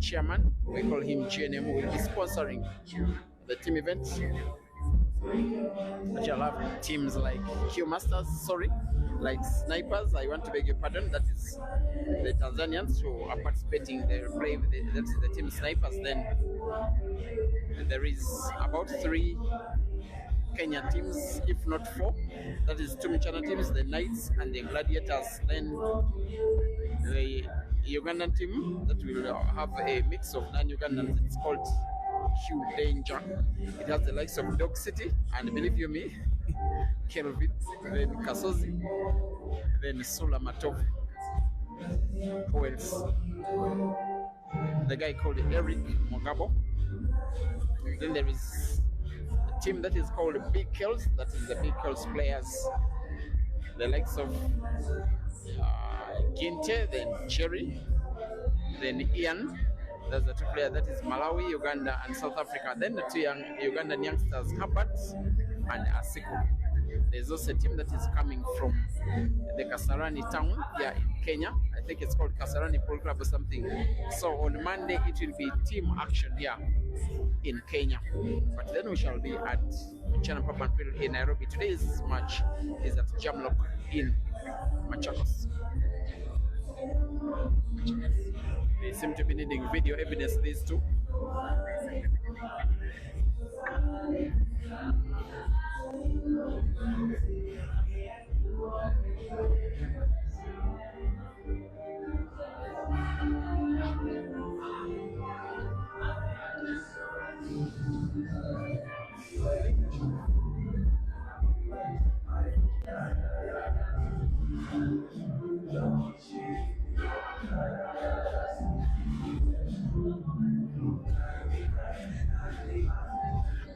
chairman, we call him GNM, will be sponsoring the team event, which will have teams like Q Masters, like Snipers, I want to beg your pardon, that is the Tanzanians who are participating. They play with that's the team Snipers. Then there is about 3 Kenya teams, if not 4. That is 2 China teams, the Knights and the Gladiators. Then the Ugandan team that will have a mix of non-Ugandans. It's called Q Danger. It has the likes of Dog City and, believe you me, KELVIN, then Kasozi, then Sula Matov. Who else? The guy called Eric Mogabo. Then there is a team that is called Big Kells. That is the Big Kells players, the likes of Ginte, then Cherry, then Ian. That's the 2 players. That is Malawi, Uganda, and South Africa. Then the 2 young Ugandan youngsters, Herbert and Asiku. There's also a team that is coming from the Kasarani town here in Kenya. I think it's called Kasarani Polo Club or something. So on Monday it will be team action here in Kenya. But then we shall be at China Papanpil in Nairobi. Today's match is at Jamlock in Machakos. They seem to be needing video evidence, these 2.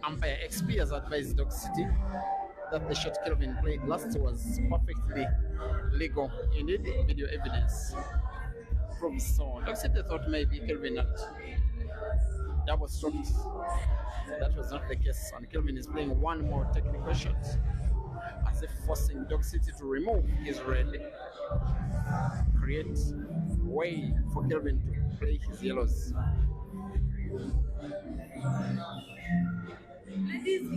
Umpire XP has advised Dog City that the shot KELVIN played last was perfectly legal. Indeed, video evidence proves so. Dog City thought maybe KELVIN had double stroked. That was not the case, and KELVIN is playing one more technical shot, as if forcing Dog City to remove his red, create way for KELVIN to play his yellows. Ladies,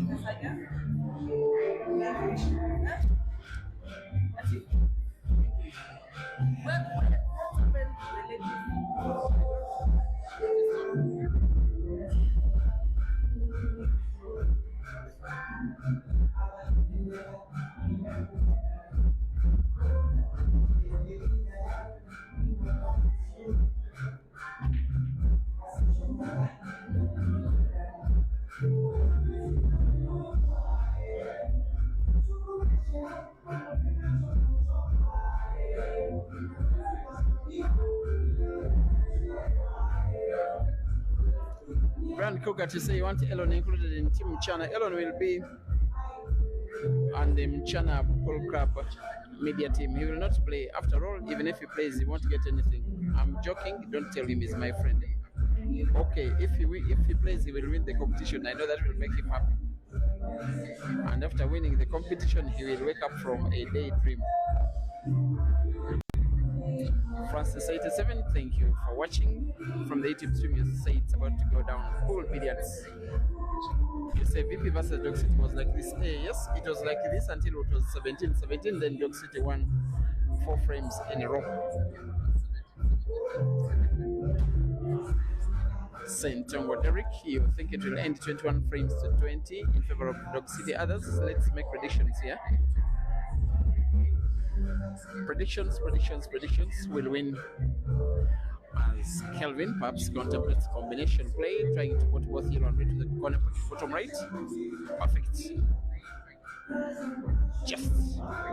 Brand Cougar to say you want Elon included in Team China. Elon will be on the China Polo Club media team. He will not play. After all, even if he plays, he won't get anything. I'm joking. Don't tell him he's my friend. Okay, if he plays, he will win the competition. I know that will make him happy. And after winning the competition, he will wake up from a daydream. Francis 87, thank you for watching from the YouTube stream. You say it's about to go down. Cool billiards. You say VP versus Dog City was like this. Yes, it was like this until it was 17-17. Then Dog City won 4 frames in a row. Saint Tongo Derek, you think it will end 21 frames to 20 in favor of Dog City. Others, let's make predictions here. Predictions will win as KELVIN perhaps contemplates combination play, trying to put both yellow and red to the corner bottom right. Perfect. Just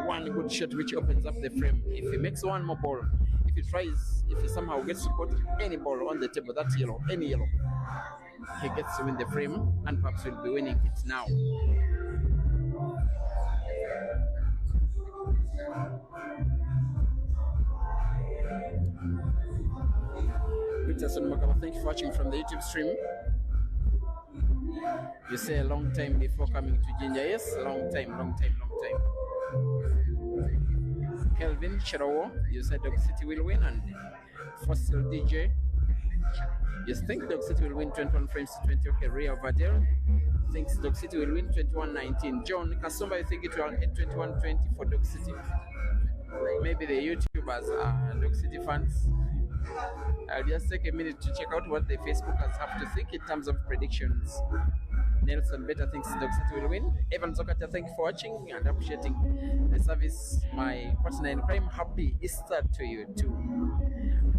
one good shot which opens up the frame. If he makes one more ball, if he tries, if he somehow gets to put any ball on the table, that's yellow, any yellow, he gets to win the frame and perhaps will be winning it now. Peterson Makaba, thank you for watching from the YouTube stream. You say a long time before coming to Ginger. Yes, long time. Kelvin Chirawo, you said Dog City will win, and Fossil DJ, you think Dog City will win 21 frames to 20. Okay, Ria Vadel thinks Dog City will win 21-19. John Kasumba, you think it will 21-20 for Dog City. Maybe the YouTubers are Dog City fans. I'll just take a minute to check out what the Facebookers have to think in terms of predictions. Nelson Better thinks Dog City will win. Evan Zokata, thank you for watching and appreciating the service. My partner in crime, happy Easter to you too.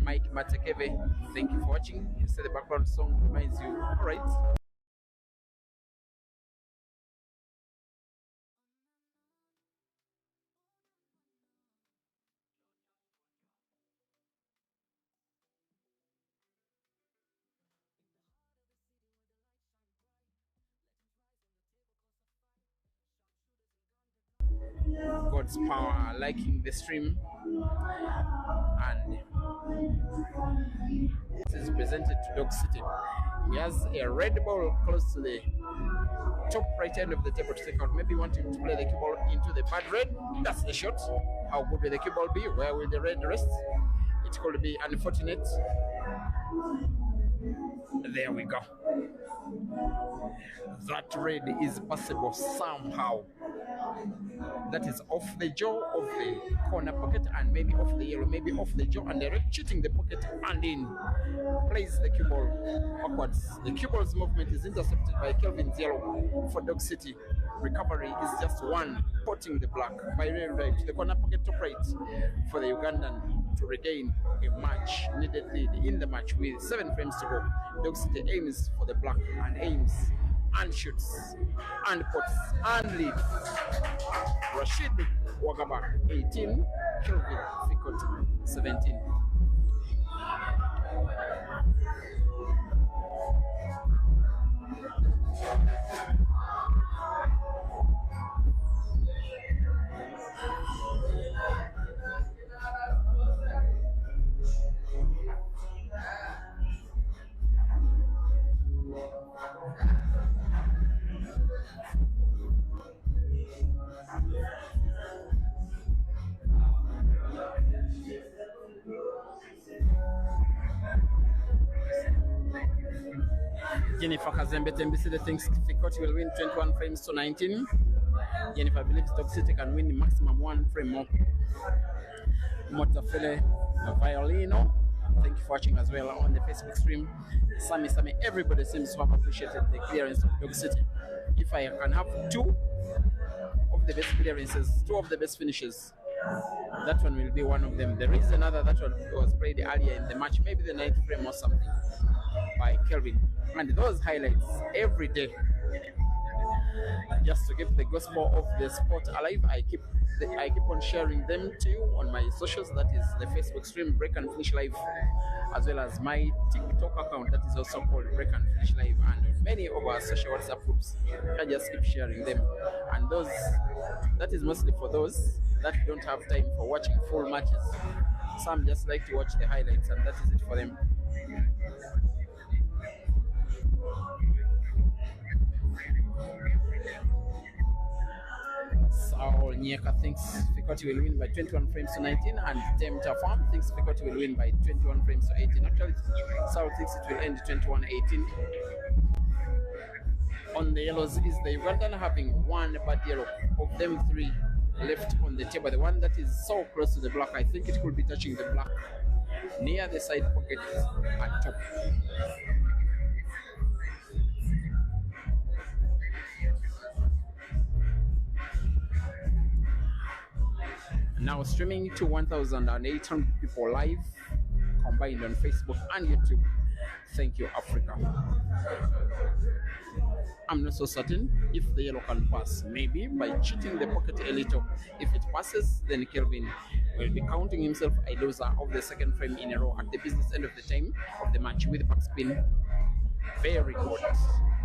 Mike Matekeve, thank you for watching. You say the background song reminds you. All right. God's power, liking the stream, and this is presented to Dog City. He has a red ball close to the top right end of the table to take out. Maybe wanting to play the cue ball into the bad red. That's the shot. How good will the cue ball be? Where will the red rest? It could be unfortunate. There we go. That red is possible somehow. That is off the jaw of the corner pocket and maybe off the yellow, maybe off the jaw and direct cheating the pocket and in. Plays the cue ball backwards. The cue ball's movement is intercepted by Kelvin's yellow for Dog City. Recovery is just one, potting the black by real right to the corner pocket top right for the Ugandan to regain a much needed lead in the match with 7 frames to go. Dog City aims for the black and aims and shoots and puts and leads. Rashid Wagaba 18, Kelvin Fikot 17. Jennifer Kazembe Tembisile thinks Fikoti will win 21 frames to 19. Jennifer believes Dog City can win the maximum 1 frame more. Motafele Violino, thank you for watching as well on the Facebook stream. Sammy, everybody seems to have appreciated the clearance of Dog City. If I can have 2 of the best clearances, 2 of the best finishes, that one will be one of them. There is another that one was played earlier in the match, maybe the 9th frame or something, by Kelvin. And those highlights every day, just to keep the gospel of the sport alive, I keep on sharing them to you on my socials. That is the Facebook stream Break and Finish Live, as well as my TikTok account that is also called Break and Finish Live, and many of our social WhatsApp groups. I just keep sharing them, and those, that is mostly for those that don't have time for watching full matches. Some just like to watch the highlights, and that is it for them. Saul Nyeka thinks Fikoti will win by 21 frames to 19, and Temta Farm thinks Fikoti will win by 21 frames to 18. Actually, Saul thinks it will end 21-18. On the yellows is the Ugandan having 1 bad yellow. Of them 3 left on the table. The one that is so close to the black, I think it could be touching the black near the side pocket at top. Now streaming to 1,800 people live, combined on Facebook and YouTube. Thank you, Africa. I'm not so certain if the yellow can pass. Maybe by cheating the pocket a little. If it passes, then Kelvin will be counting himself a loser of the second frame in a row at the business end of the time of the match with backspin. Very good.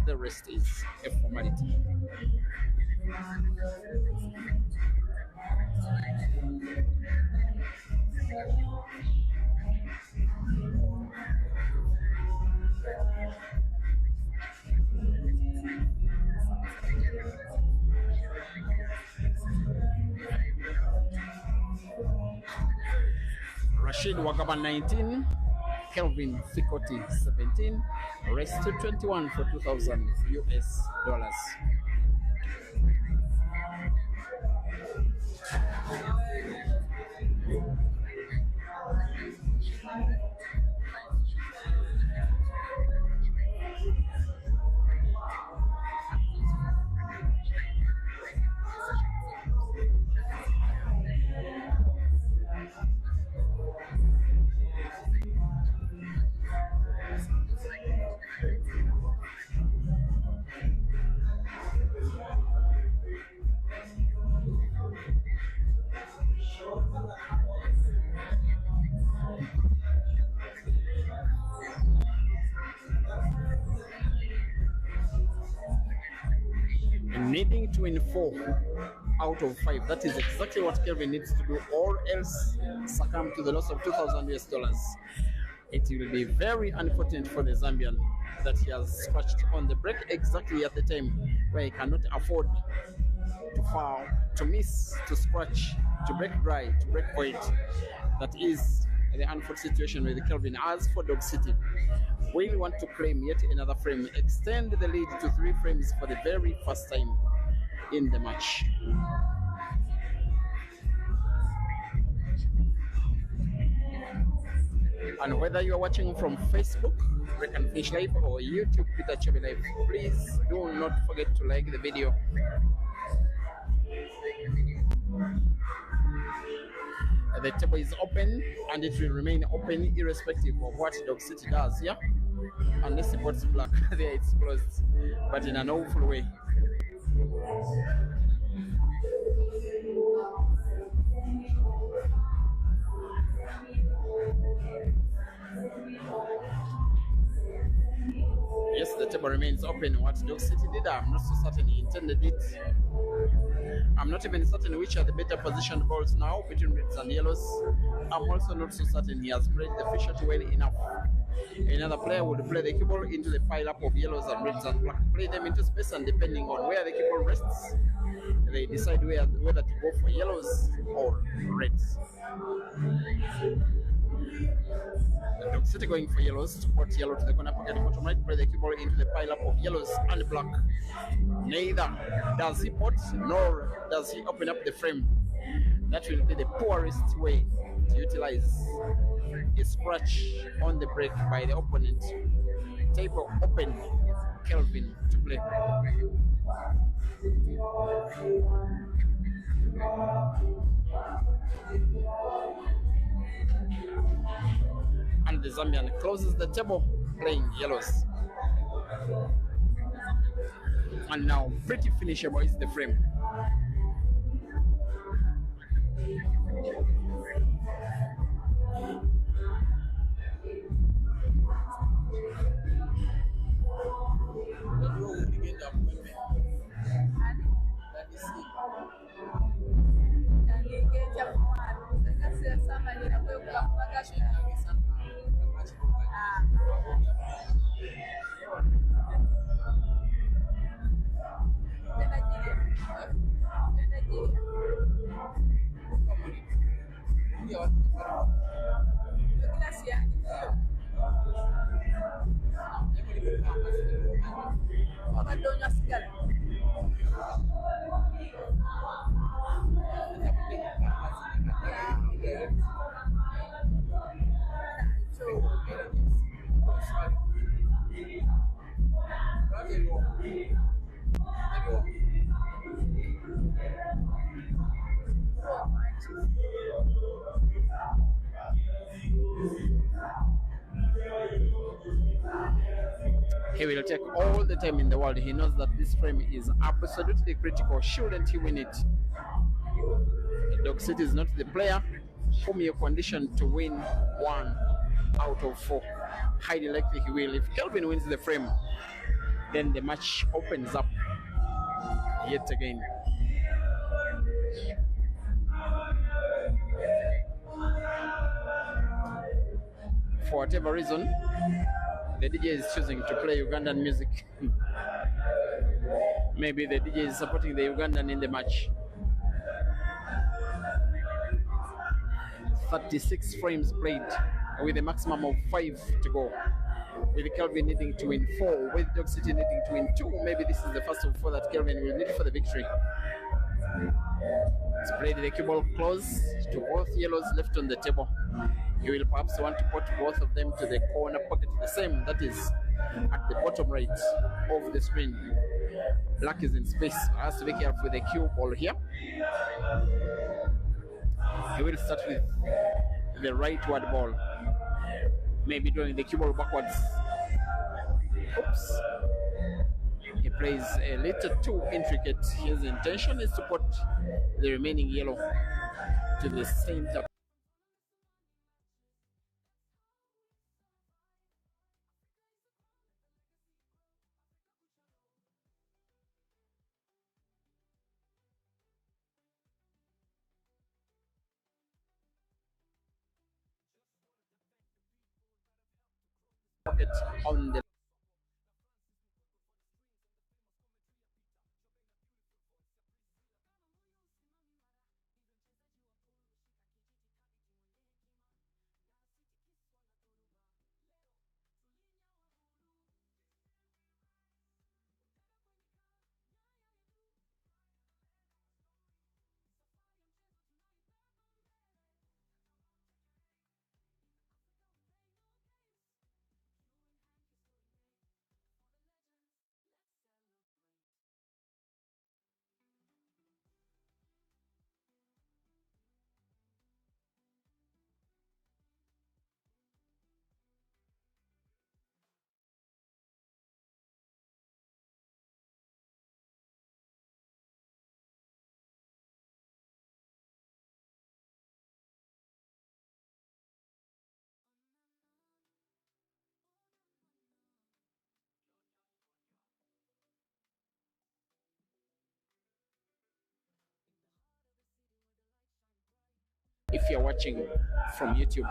The rest is a formality. Rashid Wagaba 19, Kelvin Fikoti 17, rest to 21 for 2,000 US dollars. Needing to win 4 out of 5. That is exactly what Kelvin needs to do, or else succumb to the loss of 2,000 US dollars. It will be very unfortunate for the Zambian that he has scratched on the break exactly at the time where he cannot afford to foul, to miss, to scratch, to break dry, to break void. That is the unfortunate situation with Kelvin. As for Dog City, we want to claim yet another frame, extend the lead to 3 frames for the very first time in the match. And whether you are watching from Facebook, Break and Fish Live, or YouTube, Peter Chubby Live, please do not forget to like the video. The table is open and it will remain open irrespective of what Dog City does, yeah? Unless the pot's black, there it's closed, but in an awful way. Yes, the table remains open. What Dog City did, I'm not so certain he intended it. I'm not even certain which are the better positioned balls now between reds and yellows. I'm also not so certain he has played the fish shot well enough. Another player would play the cue ball into the pile up of yellows and reds and black, play them into space, and depending on where the cue ball rests, they decide whether to go for yellows or reds. Dog City going for yellows, support yellow to the corner pocket bottom right, play the cue ball into the pile up of yellows and black. Neither does he pot nor does he open up the frame. That will be the poorest way to utilize a scratch on the break by the opponent. Table open, Kelvin to play. And the Zambian closes the table playing yellows. And now pretty finishable is the frame. He will take all the time in the world. He knows that this frame is absolutely critical. Shouldn't he win it? Dog City is not the player whom you're conditioned to win 1 out of 4. Highly likely he will. If Kelvin wins the frame, then the match opens up yet again. For whatever reason, the DJ is choosing to play Ugandan music. Maybe the DJ is supporting the Ugandan in the match. 36 frames played with a maximum of 5 to go. With Kelvin needing to win 4, with Dog City needing to win 2. Maybe this is the first of 4 that Kelvin will need for the victory. He's played the cue ball close to both yellows left on the table. He will perhaps want to put both of them to the corner pocket, the same that is at the bottom right of the screen. Black is in space, has to be careful with the cue ball here. He will start with the rightward ball, maybe drawing the cue ball backwards. Oops. He plays a little too intricate. His intention is to put the remaining yellow to the center. On the if you're watching from YouTube.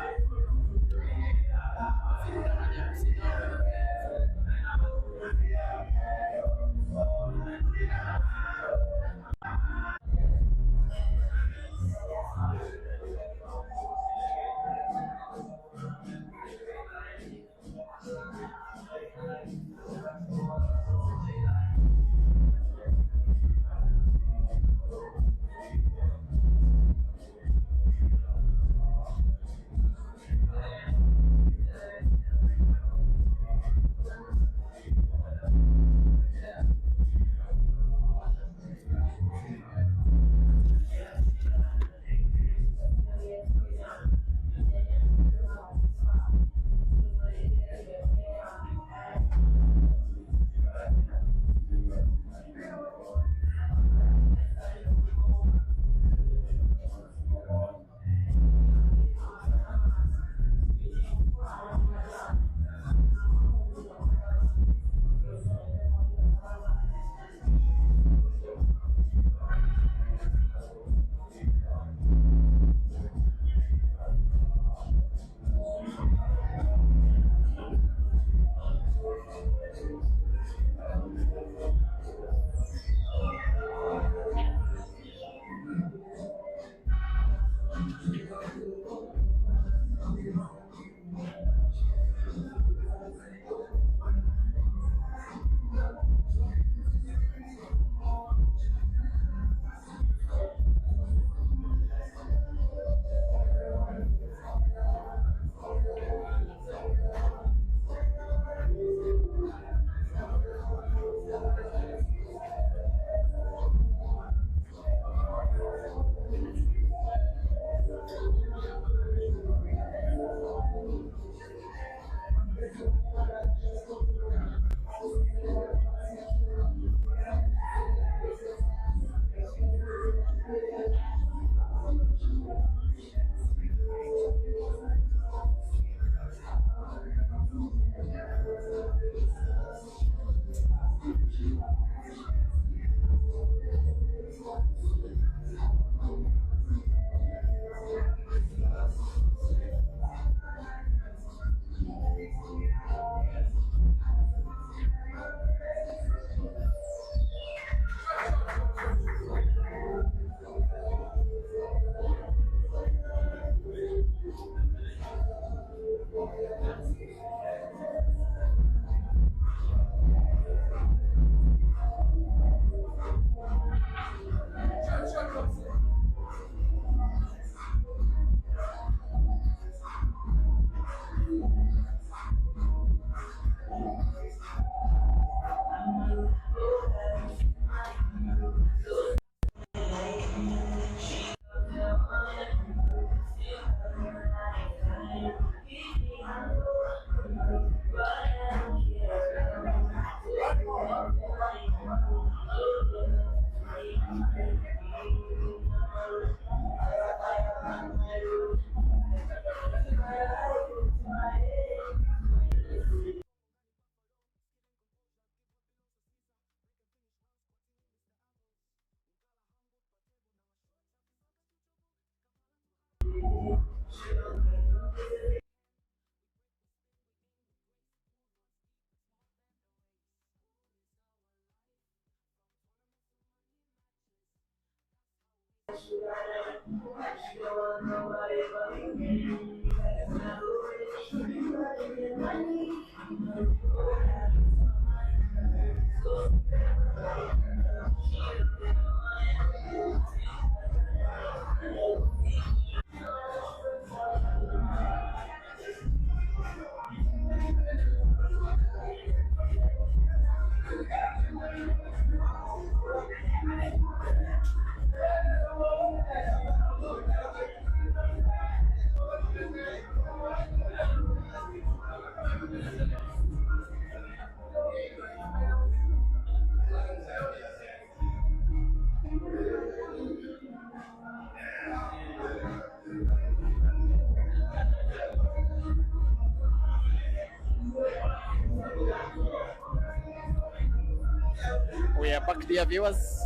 We are back, dear viewers.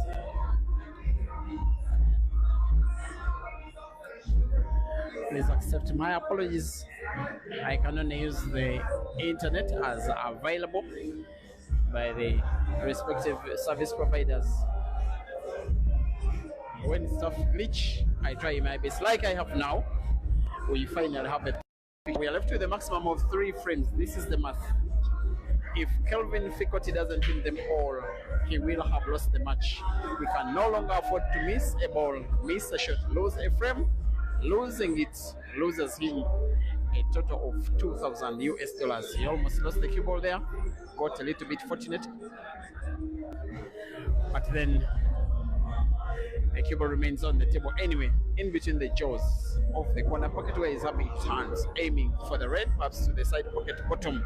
Please accept my apologies. I can only use the internet as available by the respective service providers. When stuff glitch, I try my best. Like I have now, we finally have it. We are left with a maximum of 3 frames. This is the math. If Kelvin Fikoti doesn't win them all, he will have lost the match. We can no longer afford to miss a ball, miss a shot, lose a frame. Losing it loses him a total of 2,000 US dollars. He almost lost the cue ball there, got a little bit fortunate, but then the cue ball remains on the table anyway, in between the jaws of the corner pocket where he's having hands aiming for the red, perhaps to the side pocket bottom,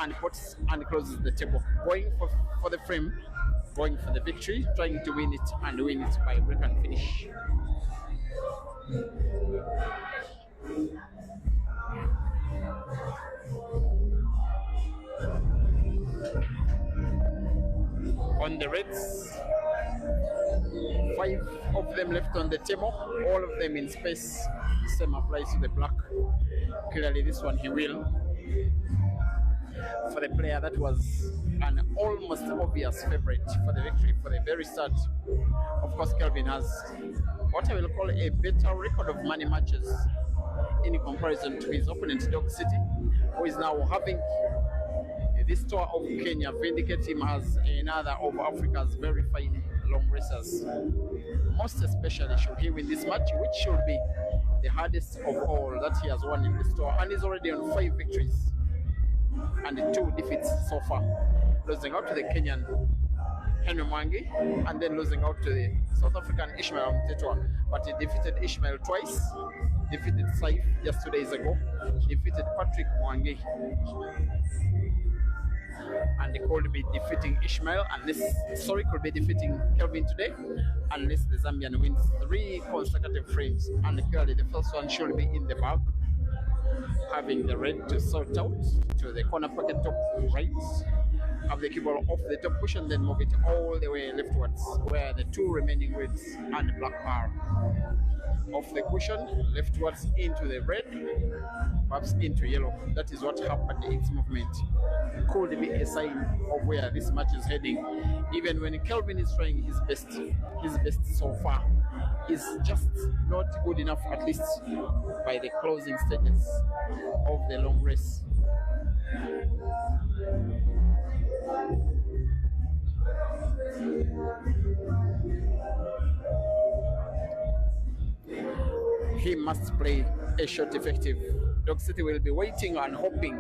and puts and closes the table, going for the frame, going for the victory, trying to win it and win it by break and finish. On the reds, 5 of them left on the table, all of them in space. Same applies to the black. Clearly this one he will. For the player that was an almost obvious favorite for the victory for the very start. Of course, Kelvin has what I will call a better record of money matches in comparison to his opponent, Dog City, who is now having this tour of Kenya vindicate him as another of Africa's very fine long racers. Most especially should he win this match, which should be the hardest of all that he has won in this tour, and he's already on 5 victories and 2 defeats so far, losing out to the Kenyan Henry Mwangi and then losing out to the South African Ishmael Mtetwa. But he defeated Ishmael twice, defeated Saif just 2 days ago, defeated Patrick Mwangi, and he could be defeating Ishmael could be defeating Kelvin today, unless the Zambian wins 3 consecutive frames. And clearly the first one should be in the bag, having the red to sort out to the corner pocket top right, have the cue ball off the top cushion, then move it all the way leftwards where the 2 remaining reds and black are. Off the cushion, leftwards into the red, perhaps into yellow. That is what happened in its movement. Could be a sign of where this match is heading. Even when Kelvin is trying his best so far is just not good enough, at least by the closing stages of the long race. He must play a shot effective. Dog City will be waiting and hoping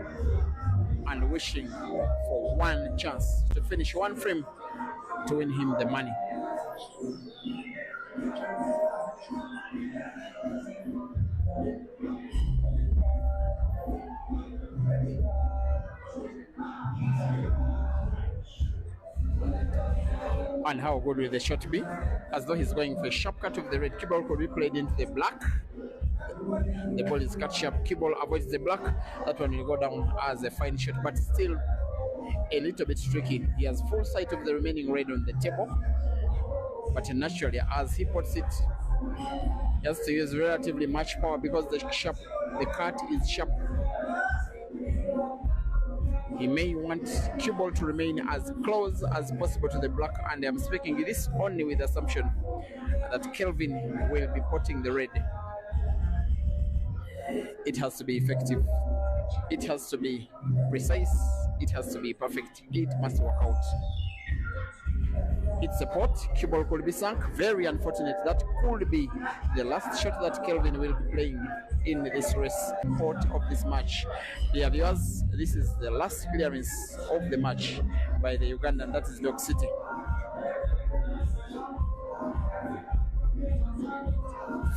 and wishing for one chance to finish 1 frame to win him the money. And how good will the shot be? As though he's going for a sharp cut of the red. Cue ball could be played into the black. The ball is cut sharp. Cue ball avoids the black. That one will go down as a fine shot, but still a little bit tricky. He has full sight of the remaining red on the table, but naturally, as he puts it, he has to use relatively much power because the cut is sharp. He may want cue ball to remain as close as possible to the black, and I'm speaking this only with assumption. that Kelvin will be potting the red. It has to be effective. It has to be precise. It has to be perfect. It must work out. It's a pot. Cue ball could be sunk. Very unfortunate. That could be the last shot that Kelvin will be playing in this race pot of this match. Dear viewers, this is the last clearance of the match by the Ugandan, that is Dog City.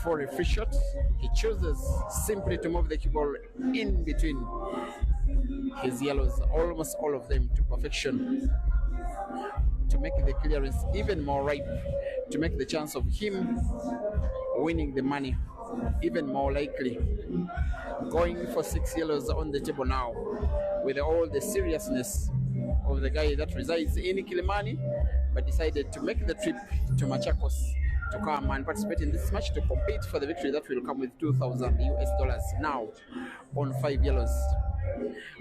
For a free shot, he chooses simply to move the cue ball in between his yellows, almost all of them to perfection, to make the clearance even more ripe, to make the chance of him winning the money even more likely. Going for 6 yellows on the table now, with all the seriousness of the guy that resides in Kilimani, but decided to make the trip to Machakos to come and participate in this match to compete for the victory that will come with $2,000 now on 5 yellows.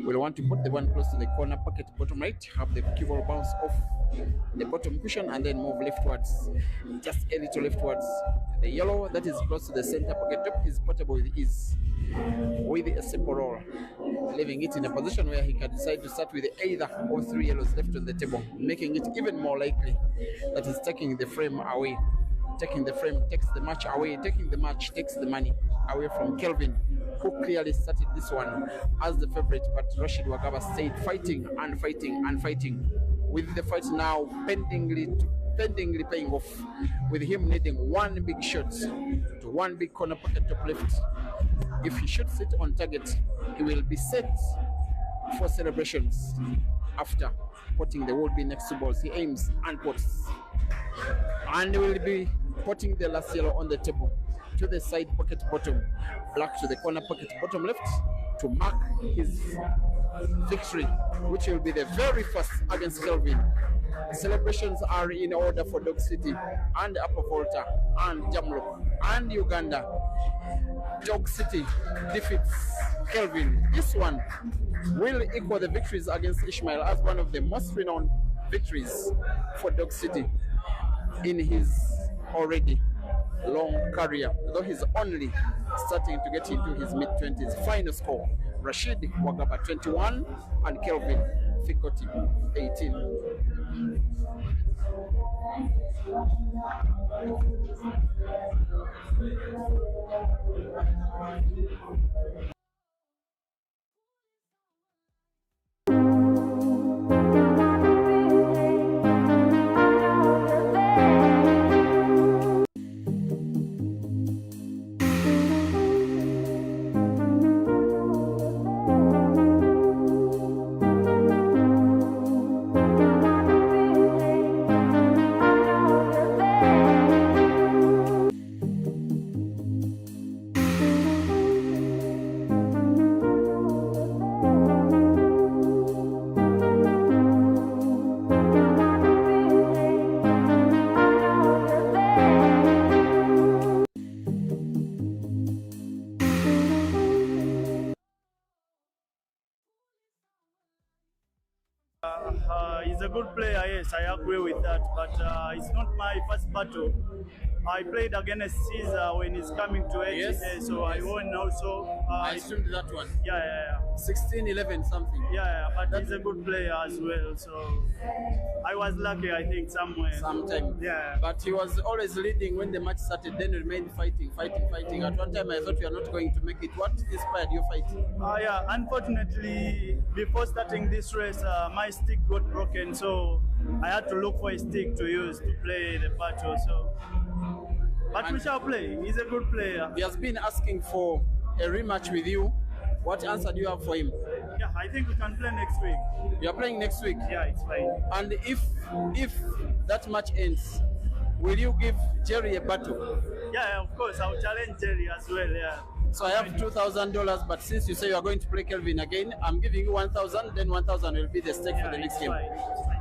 We'll want to put the one close to the corner pocket bottom right, have the cue ball bounce off the bottom cushion and then move leftwards, just a little leftwards. The yellow that is close to the center pocket top is portable with ease, with a simple roll, leaving it in a position where he can decide to start with either or 3 yellows left on the table, making it even more likely that he's taking the frame away. Taking the frame takes the match away, taking the match takes the money away from Kelvin, who clearly started this one as the favorite, but Rashid Wagaba stayed fighting and fighting and fighting, with the fight now pendingly paying off, with him needing one big shot to one big corner pocket top left. If he shoots it on target, he will be set for celebrations after potting the would-be next 2 balls. He aims and pots, and will be potting the last yellow on the table to the side pocket bottom, black to the corner pocket bottom left, to mark his victory, which will be the very first against Kelvin. Celebrations are in order for Dog City and Upper Volta and Jamlock and Uganda. Dog City defeats Kelvin. This one will equal the victories against Ishmael as one of the most renowned victories for Dog City in his already long career, though he's only starting to get into his mid-20s. Final score: Rashid Wagaba 21 and Kelvin Fikoti 18. He's a good player, yes, I agree with that, but it's not my first battle. I played against Caesar when he's coming to HA, yes, so yes. I won also. I assumed that one. Yeah. 16-11 something. Yeah, but he's a good player as well, so I was lucky, I think, somewhere. Sometime. Yeah. But he was always leading when the match started, then remained fighting. At one time I thought we are not going to make it. What inspired your fight? Yeah, unfortunately, before starting this race, my stick got broken, so I had to look for a stick to use to play the battle. So, but we shall play. He's a good player. He has been asking for a rematch with you. What answer do you have for him? Yeah, I think we can play next week. You are playing next week? Yeah, it's fine. And if that match ends, will you give Jerry a battle? Yeah, of course. I'll challenge Jerry as well, yeah. So I have $2,000, but since you say you are going to play Kelvin again, I'm giving you 1,000, then 1,000 will be the stake for the next game. Fine.